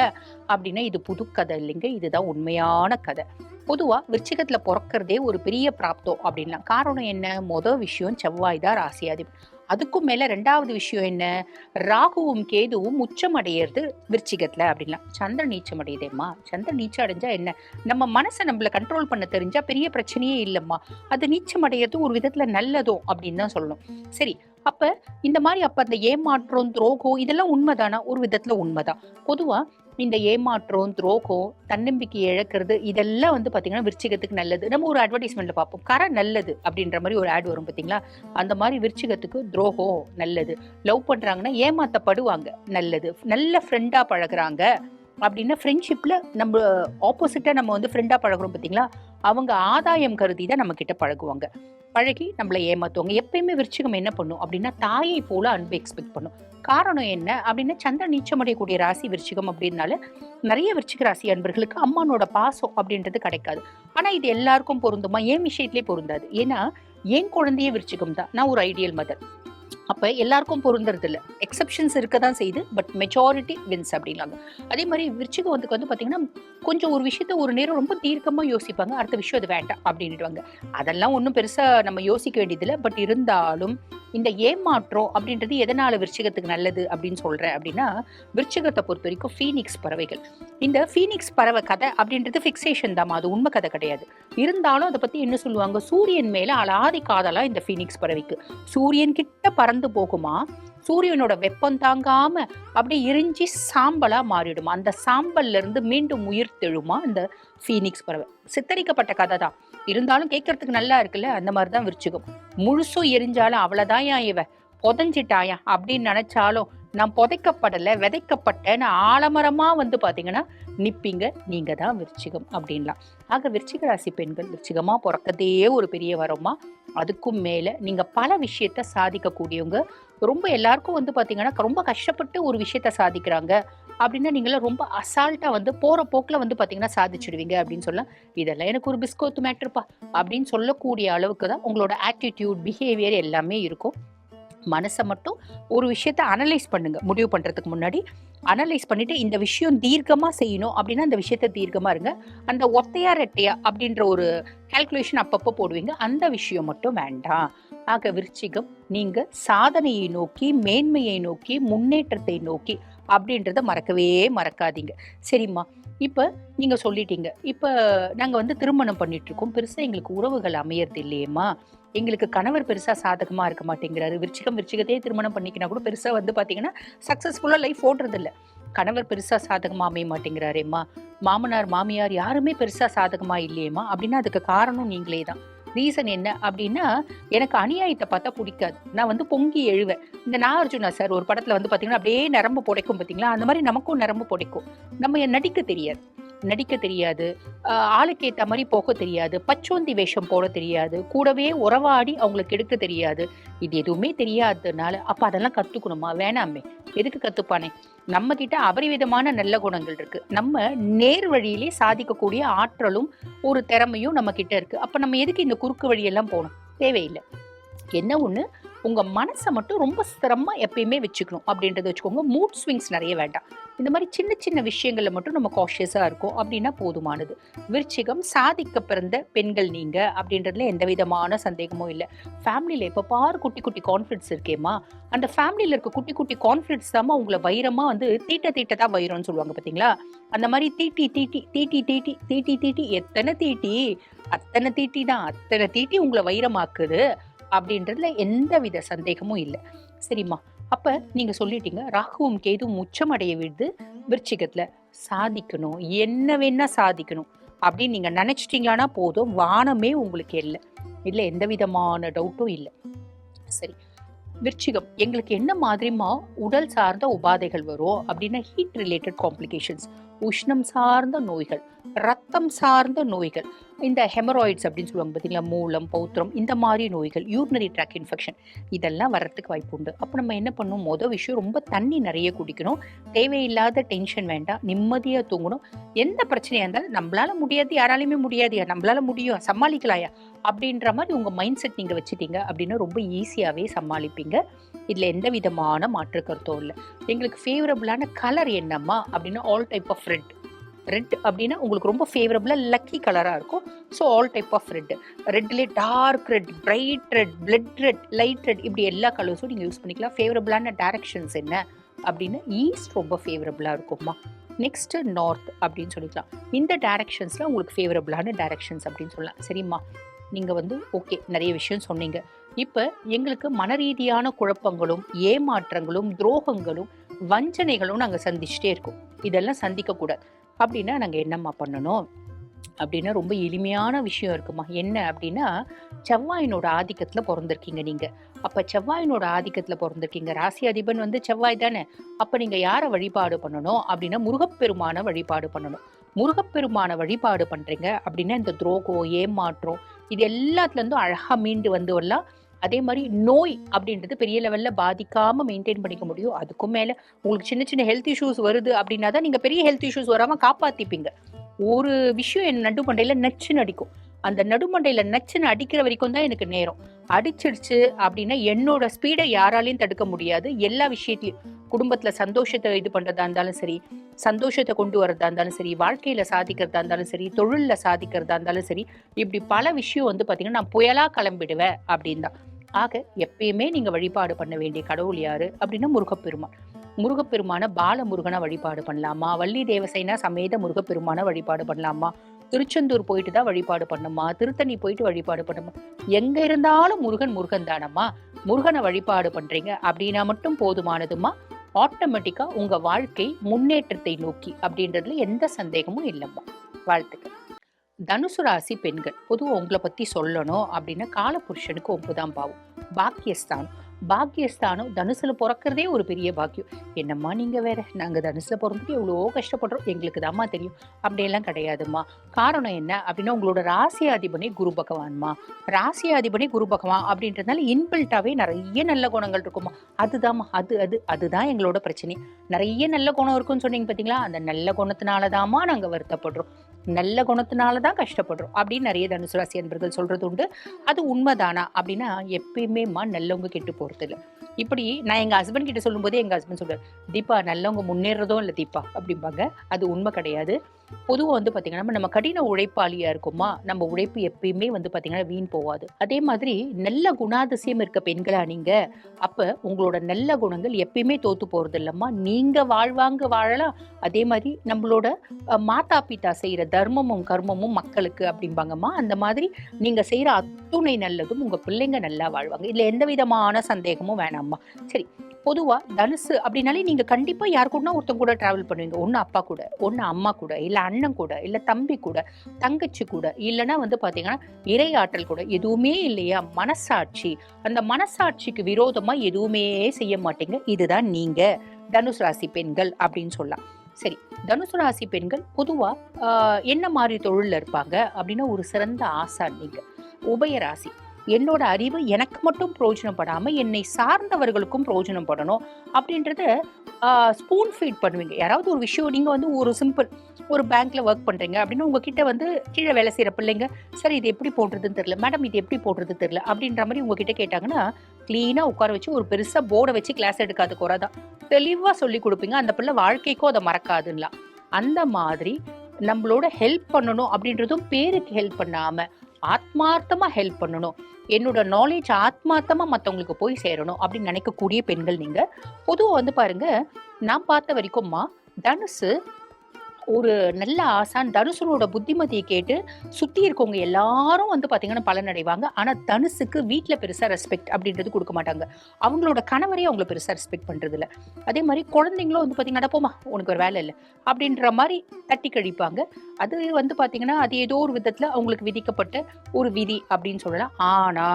அப்படின்னா இது புது கதை இல்லைங்க, இதுதான் உண்மையான கதை. பொதுவா விருச்சிகத்துல பிறக்கிறதே ஒரு பெரிய பிராப்தம் அப்படின்லாம். காரணம் என்ன? மொதல் விஷயம் செவ்வாய் தான் ராசியாதிபதி. அதுக்கும் மேல ரெண்டாவது விஷயம் என்ன? ராகுவும் கேதுவும் உச்சம் அடையிறது விருச்சிகத்துல அப்படின்லாம். சந்திரன் நீச்சம் அடையுதேம்மா. சந்திரன் நீச்சம் அடைஞ்சா என்ன? நம்ம மனசை நம்மள கண்ட்ரோல் பண்ண தெரிஞ்சா பெரிய பிரச்சனையே இல்லம்மா. அது நீச்சம் அடையிறது ஒரு விதத்துல நல்லதும் அப்படின்னு தான் சொல்லணும். சரி, அப்ப இந்த மாதிரி அப்ப அந்த ஏமாற்றம் துரோகம் இதெல்லாம் உண்மைதானா? ஒரு விதத்துல உண்மைதான். பொதுவா இந்த ஏமாற்றம் துரோகம் தன்னம்பிக்கை இழக்கிறது இதெல்லாம் வந்து பாத்தீங்கன்னா விருச்சிகத்துக்கு நல்லது. நம்ம ஒரு அட்வர்டைஸ்மெண்ட்ல பார்ப்போம், கரை நல்லது அப்படின்ற மாதிரி ஒரு ஆட் வரும் பாத்தீங்களா? அந்த மாதிரி விருச்சிகத்துக்கு துரோகம் நல்லது. லவ் பண்றாங்கன்னா ஏமாத்தப்படுவாங்க நல்லது. நல்ல ஃப்ரெண்டா பழகுறாங்க அப்படின்னா ஃப்ரெண்ட்ஷிப்ல நம்ம ஆப்போசிட்டா நம்ம வந்து ஃப்ரெண்டா பழகுறோம் பாத்தீங்களா? அவங்க ஆதாயம் கருதி தான் நம்ம கிட்ட பழகுவாங்க. பழகி நம்மளை ஏமாத்துவாங்க. எப்பயுமே விருச்சிகம் என்ன பண்ணும் அப்படின்னா தாயை போல அன்பு எக்ஸ்பெக்ட் பண்ணும். காரணம் என்ன அப்படின்னா சந்திரன் நீச்சம் அடையக்கூடிய ராசி விருச்சிகம் அப்படின்னால நிறைய விருச்சிக ராசி அன்பர்களுக்கு அம்மானோட பாசம் அப்படின்றது கிடைக்காது. ஆனா இது எல்லாருக்கும் பொருந்துமா? என் விஷயத்திலே பொருந்தாது. ஏன்னா என் குழந்தைய விருச்சிகம் தான். நான் ஒரு ஐடியல் மதர். அப்ப எல்லாருக்கும் பொருந்துறது இல்லை, எக்ஸப்ஷன்ஸ் இருக்க தான் செய்யுது. பட் மெஜாரிட்டி வின்ஸ் அப்படின்னாங்க. அதே மாதிரி விருச்சிகம் வந்து பாத்தீங்கன்னா கொஞ்சம் ஒரு விஷயத்த ஒரு நேரம் ரொம்ப தீர்க்கமா யோசிப்பாங்க, அடுத்த விஷயம் அது வேண்டாம் அப்படின்னுடுவாங்க. அதெல்லாம் ஒன்றும் பெருசா நம்ம யோசிக்க வேண்டியதில்லை. பட் இருந்தாலும் இந்த ஏமாற்றம் அப்படின்றது எதனால விருச்சிகத்துக்கு நல்லது அப்படின்னு சொல்றேன் அப்படின்னா, விருச்சிகத்தை பொறுத்த வரைக்கும் ஃபீனிக்ஸ் பறவைகள். இந்த ஃபீனிக்ஸ் பறவை கதை அப்படின்றது ஃபிக்சேஷன் தான், அது உண்மை கதை கிடையாது. இருந்தாலும் அதை பத்தி என்ன சொல்லுவாங்க, சூரியன் மேல அலாதி காதலா இந்த ஃபீனிக்ஸ் பறவைக்கு. சூரியன் கிட்ட பறந்து போகுமா, சூரியனோட வெப்பம் தாங்காம அப்படி எரிஞ்சி சாம்பலா மாறிடுமா, அந்த சாம்பல்ல இருந்து மீண்டும் உயிர் தெழுமா அந்த ஃபீனிக்ஸ் பறவை. சித்தரிக்கப்பட்ட கதை தான், இருந்தாலும் கேட்கறதுக்கு நல்லா இருக்குல்ல. அந்த மாதிரிதான் விருச்சிகம். முழுசும் எரிஞ்சாலும் அவ்வளவுதான் இவ புதைஞ்சிட்டாயா அப்படின்னு நினைச்சாலும் நான் புதைக்கப்படலை விதைக்கப்பட்டேன்னு ஆலமரமா வந்து பாத்தீங்கன்னா நிப்பீங்க நீங்க தான் விருச்சிகம் அப்படின்லாம். ஆக விருச்சிக ராசி பெண்கள் விருச்சிகமா பிறக்கதே ஒரு பெரிய வரமா. அதுக்கும் மேல நீங்க பல விஷயத்த சாதிக்கக்கூடியவங்க. ரொம்ப எல்லாருக்கும் வந்து பாத்தீங்கன்னா ரொம்ப கஷ்டப்பட்டு ஒரு விஷயத்த சாதிக்கிறாங்க அப்படின்னா நீங்கள ரொம்ப அசால்ட்டா வந்து போற போக்குல வந்து பாத்தீங்கன்னா சாதிச்சிடுவீங்க அப்படின்னு சொல்லலாம். இதெல்லாம் எனக்கு ஒரு பிஸ்கோத்து மேட்ருப்பா அப்படின்னு சொல்லக்கூடிய அளவுக்கு தான் உங்களோட ஆட்டிடியூட் பிஹேவியர் எல்லாமே இருக்கும். மனசை மட்டும் ஒரு விஷயத்த அனலைஸ் பண்ணுங்க. முடிவு பண்றதுக்கு முன்னாடி அனலைஸ் பண்ணிட்டு இந்த விஷயம் தீர்க்கமா செய்யணும் அப்படின்னா அந்த விஷயத்த தீர்க்கமா இருங்க. அந்த ஒத்தையா ரெட்டையா அப்படின்ற ஒரு கால்குலேஷன் அப்பப்போ போடுவீங்க, அந்த விஷயம் மட்டும் வேண்டாம். ஆக விருச்சிகம் நீங்க சாதனையை நோக்கி மேன்மையை நோக்கி முன்னேற்றத்தை நோக்கி அப்படின்றத மறக்கவே மறக்காதீங்க. சரிம்மா, இப்ப நீங்க சொல்லிட்டீங்க, இப்ப நாங்க வந்து திருமணம் பண்ணிட்டு இருக்கோம், பெருசா எங்களுக்கு உறவுகள் அமையறது இல்லையேம்மா, எங்களுக்கு கணவர் பெருசா சாதகமா இருக்க மாட்டேங்கிறாரு. விருச்சிகத்தையே திருமணம் பண்ணிக்கினா கூட பெருசா வந்து பாத்தீங்கன்னா சக்சஸ்ஃபுல்லா லைஃப் ஓடுறது இல்லை. கணவர் பெருசா சாதகமா அமைய மாட்டேங்கிறாரேம்மா, மாமனார் மாமியார் யாருமே பெருசா சாதகமா இல்லையேம்மா அப்படின்னா அதுக்கு காரணம் நீங்களே தான். ரீசன் என்ன அப்படின்னா, எனக்கு அநியாயத்தை பார்த்தா பிடிக்காது. நான் வந்து பொங்கி எழுவேன். இந்த நாகார்ஜுனா சார் ஒரு படத்துல வந்து பாத்தீங்கன்னா அப்படியே நரம்பு புடைக்கும் பாத்தீங்களா, அந்த மாதிரி நமக்கும் நரம்பு புடைக்கும். நம்ம நடிக்க தெரியாது, நடிக்க தெரியாது, ஆளுக்கு ஏத்த மாதிரி போக தெரியாது, பச்சோந்தி வேஷம் போட தெரியாது, கூடவே உறவாடி அவங்களுக்கு எடுக்க தெரியாது. இது எதுவுமே தெரியாததுனால அப்ப அதெல்லாம் கத்துக்கணுமா? வேணாமே. எதுக்கு கத்துப்பானே? நம்ம கிட்ட அபரிவிதமான நல்ல குணங்கள் இருக்கு. நம்ம நேர் வழியிலே சாதிக்கக்கூடிய ஆற்றலும் ஒரு திறமையும் நம்ம கிட்ட இருக்கு. அப்ப நம்ம எதுக்கு இந்த குறுக்கு வழியெல்லாம் போகணும்? தேவையில்லை. என்ன ஒண்ணு, உங்க மனசை மட்டும் ரொம்ப ஸ்திரமா எப்பயுமே வச்சுக்கணும் அப்படின்றத வச்சுக்கோங்க. மூட் ஸ்விங்ஸ் நிறைய வேண்டாம். இந்த மாதிரி சின்ன சின்ன விஷயங்கள்ல மட்டும் நம்ம காஷியஸா இருக்கும் அப்படின்னா போதுமானது. விருச்சிகம் சாதிக்க பிறந்த பெண்கள் நீங்க அப்படின்றதுல எந்த விதமான சந்தேகமும் இல்லை. ஃபேமிலியில இப்ப பாரு குட்டி குட்டி கான்ஃபிளிக்ட்ஸ் இருக்கேம்மா, அந்த ஃபேமிலியில இருக்க குட்டி குட்டி கான்ஃபிளிக்ட்ஸ் தான் உங்களை வைரமா வந்து தீட்ட தீட்ட தான் வைரம்னு சொல்லுவாங்க பாத்தீங்களா. அந்த மாதிரி தீட்டி தீட்டி தீட்டி தீட்டி தீட்டி தீட்டி எத்தனை தீட்டி, அத்தனை தீட்டி தான், அத்தனை தீட்டி உங்களை வைரமாக்குது அப்படின்றதுல எந்தவித சந்தேகமும் இல்லை. சரிம்மா, அப்ப நீங்க சொல்லிட்டீங்க ராகுவும் கேதுவும் உச்சமடைய விடுது விருச்சிகத்துல. சாதிக்கணும், என்ன வேணா சாதிக்கணும் அப்படின்னு நீங்க நினைச்சிட்டீங்களானா போதும், வானமே உங்களுக்கு இல்லை. இல்ல எந்த விதமான டவுட்டும் இல்லை. சரி, விருச்சிகம் எங்களுக்கு என்ன மாதிரிமா உடல் சார்ந்த உபாதைகள் வரும் அப்படின்னா ஹீட் ரிலேட்டட் காம்ப்ளிகேஷன்ஸ், உஷ்ணம் சார்ந்த நோய்கள், ரத்தம் சார்ந்த நோய்கள், இந்த ஹெமராய்ட்ஸ் அப்படின்னு சொல்லுவாங்க பார்த்தீங்களா, மூலம் பௌத்திரம், இந்த மாதிரி நோய்கள், யூரினரி ட்ராக் இன்ஃபெக்ஷன், இதெல்லாம் வர்றதுக்கு வாய்ப்பு உண்டு. அப்போ நம்ம என்ன பண்ணணும்? மொதல் விஷயம் ரொம்ப தண்ணி நிறைய குடிக்கணும், தேவையில்லாத டென்ஷன் வேண்டாம், நிம்மதியாக தூங்கணும். எந்த பிரச்சனையாக இருந்தாலும் நம்மளால முடியாது, யாராலையுமே முடியாதுயா, நம்மளால முடியும், சமாளிக்கலாயா அப்படின்ற மாதிரி உங்கள் மைண்ட் செட் நீங்கள் வச்சுட்டீங்க அப்படின்னா ரொம்ப ஈஸியாகவே சமாளிப்பீங்க. இதில் எந்த விதமான மாற்று கருத்தும் இல்லை. எங்களுக்கு ஃபேவரபுளான கலர் என்னம்மா அப்படின்னா all type of red. Red அப்படின்னா உங்களுக்கு ரொம்ப ஃபேவரபுளாக லக்கி கலராக இருக்கும். So all type of red. ரெட்லேயே dark red, bright red, blood red, light red, இப்படி எல்லா கலர்ஸும் நீங்கள் யூஸ் பண்ணிக்கலாம். ஃபேவரபுளான டைரக்ஷன்ஸ் என்ன அப்படின்னு ஈஸ்ட் ரொம்ப ஃபேவரபுளாக இருக்கும்மா. நெக்ஸ்ட்டு நார்த் அப்படின்னு சொல்லிக்கலாம். இந்த டைரக்ஷன்ஸில் உங்களுக்கு ஃபேவரபுளான டைரக்ஷன்ஸ் அப்படின்னு சொல்லலாம். சரிம்மா, நீங்கள் வந்து ஓகே நிறைய விஷயம் சொன்னீங்க. இப்போ எங்களுக்கு மனரீதியான குழப்பங்களும் ஏமாற்றங்களும் துரோகங்களும் வஞ்சனைகளும் நாங்கள் சந்திச்சுட்டே இருக்கோம். இதெல்லாம் சந்திக்கக்கூடாது அப்படின்னா நாங்கள் என்னம்மா பண்ணணும் அப்படின்னா ரொம்ப எளிமையான விஷயம் இருக்குமா. என்ன அப்படின்னா, செவ்வாயினோட ஆதிக்கத்தில் பிறந்திருக்கீங்க நீங்கள். அப்போ செவ்வாயினோட ஆதிக்கத்தில் பிறந்திருக்கீங்க, ராசி அதிபன் வந்து செவ்வாய் தானே. அப்போ நீங்கள் யாரை வழிபாடு பண்ணணும் அப்படின்னா முருகப்பெருமான வழிபாடு பண்ணணும். முருகப்பெருமான வழிபாடு பண்ணுறீங்க அப்படின்னா இந்த துரோகம் ஏமாற்றம் இது எல்லாத்துலேருந்தும் அழகாக மீண்டு வந்து வரலாம். அதே மாதிரி நோய் அப்படின்றது பெரிய லெவலில் பாதிக்காமல் மெயின்டைன் பண்ணிக்க முடியும். அதுக்கும் மேலே உங்களுக்கு சின்ன சின்ன ஹெல்த் இஷ்யூஸ் வருது அப்படின்னா தான் நீங்கள் பெரிய ஹெல்த் இஷ்யூஸ் வராமல் காப்பாற்றிப்பீங்க. ஒரு விஷயம் என் நடுமண்டையில் நச்சுன்னு அடிக்கும், அந்த நடுமண்டையில் நச்சுன்னு அடிக்கிற வரைக்கும் தான் எனக்கு நேரம். அடிச்சிடுச்சு அப்படின்னா என்னோட ஸ்பீடை யாராலையும் தடுக்க முடியாது. எல்லா விஷயத்தையும் குடும்பத்தில் சந்தோஷத்தை இது பண்ணுறதா இருந்தாலும் சரி, சந்தோஷத்தை கொண்டு வரதா இருந்தாலும் சரி, வாழ்க்கையில் சாதிக்கிறதா இருந்தாலும் சரி, தொழிலில் சாதிக்கிறதா இருந்தாலும் சரி, இப்படி பல விஷயம் வந்து பார்த்தீங்கன்னா நான் புயலாக கிளம்பிடுவேன் அப்படின்னு தான். ஆக எப்பயுமே நீங்கள் வழிபாடு பண்ண வேண்டிய கடவுள் யாரு அப்படின்னா முருகப்பெருமான். முருகப்பெருமான பாலமுருகனை வழிபாடு பண்ணலாமா, வள்ளி தேவசைனா சமேத முருகப்பெருமான வழிபாடு பண்ணலாமா, திருச்செந்தூர் போயிட்டு தான் வழிபாடு பண்ணுமா, திருத்தணி போயிட்டு வழிபாடு பண்ணுமா, எங்க இருந்தாலும் முருகன் முருகன் தானம்மா. முருகனை வழிபாடு பண்றீங்க அப்படின்னா மட்டும் போதுமானதுமா. ஆட்டோமேட்டிக்கா உங்க வாழ்க்கை முன்னேற்றத்தை நோக்கி அப்படின்றதுல எந்த சந்தேகமும் இல்லைம்மா. வாழ்த்துக்கள். தனுசு ராசி பெண்கள் பொதுவாக உங்களை பத்தி சொல்லணும் அப்படின்னா காலபுருஷனுக்கு 9ஆம் பாவம் பாக்கியஸ்தானம். பாக்கியஸ்தானம் தனுசுல பிறக்கிறதே ஒரு பெரிய பாக்கியம். என்னம்மா நீங்க வேற, நாங்க தனுசுல பிறந்துட்டு எவ்வளோ கஷ்டப்படுறோம், எங்களுக்கு தாம்மா தெரியும் அப்படியெல்லாம் கிடையாதுமா. காரணம் என்ன அப்படின்னா உங்களோட ராசியாதிபனே குரு பகவான்மா. ராசியாதிபனே குரு பகவான் அப்படின்றதுனால இன்பில்ட்டாவே நிறைய நல்ல குணங்கள் இருக்குமா. அதுதாம்மா, அதுதான் எங்களோட பிரச்சனை. நிறைய நல்ல குணம் இருக்குன்னு சொன்னீங்க பார்த்தீங்களா, அந்த நல்ல குணத்தினாலதாம்மா நாங்கள் வருத்தப்படுறோம், நல்ல குணத்தினால தான் கஷ்டப்படுறோம் அப்படின்னு நிறைய தனுசு ராசி அன்பர்கள் சொல்றது உண்டு. அது உண்மைதானா அப்படின்னா எப்பயுமேம்மா நல்லவங்க கெட்டு போறது இல்லை. இப்படி நான் எங்க ஹஸ்பண்ட் கிட்ட சொல்லும் போதே எங்க ஹஸ்பண்ட் சொல்றாரு, தீபா நல்லவங்க முன்னேறதும் இல்லை தீபா அப்படிம்பாங்க. அது உண்மை கிடையாது. பொதுவாக வந்து பார்த்தீங்கன்னா நம்ம கடின உழைப்பாளியா இருக்குமா, நம்ம உழைப்பு எப்பயுமே வந்து பார்த்தீங்கன்னா வீண் போகாது. அதே மாதிரி நல்ல குணாதிசயம் இருக்க பெண்களா நீங்க, அப்ப உங்களோட நல்ல குணங்கள் எப்பயுமே தோத்து போறது இல்லம்மா. நீங்க வாழ்வாங்க வாழலாம். அதே மாதிரி நம்மளோட மாதா பிதா செய்யற தர்மமும் கர்மமும் மக்களுக்கு அப்படிம்பாங்கம்மா. அந்த மாதிரி நீங்க செய்யற அத்துணை நல்லதும் உங்க பிள்ளைங்க நல்லா வாழ்வாங்க. இதுல எந்த விதமான சந்தேகமும் வேணாம்மா. சரி, பொதுவா தனுசு அப்படின்னாலே நீங்க கண்டிப்பா யார் கூடனா ஒருத்தங்க கூட டிராவல் பண்ணுவீங்க. ஒண்ணு அப்பா கூட, ஒண்ணு அம்மா கூட, இல்ல அண்ணன் கூட, இல்ல தம்பி கூட, தங்கச்சி கூட, இல்லன்னா வந்து பாத்தீங்கன்னா இறையாற்றல் கூட. எதுவுமே இல்லையா மனசாட்சி, அந்த மனசாட்சிக்கு விரோதமா எதுவுமே செய்ய மாட்டீங்க. இதுதான் நீங்க தனுசு ராசி பெண்கள் அப்படின்னு சொல்லலாம். சரி, தனுசு ராசி பெண்கள் பொதுவா என்ன மாதிரி தொழில்ல இருப்பாங்க அப்படின்னா, ஒரு சிறந்த ஆசான் நீங்க. உபயராசி, என்னோட அறிவு எனக்கு மட்டும் பிரயோஜனப்படாம என்னை சார்ந்தவர்களுக்கும் பிரயோஜனப்படணும் அப்படின்றத ஸ்பூன் ஃபீட் பண்ணுவீங்க. யாராவது ஒரு விஷயம் நீங்க வந்து ஒரு சிம்பிள் ஒரு பேங்க்ல ஒர்க் பண்றீங்க அப்படின்னா உங்ககிட்ட வந்து கீழே வேலை செய்யற பிள்ளைங்க, சரி இது எப்படி போடுறதுன்னு தெரியல மேடம், இது எப்படி போடுறது தெரியல அப்படின்ற மாதிரி உங்ககிட்ட கேட்டாங்கன்னா, கிளீனா உட்கார வச்சு ஒரு பெருசா போர்டை வச்சு கிளாஸ் எடுக்காத குறைதான் தெளிவா சொல்லி கொடுப்பீங்க. அந்த பிள்ளை வாழ்க்கைக்கும் அதை மறக்காதுங்களா. அந்த மாதிரி நம்மளோட ஹெல்ப் பண்ணணும் அப்படின்றதும் பேருக்கு ஹெல்ப் பண்ணாம ஆத்மார்த்தமா ஹெல்ப் பண்ணணும், என்னோட நாலேஜ் ஆத்மார்த்தமா மற்றவங்களுக்கு போய் சேரணும் அப்படின்னு நினைக்கக்கூடிய பெண்கள் நீங்க. பொதுவாக வந்து பாருங்க, நான் பார்த்த வரைக்கும்மா தனுசு ஒரு நல்ல ஆசான். தனுசனோட புத்திமதியை கேட்டு சுத்தி இருக்கவங்க எல்லாரும் வந்து பாத்தீங்கன்னா பலனடைவாங்க. ஆனா தனுசுக்கு வீட்டுல பெருசா ரெஸ்பெக்ட் அப்படின்றது கொடுக்க மாட்டாங்க. அவங்களோட கணவரையும் அவங்களை பெருசா ரெஸ்பெக்ட் பண்றது இல்ல. அதே மாதிரி குழந்தைங்களும் வந்து பாத்தீங்கன்னா போமா உனக்கு ஒரு வேலை இல்லை அப்படின்ற மாதிரி தட்டி கழிப்பாங்க. அது வந்து பாத்தீங்கன்னா அது ஏதோ ஒரு விதத்துல அவங்களுக்கு விதிக்கப்பட்ட ஒரு விதி அப்படின்னு சொல்லலாம். ஆனா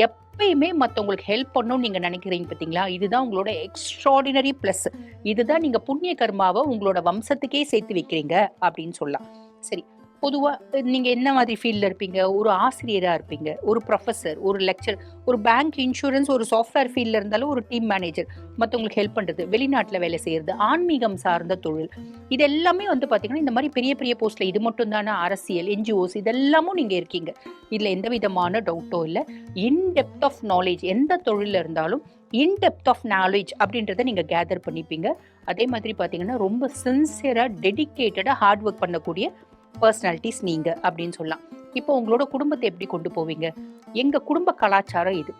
எப்பயுமே மற்றவங்களுக்கு ஹெல்ப் பண்ணணும்னு நீங்க நினைக்கிறீங்க பார்த்தீங்களா, இதுதான் உங்களோட எக்ஸ்ட்ராடினரி பிளஸ். இதுதான் நீங்க புண்ணிய கர்மாவை உங்களோட வம்சத்துக்கே சேர்த்து வைக்கிறீங்க அப்படின்னு சொல்லலாம். சரி, பொதுவா நீங்க என்ன மாதிரி ஃபீல்ட்ல இருப்பீங்க? ஒரு ஆசிரியரா இருப்பீங்க, ஒரு ப்ரொஃபசர், ஒரு லெக்சர், ஒரு பேங்க், இன்சூரன்ஸ், ஒரு சாஃப்ட்வேர் ஃபீல்ட்ல இருந்தாலும் ஒரு டீம் மேனேஜர், மற்றவங்களுக்கு ஹெல்ப் பண்றது, வெளிநாட்டுல வேலை செய்யறது, ஆன்மீகம் சார்ந்த தொழில், இது எல்லாமே வந்து பாத்தீங்கன்னா இந்த மாதிரி பெரிய பெரிய போஸ்ட்ல. இது மட்டும் தானே அரசியல், என்ஜிஓஸ், இதெல்லாமும் நீங்க இருக்கீங்க. இதுல எந்த விதமான டவுட்டும் இல்லை. இன் டெப்த் ஆஃப் நாலேஜ் எந்த தொழில இருந்தாலும் இன் டெப்த் ஆஃப் நாலேஜ் அப்படின்றத நீங்க கேதர் பண்ணிப்பீங்க. அதே மாதிரி பாத்தீங்கன்னா ரொம்ப சின்சியரா டெடிகேட்டடா ஹார்ட் ஒர்க் பண்ணக்கூடிய பர்சனாலிட்டிஸ் நீங்க அப்படின்னு சொல்லலாம். இப்போ உங்களோட குடும்பத்தை எப்படி கொண்டு போவீங்க? எங்க குடும்ப கலாச்சாரம் இது.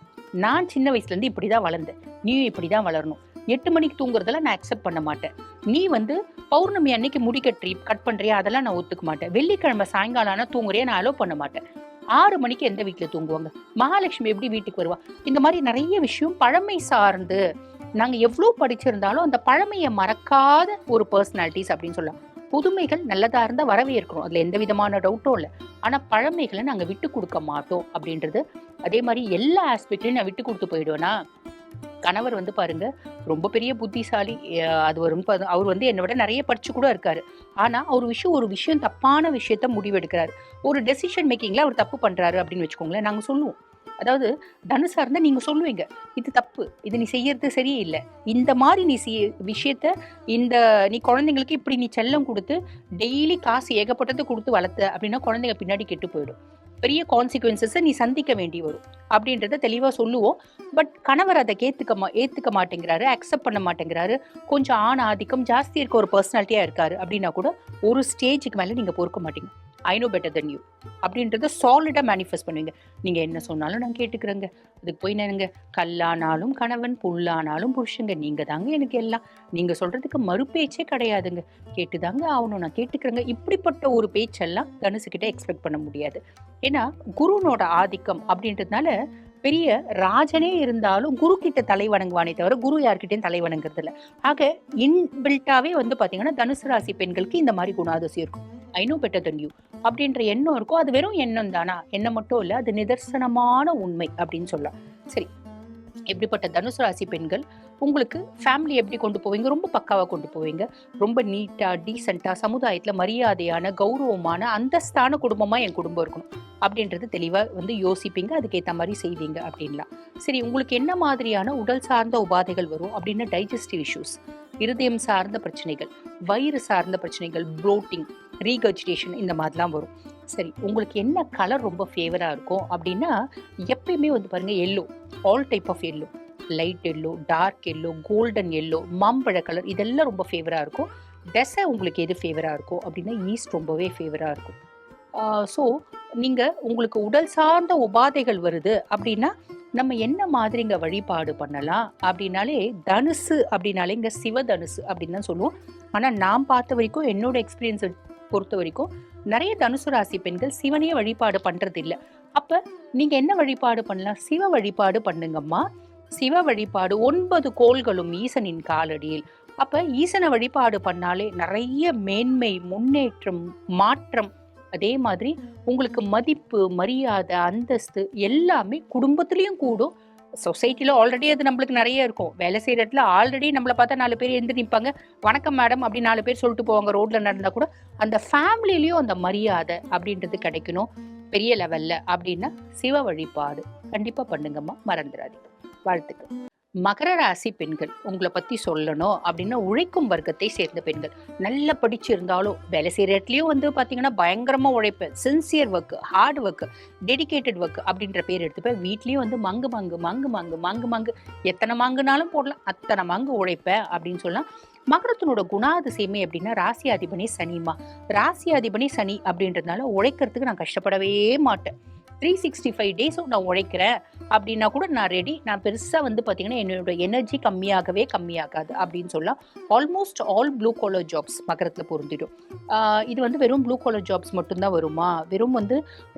நான் சின்ன வயசுல இருந்து இப்படிதான் வளர்ந்தேன், நீயும் இப்படிதான் வளரணும். 8 மணிக்கு தூங்குறதெல்லாம் நான் அக்செப்ட் பண்ண மாட்டேன். நீ வந்து பௌர்ணமி அன்னைக்கு முடி கட் பண்றியா, அதெல்லாம் நான் ஒத்துக்க மாட்டேன். வெள்ளிக்கிழமை சாயங்காலம் ஆனா தூங்குறியா, நான் அலோவ் பண்ண மாட்டேன். 6 மணிக்கு எந்த வீட்டுல தூங்குவாங்க? மகாலட்சுமி எப்படி வீட்டுக்கு வருவா? இந்த மாதிரி நிறைய விஷயம் பழமை சார்ந்து நாங்க எவ்வளவு படிச்சிருந்தாலும் அந்த பழமையை மறக்காத ஒரு பர்சனாலிட்டிஸ் அப்படின்னு சொல்லலாம். புதுமைகள் நல்லதா இருந்தா வரவேற்கிறோம், அதுல எந்த விதமான டவுட்டும் இல்லை. ஆனா பழமைகளை நாங்க விட்டு கொடுக்க மாட்டோம் அப்படின்றது. அதே மாதிரி எல்லா ஆஸ்பெக்ட்லயும் நான் விட்டு கொடுத்து போயிடுவேனா. கணவர் வந்து பாருங்க ரொம்ப பெரிய புத்திசாலி. அது வரும் அவர் வந்து என்னை விட நிறைய படிச்சு கூட இருக்காரு. ஆனா ஒரு விஷயம் தப்பான விஷயத்த முடிவெடுக்கிறாரு. ஒரு டெசிஷன் மேக்கிங்ல அவர் தப்பு பண்றாரு அப்படின்னு வச்சுக்கோங்களேன், நாங்க சொல்லுவோம். அதாவது தனுசா இருந்தா நீங்க சொல்லுவீங்க, இது தப்பு, இது நீ செய்யறது சரியில்லை, இந்த மாதிரி நீ விஷயத்த நீ குழந்தைங்களுக்கு இப்படி நீ செல்லம் கொடுத்து டெய்லி காசு ஏகப்பட்டது கொடுத்து வளர்த்த அப்படின்னா குழந்தைங்க பின்னாடி கெட்டு போயிடும், பெரிய கான்சிக்வன்சஸை நீ சந்திக்க வேண்டி வரும் அப்படின்றத தெளிவா சொல்லுவோம். பட் கணவர் அதை ஏத்துக்க மாட்டேங்கிறாரு, அக்செப்ட் பண்ண மாட்டேங்கிறாரு, கொஞ்சம் ஆண் ஆதிக்கம் ஜாஸ்தி இருக்க ஒரு பர்சனாலிட்டியா இருக்காரு அப்படின்னா கூட ஒரு ஸ்டேஜுக்கு மேல நீங்க பொறுக்க மாட்டீங்க. I know better then you அப்படின்றத சாலிடா மேனிஃபெஸ்ட் பண்ணுவீங்க. நீங்க என்ன சொன்னாலும் நான் கேட்டுக்கிறேங்க, அதுக்கு போய் நானுங்க கல்லானாலும் கணவன், புல்லானாலும் புருஷங்க, நீங்க தாங்க எனக்கு எல்லாம், நீங்க சொல்றதுக்கு மறுபேச்சே கிடையாதுங்க, கேட்டுதாங்க ஆகணும், நான் கேட்டுக்கிறேங்க. இப்படிப்பட்ட ஒரு பேச்செல்லாம் தனுசு கிட்ட எக்ஸ்பெக்ட் பண்ண முடியாது. ஏன்னா குருனோட ஆதிக்கம் அப்படின்றதுனால பெரிய ராஜனே இருந்தாலும் குரு கிட்ட தலை வணங்குவானே தவிர குரு யார்கிட்டையும் தலை வணங்குறது இல்லை. ஆக இன்பில்ட்டாவே வந்து பாத்தீங்கன்னா தனுசு ராசி பெண்களுக்கு இந்த மாதிரி குணாதிசயம் இருக்கும். I know better then you அப்படின்ற எண்ணம் இருக்கும். அது வெறும் எண்ணம் தானா? எண்ணம் மட்டும் இல்லை, அது நிதர்சனமான உண்மை அப்படின்னு சொல்லலாம். சரி, எப்படிப்பட்ட தனுசு ராசி பெண்கள் உங்களுக்கு ஃபேமிலி எப்படி கொண்டு போவீங்க? ரொம்ப பக்காவாக கொண்டு போவீங்க. ரொம்ப நீட்டாக டீசெண்டாக சமுதாயத்தில் மரியாதையான கௌரவமான அந்தஸ்தான குடும்பமாக என் குடும்பம் இருக்கணும் அப்படின்றது தெளிவாக வந்து யோசிப்பீங்க, அதுக்கேற்ற மாதிரி செய்வீங்க அப்படின்லாம். சரி, உங்களுக்கு என்ன மாதிரியான உடல் சார்ந்த உபாதைகள் வரும் அப்படின்னா டைஜஸ்டிவ் இஷ்யூஸ், இருதயம் சார்ந்த பிரச்சனைகள், வயிறு சார்ந்த பிரச்சனைகள், ப்ளோட்டிங், ரீகர்ஜிடேஷன், இந்த மாதிரிலாம் வரும். சரி, உங்களுக்கு என்ன கலர் ரொம்ப ஃபேவராக இருக்கும் அப்படின்னா எப்பயுமே வந்து பாருங்கள் yellow, all type of yellow, light yellow, dark yellow, golden yellow, மாம்பழ கலர், இதெல்லாம் ரொம்ப ஃபேவராக இருக்கும். தசை உங்களுக்கு எது ஃபேவராக இருக்கும் அப்படின்னா ஈஸ்ட் ரொம்பவே ஃபேவராக இருக்கும். ஸோ நீங்கள் உங்களுக்கு உடல் சார்ந்த உபாதைகள் வருது அப்படின்னா நம்ம என்ன மாதிரிங்க வழிபாடு பண்ணலாம் அப்படின்னாலே தனுசு அப்படின்னாலே இங்கே சிவதனுசு அப்படின்னு தான் சொல்லுவோம். ஆனால் நான் பார்த்த வரைக்கும் என்னோட எக்ஸ்பீரியன்ஸ் பொறுத்த வரைக்கும் நிறைய தனுசு ராசி பெண்கள் சிவனையே வழிபாடு பண்றது இல்லை. அப்ப நீங்க என்ன வழிபாடு பண்ணலாம்? சிவ வழிபாடு பண்ணுங்கம்மா. சிவ வழிபாடு 9 கோள்களும் ஈசனின் காலடியில். அப்ப ஈசனை வழிபாடு பண்ணாலே நிறைய மேன்மை, முன்னேற்றம், மாற்றம், அதே மாதிரி உங்களுக்கு மதிப்பு, மரியாதை, அந்தஸ்து எல்லாமே குடும்பத்திலயும் கூடும். சொசைட்டில ஆல்ரெடி அது நம்மளுக்கு நிறைய இருக்கும். வேலை செய்யற இடத்துல ஆல்ரெடி நம்மளை பார்த்தா 4 பேர் எழுந்து நிற்பாங்க, வணக்கம் மேடம் அப்படி 4 பேர் சொல்லிட்டு போவாங்க. ரோட்ல நடந்தா கூட அந்த ஃபேமிலிலயும் அந்த மரியாதை அப்படின்றது கிடைக்கணும் பெரிய லெவல்ல அப்படின்னா சிவ வழிபாடு கண்டிப்பா பண்ணுங்கம்மா, மறந்துடாதீங்க. வாழ்த்துக்கள். மகர ராசி பெண்கள் உங்களை பத்தி சொல்லணும் அப்படின்னா உழைக்கும் வர்க்கத்தை சேர்ந்த பெண்கள். நல்லா படிச்சிருந்தாலும் வேலை செய்யற இடத்துலயும் பாத்தீங்கன்னா பயங்கரமா உழைப்பேன். Sincere work, hard work, dedicated work அப்படின்ற பேர் எடுத்துப்பேன். வீட்லயும் மங்கு மங்கு மங்கு மங்கு மங்கு மங்கு எத்தனை மங்குனாலும் போடலாம், அத்தனை மங்கு உழைப்பேன் அப்படின்னு சொல்லலாம். மகரத்தினோட குணாதிசயமே அப்படின்னா ராசியாதிபனி சனிமா. ராசியாதிபனி சனி அப்படின்றதுனால உழைக்கிறதுக்கு நான் கஷ்டப்படவே மாட்டேன். 365 டேஸும் நான் உழைக்கிறேன் அப்படின்னா கூட நான் ரெடி. நான் பெருசா பாத்தீங்கன்னா என்னோட எனர்ஜி கம்மியாகாது அப்படின்னு சொல்லலாம். Almost all blue collar jobs மகரத்துல பொருந்திடும். இது வெறும் ப்ளூ காலர் ஜாப்ஸ் மட்டும்தான் வருமா, வெறும்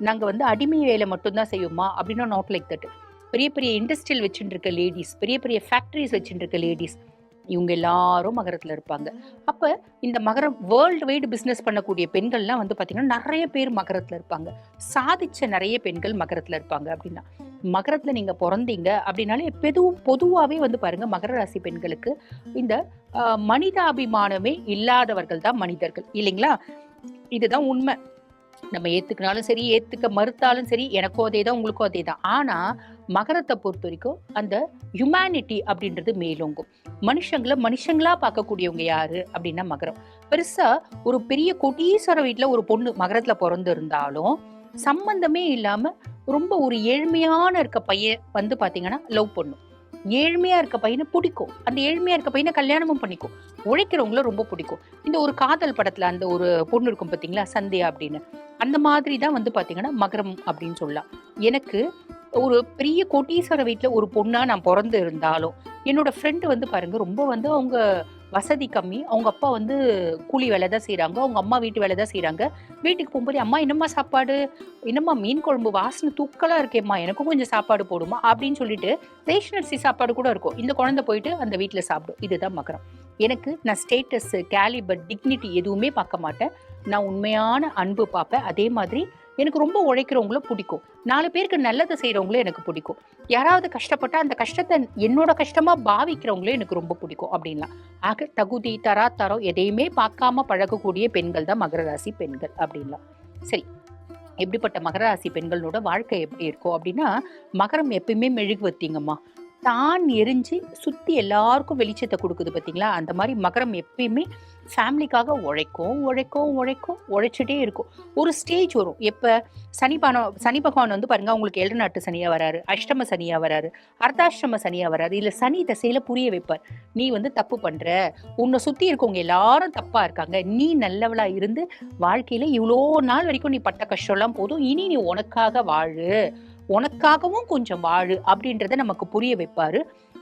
நாங்க அடிமை வேலை மட்டும்தான் செய்வோமா அப்படின்னா நாட் லைக் தட். பெரிய பெரிய இண்டஸ்ட்ரியல் வச்சுட்டு இருக்க லேடிஸ், பெரிய பெரிய ஃபேக்டரிஸ் வச்சுட்டு இருக்க லேடிஸ், இவங்க எல்லாரும் மகரத்துல இருப்பாங்க. அப்ப இந்த மகரம் வேர்ல்டு வைடு பிசினஸ் பண்ணக்கூடிய பெண்கள்லாம் பாத்தீங்கன்னா நிறைய பேர் மகரத்துல இருப்பாங்க. சாதிச்ச நிறைய பெண்கள் மகரத்துல இருப்பாங்க. அப்படின்னா மகரத்துல நீங்க பிறந்தீங்க அப்படின்னாலே பொதுவாவே பாருங்க, மகர ராசி பெண்களுக்கு இந்த மனிதாபிமானமே இல்லாதவர்கள் தான் மனிதர்கள், இல்லைங்களா? இதுதான் உண்மை. நம்ம ஏத்துக்கினாலும் சரி, ஏத்துக்க மறுத்தாலும் சரி, எனக்கும் அதே தான், உங்களுக்கும் அதே தான். ஆனா மகரத்தை பொறுத்த வரைக்கும் அந்த ஹியூமனிட்டி அப்படின்றது மேலோங்கும். மனுஷங்களா பார்க்கக்கூடியவங்க யாரு அப்படின்னா மகரம். பெருசா ஒரு பெரிய கோட்டீஸ்வர வீட்டுல ஒரு பொண்ணு மகரத்துல பிறந்து இருந்தாலும் சம்பந்தமே இல்லாம ரொம்ப ஒரு ஏழ்மையான இருக்க பையன் பாத்தீங்கன்னா லவ் பண்ணும். ஏழ்மையா இருக்க பையனை பிடிக்கும். அந்த ஏழ்மையா இருக்க பையனை கல்யாணமும் பண்ணிக்கும். உழைக்கிறவங்கள ரொம்ப பிடிக்கும். இந்த ஒரு காதல் படத்துல அந்த ஒரு பொண்ணு இருக்கும் பாத்தீங்களா, சந்தியா அப்படின்னு, அந்த மாதிரி தான் பாத்தீங்கன்னா மகரம் அப்படின்னு சொல்லலாம். எனக்கு ஒரு பெரிய கோட்டீஸ்வர வீட்டுல ஒரு பொண்ணா நான் பிறந்து இருந்தாலும் என்னோட ஃப்ரெண்டு பாருங்க ரொம்ப அவங்க வசதி கம்மி. அவங்க அப்பா கூலி வேலை தான் செய்யறாங்க, அவங்க அம்மா வீட்டு வேலை தான் செய்யறாங்க. வீட்டுக்கு போகும்போது அம்மா என்னம்மா சாப்பாடு, என்னம்மா மீன் குழம்பு வாசனை தூக்கலா இருக்கேம்மா, எனக்கும் கொஞ்சம் சாப்பாடு போடுமா அப்படின்னு சொல்லிட்டு ரேஷன் அரிசி சாப்பாடு கூட இருக்கும். இந்த குழந்தை போயிட்டு அந்த வீட்டுல சாப்பிடும். இதுதான் மகரம். நான் ஸ்டேட்டஸ், கேலிபர், டிக்னிட்டி எதுவுமே பார்க்க மாட்டேன். நான் உண்மையான அன்பு பார்ப்பேன். அதே மாதிரி எனக்கு ரொம்ப உழைக்கிறவங்களும் பிடிக்கும். 4 பேருக்கு நல்லதை செய்யறவங்களும் எனக்கு பிடிக்கும். யாராவது கஷ்டப்பட்டா அந்த கஷ்டத்தை என்னோட கஷ்டமா பாவிக்கிறவங்களும் எனக்கு ரொம்ப பிடிக்கும் அப்படின்லாம். ஆக தகுதி, தரம் எதையுமே பார்க்காம பழகக்கூடிய பெண்கள் தான் மகர ராசி பெண்கள் அப்படின்லாம். சரி, எப்படிப்பட்ட மகர ராசி பெண்களோட வாழ்க்கை எப்படி இருக்கும் அப்படின்னா, மகரம் எப்பயுமே மெழுகுவர்த்திங்கம்மா. தான் எரிஞ்சு சுத்தி எல்லாருக்கும் வெளிச்சத்தை கொடுக்குது பாத்தீங்களா, அந்த மாதிரி மகரம் எப்பயுமே ஃபேமிலிக்காக உழைச்சிட்டே இருக்கும். ஒரு ஸ்டேஜ் வரும். எப்ப சனி பகவான் பாருங்க, உங்களுக்கு 7 நாட்டு சனியா வராரு, அஷ்டம சனியா வராரு, அர்த்தாஷ்டம சனியா வராரு. இல்ல சனி தசையில புரிய வைப்பார். நீ தப்பு பண்ற, உன்னை சுத்தி இருக்கவங்க எல்லாரும் தப்பா இருக்காங்க, நீ நல்லவளா இருந்து வாழ்க்கையில இவ்வளோ நாள் வரைக்கும் நீ பட்ட கஷ்டம் எல்லாம் போதும், இனி நீ உனக்காக வாழு, உனக்காகவும் கொஞ்சம் வாழு அப்படின்றத நமக்கு புரிய வைப்பாரு.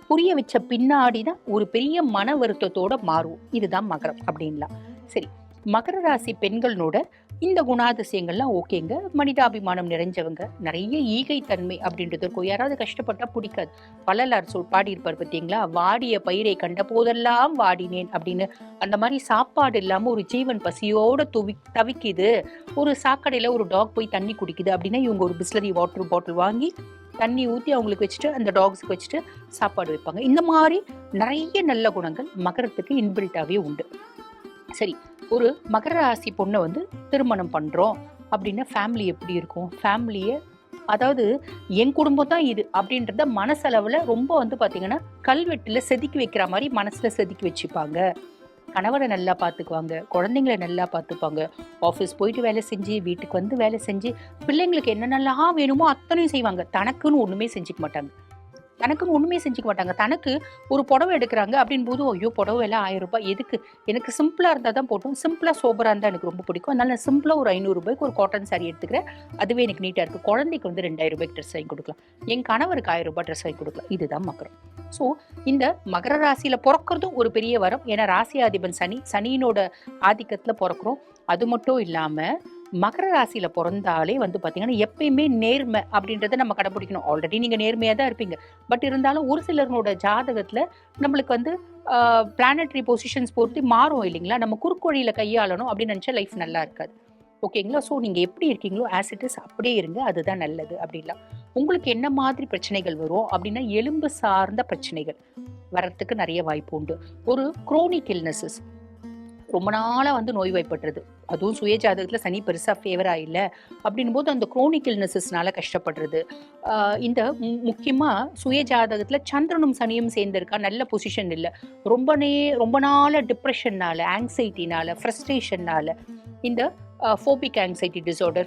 புரிய வச்ச பின்னாடிதான் ஒரு பெரிய மன வருத்தத்தோட மாறும். இதுதான் மகரம் அப்படின்லாம். சரி, மகர ராசி பெண்களோட இந்த குணாதிசயங்கள்லாம் ஓகேங்க. மனிதாபிமானம் நிறைஞ்சவங்க, நிறைய ஈகை தன்மை அப்படின்றது இருக்கும். யாராவது கஷ்டப்பட்டா பிடிக்காது. வள்ளலார் பாடி இருப்பார் பார்த்தீங்களா, வாடிய பயிரை கண்ட போதெல்லாம் வாடினேன் அப்படின்னு. அந்த மாதிரி சாப்பாடு இல்லாம ஒரு ஜீவன் பசியோட தவிக்குது, ஒரு சாக்கடையில ஒரு டாக் போய் தண்ணி குடிக்குது அப்படின்னா இவங்க ஒரு பிஸ்லரி வாட்டர் பாட்டில் வாங்கி தண்ணி ஊற்றி அவங்களுக்கு வச்சுட்டு அந்த டாக்ஸுக்கு வச்சுட்டு சாப்பாடு வைப்பாங்க. இந்த மாதிரி நிறைய நல்ல குணங்கள் மகரத்துக்கு இன்பில்ட்டாவே உண்டு. சரி, ஒரு மகர ராசி பொண்ணை திருமணம் பண்றோம் அப்படின்னா ஃபேமிலி எப்படி இருக்கும்? ஃபேமிலியை, அதாவது என் குடும்பம் தான் இது அப்படின்றத மனசளவுல ரொம்ப பாத்தீங்கன்னா கல்வெட்டுல செதுக்கி வைக்கிற மாதிரி மனசுல செதுக்கி வச்சுப்பாங்க. கணவரை நல்லா பார்த்துக்குவாங்க, குழந்தைங்களை நல்லா பார்த்துப்பாங்க, ஆஃபீஸ் போயிட்டு வேலை செஞ்சு வீட்டுக்கு வேலை செஞ்சு பிள்ளைங்களுக்கு என்னென்னலாம் வேணுமோ அத்தனையும் செய்வாங்க. தனக்குன்னு ஒண்ணுமே செஞ்சுக்க மாட்டாங்க. தனக்கு ஒரு புடவை எடுக்கிறாங்க அப்படின் போது, ஐயோ புடவை எல்லாம் 1000 ரூபாய் எதுக்கு, எனக்கு சிம்பிளா இருந்தா தான் போட்டோம், சிம்பிளா சோபரா இருந்தா எனக்கு ரொம்ப பிடிக்கும், அதனால நான் சிம்பிளா ஒரு 500 ரூபாய்க்கு ஒரு காட்டன் சாரி எடுத்துக்கிறேன், அதுவே எனக்கு நீட்டா இருக்கு. குழந்தைக்கு 2000 ரூபாய்க்கு ட்ரெஸ் வாங்கி கொடுக்கலாம், என் கணவருக்கு 1000 ரூபாய் ட்ரெஸ் வாங்கி கொடுக்கலாம். இதுதான் மகரம். ஸோ இந்த மகர ராசியில பிறக்கிறதும் ஒரு பெரிய வரம். ஏன்னா ராசி அதிபன் சனி, சனியினோட ஆதிக்கத்துல பிறக்கிறோம். அது மட்டும் இல்லாம மகர ராசியில பொறந்தாலே வந்து பார்த்தீங்கன்னா, எப்பயுமே நேர்மை அப்படின்றத நம்ம கடைபிடிக்கணும். ஆல்ரெடி நீங்க நேர்மையா தான் இருப்பீங்க. பட் இருந்தாலும் ஒரு சிலரோட ஜாதகத்துல நம்மளுக்கு வந்து பிளானட்டரி பொசிஷன்ஸ் பொறுத்து மாறும் இல்லைங்களா? நம்ம குறுக்கு வழியில கையாளணும் அப்படின்னு நினைச்சா லைஃப் நல்லா இருக்காது. ஓகேங்களா? ஸோ நீங்க எப்படி இருக்கீங்களோ ஆஸ் இட் இஸ் அப்படியே இருங்க. அதுதான் நல்லது அப்படின்லாம். உங்களுக்கு என்ன மாதிரி பிரச்சனைகள் வரும் அப்படின்னா, எலும்பு சார்ந்த பிரச்சனைகள் வரத்துக்கு நிறைய வாய்ப்பு உண்டு. ஒரு குரோனிக் இல்னஸஸ் ரொம்ப நாளா வந்து நோய்வாய்ப்படுறது. அதுவும் சுய ஜாதகத்துல சனி பெருசா ஃபேவரா இல்ல அப்படின்னும் போது அந்த குரோனிக் இல்னஸஸ்னால கஷ்டப்படுறது. இந்த முக்கியமா சுய ஜாதகத்துல சந்திரனும் சனியும் சேர்ந்திருக்கா, நல்ல பொசிஷன் இல்ல. ரொம்ப நாள டிப்ரெஷன்னால, ஆங்ஸைட்டினால, ஃப்ரஸ்ட்ரேஷன்னால இந்த phobic anxiety disorder,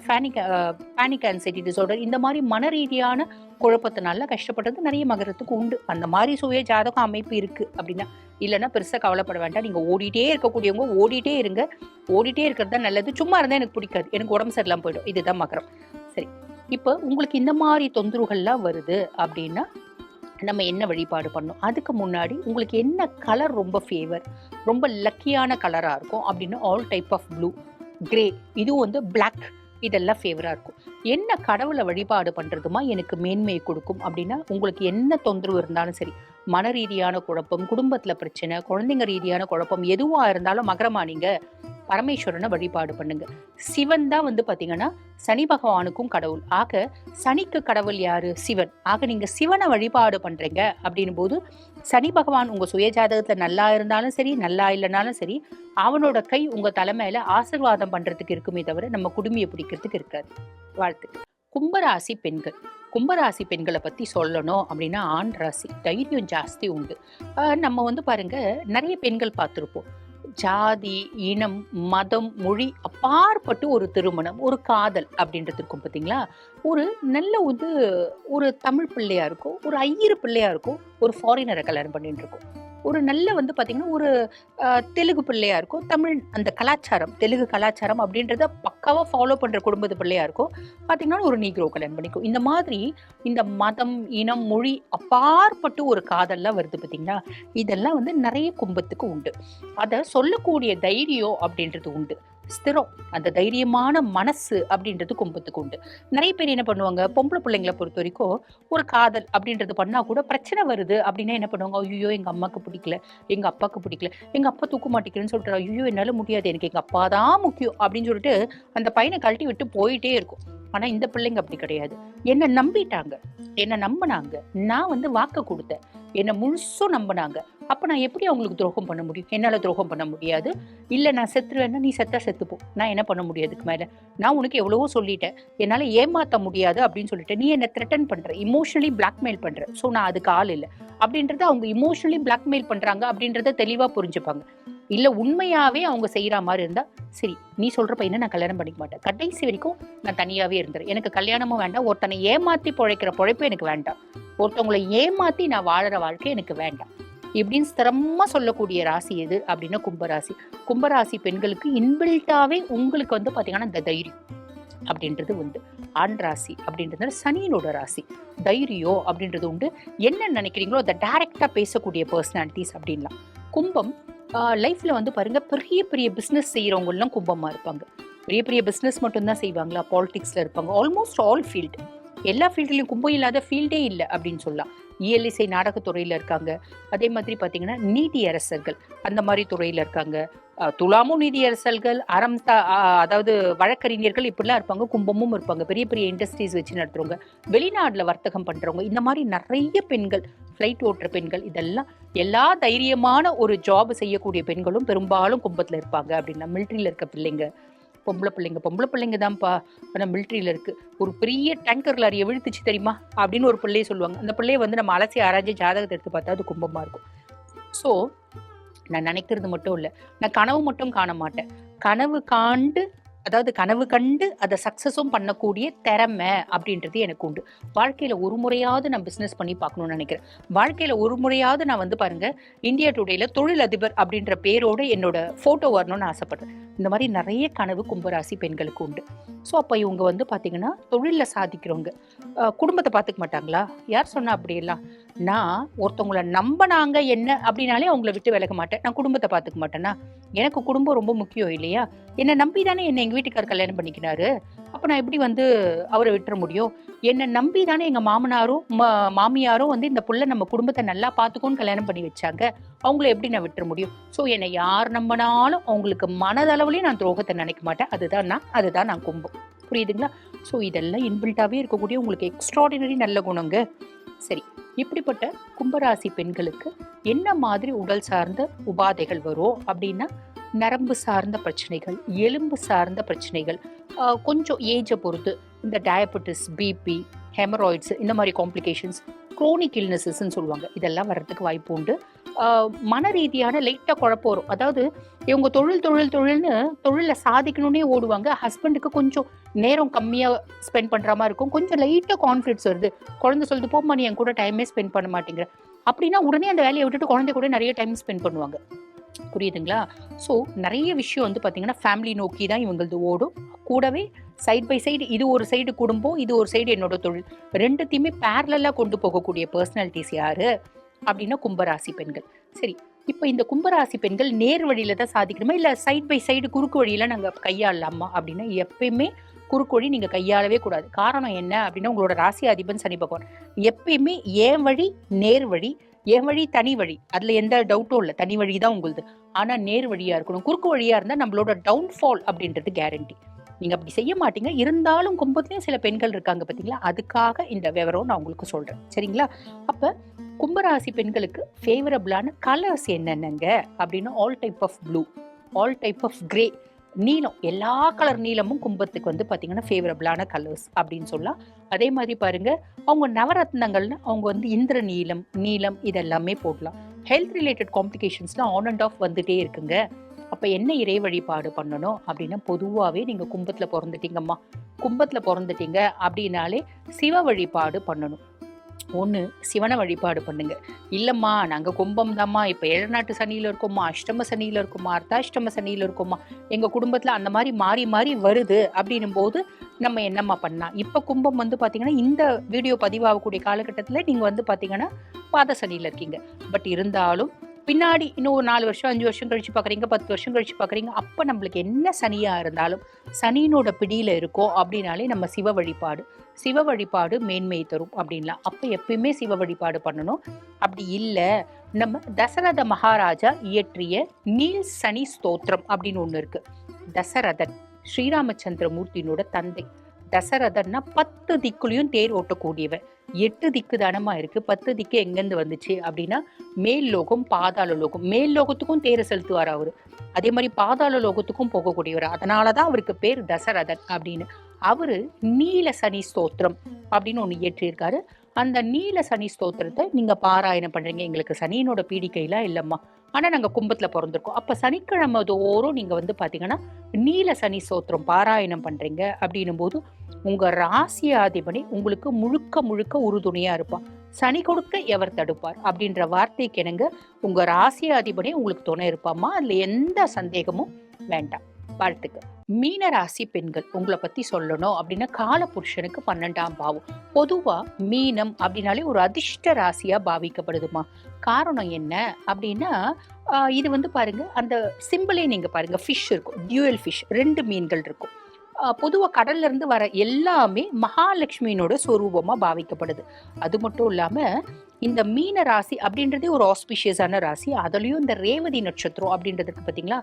panic anxiety disorder இந்த மாதிரி மனரீதியான குழப்பத்தினால கஷ்டப்படுறது நிறைய மகரத்துக்கு உண்டு. அந்த மாதிரி சுய ஜாதகம் அமைப்பு இருக்கு அப்படின்னா, இல்லைன்னா பெருசாக கவலைப்பட வேண்டாம். நீங்கள் ஓடிட்டே இருக்கக்கூடியவங்க ஓடிட்டே இருங்க. ஓடிட்டே இருக்கிறது தான் நல்லது. சும்மா இருந்தால் எனக்கு பிடிக்காது, எனக்கு உடம்பு சரியில்லாமல் போயிடும். இதுதான் மகரம். சரி, இப்போ உங்களுக்கு இந்த மாதிரி தொந்தரவுகள்லாம் வருது அப்படின்னா நம்ம என்ன வழிபாடு பண்ணணும்? அதுக்கு முன்னாடி உங்களுக்கு என்ன கலர் ரொம்ப ஃபேவர், ரொம்ப லக்கியான கலராக இருக்கும் அப்படின்னா, all type of blue, grey, இதுவும் வந்து பிளாக், இதெல்லாம் ஃபேவராக இருக்கும். என்ன கடவுளை வழிபாடு பண்ணுறதுமா எனக்கு மேன்மையை கொடுக்கும் அப்படின்னா, உங்களுக்கு என்ன தொந்தரவு இருந்தாலும் சரி, மன ரீதியான குழப்பம், குடும்பத்தில் பிரச்சனை, குழந்தைங்க ரீதியான குழப்பம் எதுவாக இருந்தாலும் மகரமா நீங்கள் பரமேஸ்வரனை வழிபாடு பண்ணுங்க. சிவன் தான் வந்து பார்த்தீங்கன்னா சனி பகவானுக்கும் கடவுள். ஆக சனிக்கு கடவுள் யாரு? சிவன். ஆக நீங்க சிவனை வழிபாடு பண்றீங்க அப்படின்னும் போது சனி பகவான் உங்க சுய ஜாதகத்துல நல்லா இருந்தாலும் சரி, நல்லா இல்லைனாலும் சரி, அவனோட கை உங்க தலைமையில ஆசீர்வாதம் பண்றதுக்கு இருக்குமே தவிர நம்ம குடுமையை பிடிக்கிறதுக்கு இருக்காது. வாழ்த்துக்கள். கும்பராசி பெண்கள். கும்பராசி பெண்களை பத்தி சொல்லணும் அப்படின்னா, ஆண் ராசி தைரியம் ஜாஸ்தி உண்டு. நம்ம வந்து பாருங்க, நிறைய பெண்கள் பார்த்துருப்போம். ஜாதி, இனம், மதம், மொழி அப்பாற்பட்டு ஒரு திருமணம், ஒரு காதல் அப்படின்றது இருக்கும் பார்த்தீங்களா? ஒரு நல்ல ஒரு தமிழ் பிள்ளையா இருக்கும், ஒரு ஐயர் பிள்ளையா இருக்கும், ஒரு ஃபாரினரை கல்யாணம் பண்ணிட்டு இருக்கும். ஒரு நல்ல வந்து பார்த்தீங்கன்னா, ஒரு தெலுங்கு பிள்ளையா இருக்கும். தமிழ் அந்த கலாச்சாரம், தெலுங்கு கலாச்சாரம் அப்படின்றத பக்காவாக ஃபாலோ பண்ணுற குடும்பத்து பிள்ளையா இருக்கும். பார்த்தீங்கன்னா, ஒரு நீக்ரோ கல்யாணம் பண்ணிக்கும். இந்த மாதிரி இந்த மதம், இனம், மொழி அப்பாற்பட்டு ஒரு காதல்லாம் வருது பார்த்தீங்களா? இதெல்லாம் வந்து நிறைய கும்பத்துக்கு உண்டு. அதை சொல்லக்கூடிய தைரியம் அப்படின்றது உண்டு. ஸ்திரம், அந்த தைரியமான மனசு அப்படின்றது கும்பத்துக்கு உண்டு. நிறைய பேர் என்ன பண்ணுவாங்க, பொம்பளை பிள்ளைங்களை பொறுத்த வரைக்கும் ஒரு காதல் அப்படின்றது பண்ணா கூட பிரச்சனை வருது அப்படின்னா என்ன பண்ணுவாங்க, ஐயோ எங்க அம்மாக்கு பிடிக்கல, எங்க அப்பாவுக்கு பிடிக்கல, எங்க அப்பா தூக்க மாட்டேங்கிறேன்னு சொல்லிட்டு, ஐயோ என்னால முடியாது, எனக்கு எங்க அப்பா தான் முக்கியம் அப்படின்னு சொல்லிட்டு அந்த பையனை கழட்டி விட்டு போயிட்டே இருக்கும். ஆனா இந்த பிள்ளைங்க அப்படி கிடையாது. என்ன நம்பிட்டாங்க, என்ன நம்பினாங்க, நான் வந்து வாக்கு கொடுத்தேன், என்ன முழுசும் நம்பினாங்க. அப்ப நான் எப்படி அவங்களுக்கு துரோகம் பண்ண முடியும்? என்னால துரோகம் பண்ண முடியாது. இல்ல நான் செத்துருவேன்னா நீ செத்தா செத்துப்போ, நான் என்ன பண்ண முடியாதுக்கு மேல. நான் உனக்கு எவ்வளவோ சொல்லிட்டேன், என்னால ஏமாத்த முடியாது அப்படின்னு சொல்லிட்டு நீ என்ன த்ரெட்டன் பண்ற, இமோஷனலி பிளாக்மெயில் பண்ற, ஸோ நான் அதுக்கு ஆள் இல்லை அப்படின்றத அவங்க இமோஷனலி பிளாக்மெயில் பண்றாங்க அப்படின்றத தெளிவா புரிஞ்சுப்பாங்க. இல்ல உண்மையாவே அவங்க செய்யற மாதிரி இருந்தா, சரி நீ சொல்ற பையனை நான் கல்யாணம் பண்ணிக்க மாட்டேன், கடைசி வரைக்கும் நான் தனியாவே இருந்துறேன், எனக்கு கல்யாணமும் வேண்டாம், ஒருத்தனை ஏமாத்தி பொழைக்கிற பொழைப்பு எனக்கு வேண்டாம், ஒருத்தவங்களை ஏமாத்தி நான் வாழற வாழ்க்கை எனக்கு வேண்டாம் இப்படின்னு ஸ்திரமா சொல்லக்கூடிய ராசி எது அப்படின்னா கும்பராசி. கும்பராசி பெண்களுக்கு இன்பில்ட்டாவே உங்களுக்கு வந்து பாத்தீங்கன்னா இந்த தைரியம் அப்படின்றது உண்டு. ஆண் ராசி அப்படின்றது சனியினோட ராசி. தைரியம் அப்படின்றது உண்டு. என்ன நினைக்கிறீங்களோ அதை டைரக்டா பேசக்கூடிய பர்சனாலிட்டிஸ் அப்படின்லாம். கும்பம் லைஃப்ல வந்து பாருங்க, பெரிய பெரிய பிஸ்னஸ் செய்யறவங்க எல்லாம் கும்பமா இருப்பாங்க. பெரிய பெரிய பிஸ்னஸ் மட்டும்தான் செய்வாங்களா? பாலிடிக்ஸ்ல இருப்பாங்க. ஆல்மோஸ்ட் ஆல் ஃபீல்டு, எல்லா ஃபீல்ட்லையும் கும்பம் இல்லாத ஃபீல்டே இல்லை அப்படின்னு சொல்லலாம். இயலிசை நாடகத்துறையில் இருக்காங்க. அதே மாதிரி பார்த்தீங்கன்னா நீதியரசர்கள் அந்த மாதிரி துறையில் இருக்காங்க. துலாமும் நீதியரசர்கள், அதாவது வழக்கறிஞர்கள் இப்படிலாம் இருப்பாங்க. கும்பமும் இருப்பாங்க. பெரிய பெரிய இண்டஸ்ட்ரீஸ் வச்சு நடத்துறவங்க, வெளிநாட்டில் வர்த்தகம் பண்ணுறவங்க, இந்த மாதிரி நிறைய பெண்கள், ஃப்ளைட் ஓட்டுற பெண்கள், இதெல்லாம் எல்லா தைரியமான ஒரு ஜாப் செய்யக்கூடிய பெண்களும் பெரும்பாலும் கும்பத்தில் இருப்பாங்க. அப்படின்னா மிலிட்ரியில் இருக்க பிள்ளைங்க, பொம்பளை பிள்ளைங்க தான்ப்பா, ஆனால் மிலிட்ரியில் இருக்கு, ஒரு பெரிய டேங்கர் லாரியை விழுத்துச்சு தெரியுமா அப்படின்னு ஒரு பிள்ளையை சொல்லுவாங்க. அந்த பிள்ளையை வந்து நம்ம அலசி ஆராய்ச்சி ஜாதகத்தை எடுத்து பார்த்தா அது கும்பமாக இருக்கும். ஸோ நான் நினைக்கிறது மட்டும் இல்லை, நான் கனவு மட்டும் காண மாட்டேன், கனவு கண்டு அதை சக்ஸஸும் பண்ணக்கூடிய திறமை அப்படின்றது எனக்கு உண்டு. வாழ்க்கையில் ஒரு முறையாவது நான் பிஸ்னஸ் பண்ணி பார்க்கணும்னு நினைக்கிறேன். வாழ்க்கையில் ஒரு முறையாவது நான் வந்து பாருங்கள், இந்தியா டுடேல தொழிலதிபர் அப்படின்ற பேரோடு என்னோட ஃபோட்டோ வரணும்னு ஆசைப்படுறேன். இந்த மாதிரி நிறைய கனவு கும்பராசி பெண்களுக்கு உண்டு. ஸோ அப்போ இவங்க வந்து பார்த்தீங்கன்னா தொழிலில் சாதிக்கிறவங்க குடும்பத்தை பார்த்துக்க மாட்டாங்களா? யார் சொன்னா அப்படியெல்லாம்? நான் ஒருத்தவங்கள நம்பினாங்க என்ன அப்படின்னாலே அவங்கள விட்டு விலக மாட்டேன். நான் குடும்பத்தை பார்த்துக்க மாட்டேன்னா? எனக்கு குடும்பம் ரொம்ப முக்கியம் இல்லையா? என்னை நம்பி தானே என்னை எங்க வீட்டுக்காரர் கல்யாணம் பண்ணிக்கினாரு. அப்ப நான் எப்படி வந்து அவரை விட்டுற முடியும்? என்னை நம்பி தானே எங்க மாமனாரும் மாமியாரும் வந்து இந்த புள்ள நம்ம குடும்பத்தை நல்லா பார்த்துக்கோன்னு கல்யாணம் பண்ணி வச்சாங்க. அவங்கள எப்படி நான் விட்டுற முடியும்? ஸோ என்னை யார் நம்பினாலும் அவங்களுக்கு மனதளவுலயும் நான் துரோகத்தை நினைக்க மாட்டேன். அதுதான் நான் கும்பம். புரியுதுங்களா? ஸோ இதெல்லாம் இன்பில்ட்டாவே இருக்கக்கூடிய உங்களுக்கு எக்ஸ்ட்ராடினரி நல்ல குணங்க. சரி, இப்படிப்பட்ட கும்பராசி பெண்களுக்கு என்ன மாதிரி உடல் சார்ந்த உபாதைகள் வரும் அப்படின்னா, நரம்பு சார்ந்த பிரச்சனைகள், எலும்பு சார்ந்த பிரச்சனைகள், கொஞ்சம் ஏஜை பொறுத்து இந்த டயபெட்டிஸ், பிபி, ஹெமராய்ட்ஸ், இந்த மாதிரி காம்ப்ளிகேஷன்ஸ், குரோனிக் இல்னஸஸ்ன்னு சொல்லுவாங்க, இதெல்லாம் வர்றதுக்கு வாய்ப்பு உண்டு. மன ரீதியான லைட்டாக குழப்பம் வரும். அதாவது இவங்க தொழில்னு தொழிலில் சாதிக்கணும்னே ஓடுவாங்க. ஹஸ்பண்டுக்கு கொஞ்சம் நேரம் கம்மியாக ஸ்பெண்ட் பண்ணுற மாதிரி இருக்கும். கொஞ்சம் லைட்டாக கான்ஃப்ளிக்ட்ஸ் வருது. குழந்தை சொல்லுது, போம்மா நீ என் கூட டைமே ஸ்பெண்ட் பண்ண மாட்டேங்கிற அப்படின்னா, உடனே அந்த வேலையை விட்டுட்டு குழந்தை கூட நிறைய டைம் ஸ்பெண்ட் பண்ணுவாங்க. புரியுதுங்களா? ஸோ நிறைய விஷயம் வந்து பார்த்தீங்கன்னா ஃபேமிலி நோக்கி தான் இவங்களது ஓடும். கூடவே சைட் பை சைடு, இது ஒரு சைடு குடும்பம், இது ஒரு சைடு என்னோட தொழில், ரெண்டுத்தையுமே பேரலாக கொண்டு போகக்கூடிய பர்சனாலிட்டிஸ் யாரு அப்படின்னா கும்பராசி பெண்கள். சரி, இப்போ இந்த கும்பராசி பெண்கள் நேர் வழியில தான் சாதிக்கணுமா, இல்லை சைட் பை சைடு குறுக்கு வழியில நாங்கள் கையாளலாமா அப்படின்னா, எப்பயுமே குறுக்கு வழி நீங்கள் கையாளவே கூடாது. காரணம் என்ன அப்படின்னா, உங்களோட ராசி அதிபன் சனி பகவான். எப்பயுமே ஏன் வழி நேர் வழி, என் வழி தனி வழி, அதுல எந்த டவுட்டும் இல்லை, தனி வழி தான் உங்களுது. ஆனா நேர் வழியா இருக்கணும். குறுக்கு வழியா இருந்தா நம்மளோட டவுன்ஃபால் அப்படின்றது கேரண்டி. நீங்க அப்படி செய்ய மாட்டீங்க. இருந்தாலும் கும்பத்திலயும் சில பெண்கள் இருக்காங்க பார்த்தீங்களா, அதுக்காக இந்த விவரம் நான் உங்களுக்கு சொல்றேன். சரிங்களா? அப்ப கும்பராசி பெண்களுக்கு ஃபேவரபிளான கலர்ஸ் என்னென்னங்க அப்படின்னா, all type of blue, all type of grey, நீலம், எல்லா கலர் நீளமும் கும்பத்துக்கு வந்து பார்த்தீங்கன்னா ஃபேவரபிளான கலர்ஸ் அப்படின்னு சொல்லலாம். அதே மாதிரி பாருங்க, அவங்க நவரத்னங்கள்னு அவங்க வந்து இந்திர நீலம் இதெல்லாமே போடலாம். ஹெல்த் ரிலேட்டட் காம்ப்ளிகேஷன்ஸ்லாம் ஆன் அண்ட் ஆஃப் வந்துட்டே இருக்குங்க. அப்போ என்ன இறை வழிபாடு பண்ணணும் அப்படின்னா, பொதுவாகவே நீங்கள் கும்பத்தில் பிறந்துட்டீங்க அப்படின்னாலே சிவ வழிபாடு பண்ணணும். ஒன்று சிவனை வழிபாடு பண்ணுங்க. இல்லைம்மா நாங்கள் கும்பம் தாம்மா, இப்போ ஏழநாட்டு சனியில் இருக்கோம்மா, அஷ்டம சனியில் இருக்கோம்மா, அர்த்தாஷ்டம சனியில் இருக்கோம்மா, எங்கள் குடும்பத்தில் அந்த மாதிரி மாறி மாறி வருது அப்படின்னும் போது நம்ம என்னம்மா பண்ணலாம்? இப்போ கும்பம் வந்து பார்த்தீங்கன்னா இந்த வீடியோ பதிவாகக்கூடிய காலகட்டத்தில் நீங்கள் வந்து பார்த்தீங்கன்னா பாத சனியில் இருக்கீங்க. பட் இருந்தாலும் பின்னாடி இன்னும் ஒரு 4 வருஷம் 5 வருஷம் கழிச்சு பார்க்குறீங்க, 10 வருஷம் கழிச்சு பார்க்குறீங்க, அப்போ நம்மளுக்கு என்ன சனியாக இருந்தாலும் சனியினோட பிடியில் இருக்கோ அப்படின்னாலே நம்ம சிவ வழிபாடு மேன்மை தரும் அப்படின்லாம். அப்போ எப்பயுமே சிவ வழிபாடு பண்ணணும். அப்படி இல்லை, நம்ம தசரத மகாராஜா இயற்றிய நீல் சனி ஸ்தோத்திரம் அப்படின்னு ஒன்று இருக்கு. தசரதன் ஸ்ரீராமச்சந்திர மூர்த்தியினோட தந்தை. தசரதன்னா 10 திக்குலையும் தேர் ஓட்டக்கூடியவன். 8 திக்கு தானமா இருக்கு, 10 திக்கு எங்கேருந்து வந்துச்சு அப்படின்னா, மேல் லோகம் பாதாள லோகம். மேல் லோகத்துக்கும் தேரை செலுத்துவார் அவரு, அதே மாதிரி பாதாள லோகத்துக்கும் போகக்கூடியவர். அதனாலதான் அவருக்கு பேர் தசரதன் அப்படின்னு. அவரு நீல சனி ஸ்தோத்திரம் அப்படின்னு ஒண்ணு இயற்றியிருக்காரு. அந்த நீல சனி ஸ்தோத்திரத்தை நீங்க பாராயணம் பண்றீங்க. எங்களுக்கு சனியினோட பீடிக்கைலாம் இல்லம்மா, ஆனா நாங்க கும்பத்துல பிறந்திருக்கோம். அப்ப சனிக்கிழமை தோறும் நீங்க வந்து பாத்தீங்கன்னா நீல சனி ஸ்தோத்திரம் பாராயணம் பண்றீங்க அப்படின்னும் போது உங்க ராசியாதிபதி உங்களுக்கு முழுக்க முழுக்க உறுதுணையா இருப்பான். சனி கொடுக்க எவர் தடுப்பார் அப்படின்ற வார்த்தைக்கு இணங்க உங்க ராசியாதிபதி உங்களுக்கு துணை இருப்பாமா, அதுல எந்த சந்தேகமும் வேண்டாம். வாழ்த்துக்கள். மீன ராசி பெண்கள் உங்களை பத்தி சொல்லணும் அப்படின்னா, காலபுருஷனுக்கு 12ஆம் பாவம். பொதுவா மீனம் அப்படின்னாலே ஒரு அதிர்ஷ்ட ராசியா பாவிக்கப்படுதுமா. காரணம் என்ன அப்படின்னா, இது வந்து பாருங்க, அந்த சிம்பிளே நீங்க பாருங்க, ஃபிஷ் இருக்கும், டியூயல் ஃபிஷ், 2 மீன்கள் இருக்கும். பொதுவாக கடல்ல இருந்து வர எல்லாமே மகாலட்சுமியினோட சொரூபமா பாவிக்கப்படுது. அது மட்டும் இல்லாம இந்த மீன ராசி அப்படின்றதே ஒரு ஆஸ்பிஷியஸான ராசி. அதுலயும் இந்த ரேவதி நட்சத்திரம் அப்படின்றதுக்கு பார்த்தீங்களா,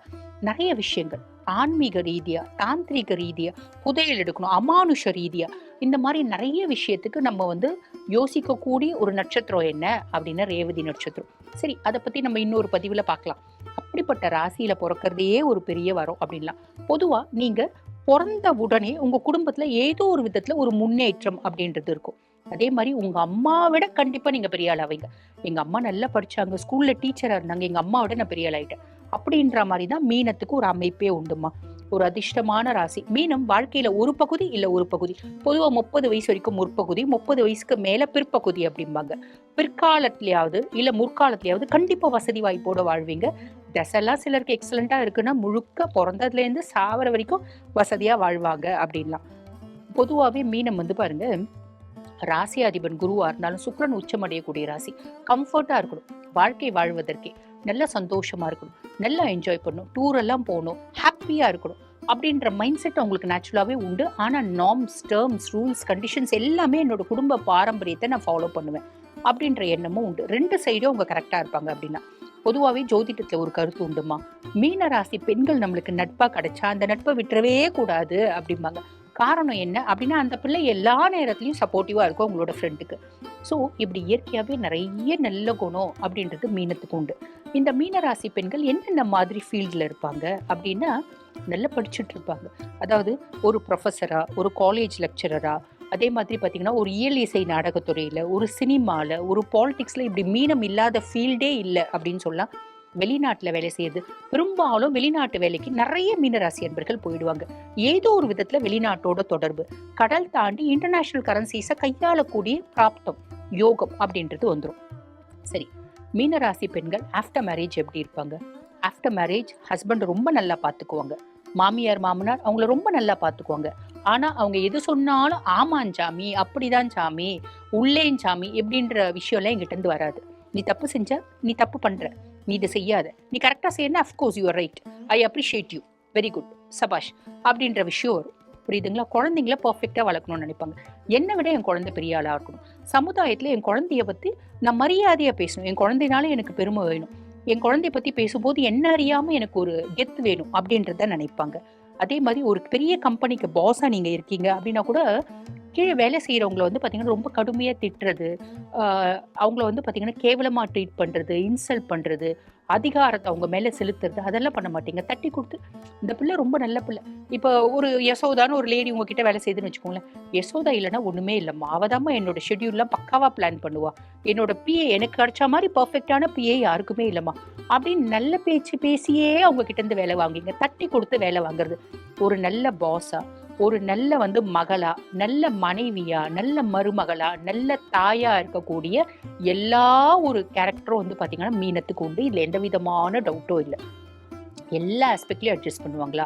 நிறைய விஷயங்கள் ஆன்மீக ரீதியா, தாந்திரிக ரீதியா, புதையல் எடுக்கணும், அமானுஷ ரீதியா, இந்த மாதிரி நிறைய விஷயத்துக்கு நம்ம வந்து யோசிக்கக்கூடிய ஒரு நட்சத்திரம் என்ன அப்படின்னா ரேவதி நட்சத்திரம். சரி, அதை பத்தி நம்ம இன்னொரு பதிவுல பார்க்கலாம். அப்படிப்பட்ட ராசியில பிறக்கிறதே ஒரு பெரிய வரம் அப்படின்லாம். பொதுவா நீங்க பிறந்த உடனே உங்க குடும்பத்துல ஏதோ ஒரு விதத்துல ஒரு முன்னேற்றம் அப்படின்றது இருக்கும். அதே மாதிரி உங்க அம்மாவை விட கண்டிப்பா நீங்க பெரிய ஆள் ஆவீங்க. எங்க அம்மா நல்லா படிச்சாங்க, ஸ்கூல்ல டீச்சரா இருந்தாங்க, எங்க அம்மாவோட நான் பெரிய ஆள் ஆயிட்டேன் அப்படின்ற மாதிரி தான் மீனத்துக்கு ஒரு அமைப்பே உண்டுமா. ஒரு அதிர்ஷ்டமான ராசி மீனம். வாழ்க்கையில ஒரு பகுதி இல்ல ஒரு பகுதி, பொதுவா 30 வயசு வரைக்கும் முற்பகுதி, 30 வயசுக்கு மேல பிற்பகுதி அப்படிம்பாங்க. பிற்காலத்திலேயாவது இல்ல முற்காலத்திலேயாவது கண்டிப்பா வசதி வாய்ப்போட வாழ்வீங்க. தசெல்லாம் சிலருக்கு எக்ஸலண்டா இருக்குன்னா முழுக்க பிறந்ததுல இருந்து சாவர வரைக்கும் வசதியா வாழ்வாங்க அப்படின்லாம். பொதுவாவே மீனம் வந்து பாருங்க, ராசி அதிபன் குருவா இருந்தாலும் சுக்கிரன் உச்சமடையக்கூடிய ராசி. கம்ஃபர்ட்டா இருக்கணும், வாழ்க்கை வாழ்வதற்கே நல்ல சந்தோஷமா இருக்கணும், நல்லா என்ஜாய் பண்ணணும், டூர் எல்லாம் போகணும், ஹாப்பியா இருக்கணும் அப்படின்ற மைண்ட் செட் அவங்களுக்கு நேச்சுரலாவே உண்டு. ஆனா நார்ம்ஸ், டேர்ம்ஸ், ரூல்ஸ், கண்டிஷன்ஸ் எல்லாமே என்னோட குடும்ப பாரம்பரியத்தை நான் ஃபாலோ பண்ணுவேன் அப்படின்ற எண்ணமும் உண்டு. 2 சைடும் அவங்க கரெக்டா இருப்பாங்க. அப்படின்னா பொதுவாகவே ஜோதிடத்துல ஒரு கருத்து உண்டுமா, மீன ராசி பெண்கள் நம்மளுக்கு நட்பா கிடைச்சா அந்த நட்பை விட்டுறவே கூடாது அப்படிம்பாங்க. காரணம் என்ன அப்படின்னா, அந்த பிள்ளை எல்லா நேரத்துலையும் சப்போர்ட்டிவா இருக்கும் உங்களோட ஃப்ரெண்டுக்கு. ஸோ இப்படி இயற்கையாகவே நிறைய நல்ல குணம் அப்படின்றது மீனத்துக்கு உண்டு. இந்த மீன ராசி பெண்கள் என்னென்ன மாதிரி ஃபீல்டில் இருப்பாங்க அப்படின்னா, நல்லா படிச்சுட்டு இருப்பாங்க. அதாவது ஒரு ப்ரொஃபஸரா, ஒரு காலேஜ் லெக்சரரா, அதே மாதிரி பார்த்தீங்கன்னா ஒரு இயல் இசை நாடகத்துறையில், ஒரு சினிமாவில், ஒரு பாலிடிக்ஸில், இப்படி மீனம் இல்லாத ஃபீல்டே இல்லை அப்படின்னு சொல்லலாம். வெளிநாட்டில் வேலை செய்யுது, பெரும்பாலும் வெளிநாட்டு வேலைக்கு நிறைய மீனராசி அன்பர்கள் போயிடுவாங்க. ஏதோ ஒரு விதத்தில் வெளிநாட்டோட தொடர்பு, கடல் தாண்டி இன்டர்நேஷனல் கரன்சிஸை கையாளக்கூடிய பிராப்தம், யோகம் அப்படின்றது வந்துடும். சரி, மீனராசி பெண்கள் ஆஃப்டர் மேரேஜ் எப்படி இருப்பாங்க? ஆஃப்டர் மேரேஜ் ஹஸ்பண்ட் ரொம்ப நல்லா பார்த்துக்குவாங்க, மாமியார் மாமனார் அவங்கள ரொம்ப நல்லா பார்த்துக்குவாங்க. ஆனால் அவங்க எது சொன்னாலும் ஆமான் சாமி, அப்படிதான் சாமி, உள்ளேன் சாமி எப்படின்ற விஷயம்லாம் எங்கிட்டேருந்து வராது. நீ தப்பு செஞ்ச, நீ தப்பு பண்ற, நீ இதை செய்யாத, நீ கரெக்டாக செய்யணும், of course you are right, I appreciate you, very good, சபாஷ் அப்படின்ற விஷயம் வரும். புரியுதுங்களா? குழந்தைங்கள பர்ஃபெக்டாக வளர்க்கணும்னு நினைப்பாங்க. என்னை விட என் குழந்தை பெரிய ஆளாக இருக்கணும், சமுதாயத்தில் என் குழந்தைய பற்றி நான் மரியாதையாக பேசணும், என் குழந்தைனால எனக்கு பெருமை வேணும், என் குழந்தைய பற்றி பேசும்போது என்ன அறியாமல் எனக்கு ஒரு கெத்து வேணும் அப்படின்றத நினைப்பாங்க. அதே மாதிரி ஒரு பெரிய கம்பெனிக்கு பாஸாக நீங்கள் இருக்கீங்க அப்படின்னா கூட, கீழே வேலை செய்கிறவங்கள வந்து பார்த்தீங்கன்னா ரொம்ப கடுமையாக திட்டுறது, அவங்கள வந்து பார்த்தீங்கன்னா கேவலமாக ட்ரீட் பண்ணுறது, இன்சல்ட் பண்ணுறது, அதிகாரத்தை அவங்க மேலே செலுத்துறது, அதெல்லாம் பண்ண மாட்டீங்க. தட்டி கொடுத்து, இந்த பிள்ளை ரொம்ப நல்ல பிள்ளை. இப்போ ஒரு யசோதான்னு ஒரு லேடி உங்ககிட்ட வேலை செய்யுதுன்னு வச்சுக்கோங்களேன். யசோதா இல்லைன்னா ஒன்றுமே இல்லைம்மா, அவதாம்மா என்னோட ஷெட்யூல்லாம் பக்காவாக பிளான் பண்ணுவா, என்னோட பிஏ எனக்கு கிடைச்ச மாதிரி பர்ஃபெக்டான பிஏ யாருக்குமே இல்லைம்மா அப்படின்னு நல்ல பேச்சு பேசியே அவங்க கிட்டேருந்து வேலை வாங்கிங்க. தட்டி கொடுத்து வேலை வாங்குறது. ஒரு நல்ல பாஸா, ஒரு நல்ல வந்து மகளா, நல்ல மனைவியா, நல்ல மருமகளா, நல்ல தாயா இருக்கக்கூடிய எல்லா ஒரு கேரக்டரும் வந்து பார்த்தீங்கன்னா மீனத்துக்கு உண்டு. இதில் எந்த விதமான டவுட்டும் இல்லை. எல்லா ஆஸ்பெக்ட்லையும் அட்ஜஸ்ட் பண்ணுவாங்களா?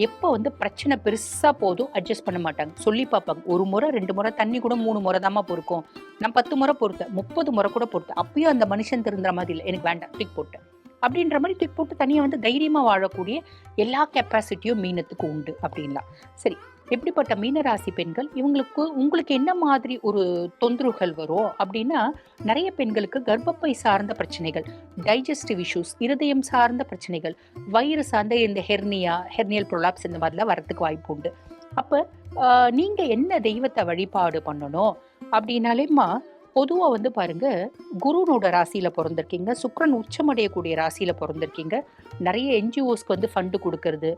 எப்போ வந்து பிரச்சனை பெருசாக போதும் அட்ஜஸ்ட் பண்ண மாட்டாங்க, சொல்லி பார்ப்பாங்க. 1 முறை 2 முறை தண்ணி கூட 3 முறை தாம்மா பொறுக்கும், நான் 10 முறை பொறுத்தேன், 30 முறை கூட பொறுத்தேன், அப்பயும் அந்த மனுஷன் திருந்துற மாதிரி இல்லை, எனக்கு வேண்டாம், தூக்கி போட்டேன் அப்படின்ற மாதிரி தூக்கி போட்டு தனியாக வந்து தைரியமாக வாழக்கூடிய எல்லா கெப்பாசிட்டியும் மீனத்துக்கு உண்டு அப்படின்லாம். சரி, எப்படிப்பட்ட மீனராசி பெண்கள் உங்களுக்கு என்ன மாதிரி ஒரு தொந்தரவுகள் வரும் அப்படின்னா, நிறைய பெண்களுக்கு கர்ப்பப்பை சார்ந்த பிரச்சனைகள், டைஜஸ்டிவ் இஷ்யூஸ், இருதயம் சார்ந்த பிரச்சனைகள், வயிறு சார்ந்த இந்த ஹெர்னியல் ப்ரொலாப்ஸ் இந்த மாதிரிலாம் வரத்துக்கு வாய்ப்பு உண்டு. அப்போ நீங்கள் என்ன தெய்வத்தை வழிபாடு பண்ணணும் அப்படின்னாலேம்மா, பொதுவாக வந்து பாருங்க, குருனோட ராசியில் பிறந்திருக்கீங்க, சுக்கிரன் உச்சமடையக்கூடிய ராசியில் பிறந்திருக்கீங்க, நிறைய என்ஜிஓஸ்க்கு வந்து ஃபண்டு கொடுக்கறது,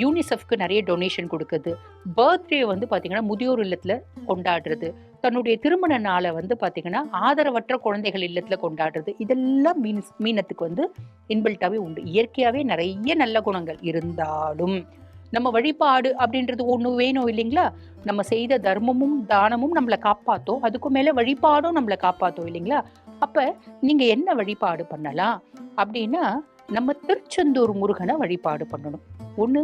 யூனிசெஃப்க்கு நிறைய டொனேஷன் கொடுக்குறது, பர்த்டே வந்து பார்த்தீங்கன்னா முதியோர் இல்லத்தில் கொண்டாடுறது, தன்னுடைய திருமண நாளை வந்து பார்த்தீங்கன்னா ஆதரவற்ற குழந்தைகள் இல்லத்தில் கொண்டாடுறது, இதெல்லாம் மீனத்துக்கு வந்து இன்பில்ட்டாகவே உண்டு. இயற்கையாகவே நிறைய நல்ல குணங்கள் இருந்தாலும் நம்ம வழிபாடு அப்படின்றது ஒன்று வேணும் இல்லைங்களா? நம்ம செய்த தர்மமும் தானமும் நம்மளை காப்பாற்றும், அதுக்கும் மேலே வழிபாடும் நம்மளை காப்பாற்றும் இல்லைங்களா? அப்போ நீங்கள் என்ன வழிபாடு பண்ணலாம் அப்படின்னா, நம்ம திருச்செந்தூர் முருகனை வழிபாடு பண்ணணும். ஒன்று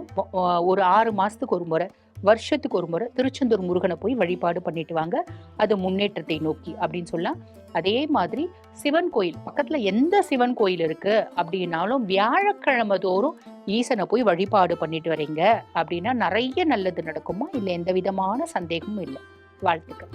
ஒரு 6 மாதத்துக்கு ஒரு முறை, வருஷத்துக்கு ஒரு முறை திருச்செந்தூர் முருகனை போய் வழிபாடு பண்ணிட்டு வாங்க, அது முன்னேற்றத்தை நோக்கி அப்படின்னு சொல்லலாம். அதே மாதிரி சிவன் கோயில் பக்கத்தில் எந்த சிவன் கோயில் இருக்கு அப்படின்னாலும் வியாழக்கிழமை தோறும் ஈசனை போய் வழிபாடு பண்ணிட்டு வரீங்க அப்படின்னா நிறைய நல்லது நடக்குமா? இல்லை எந்த விதமான சந்தேகமும் இல்லை. வாழ்த்துக்கள்.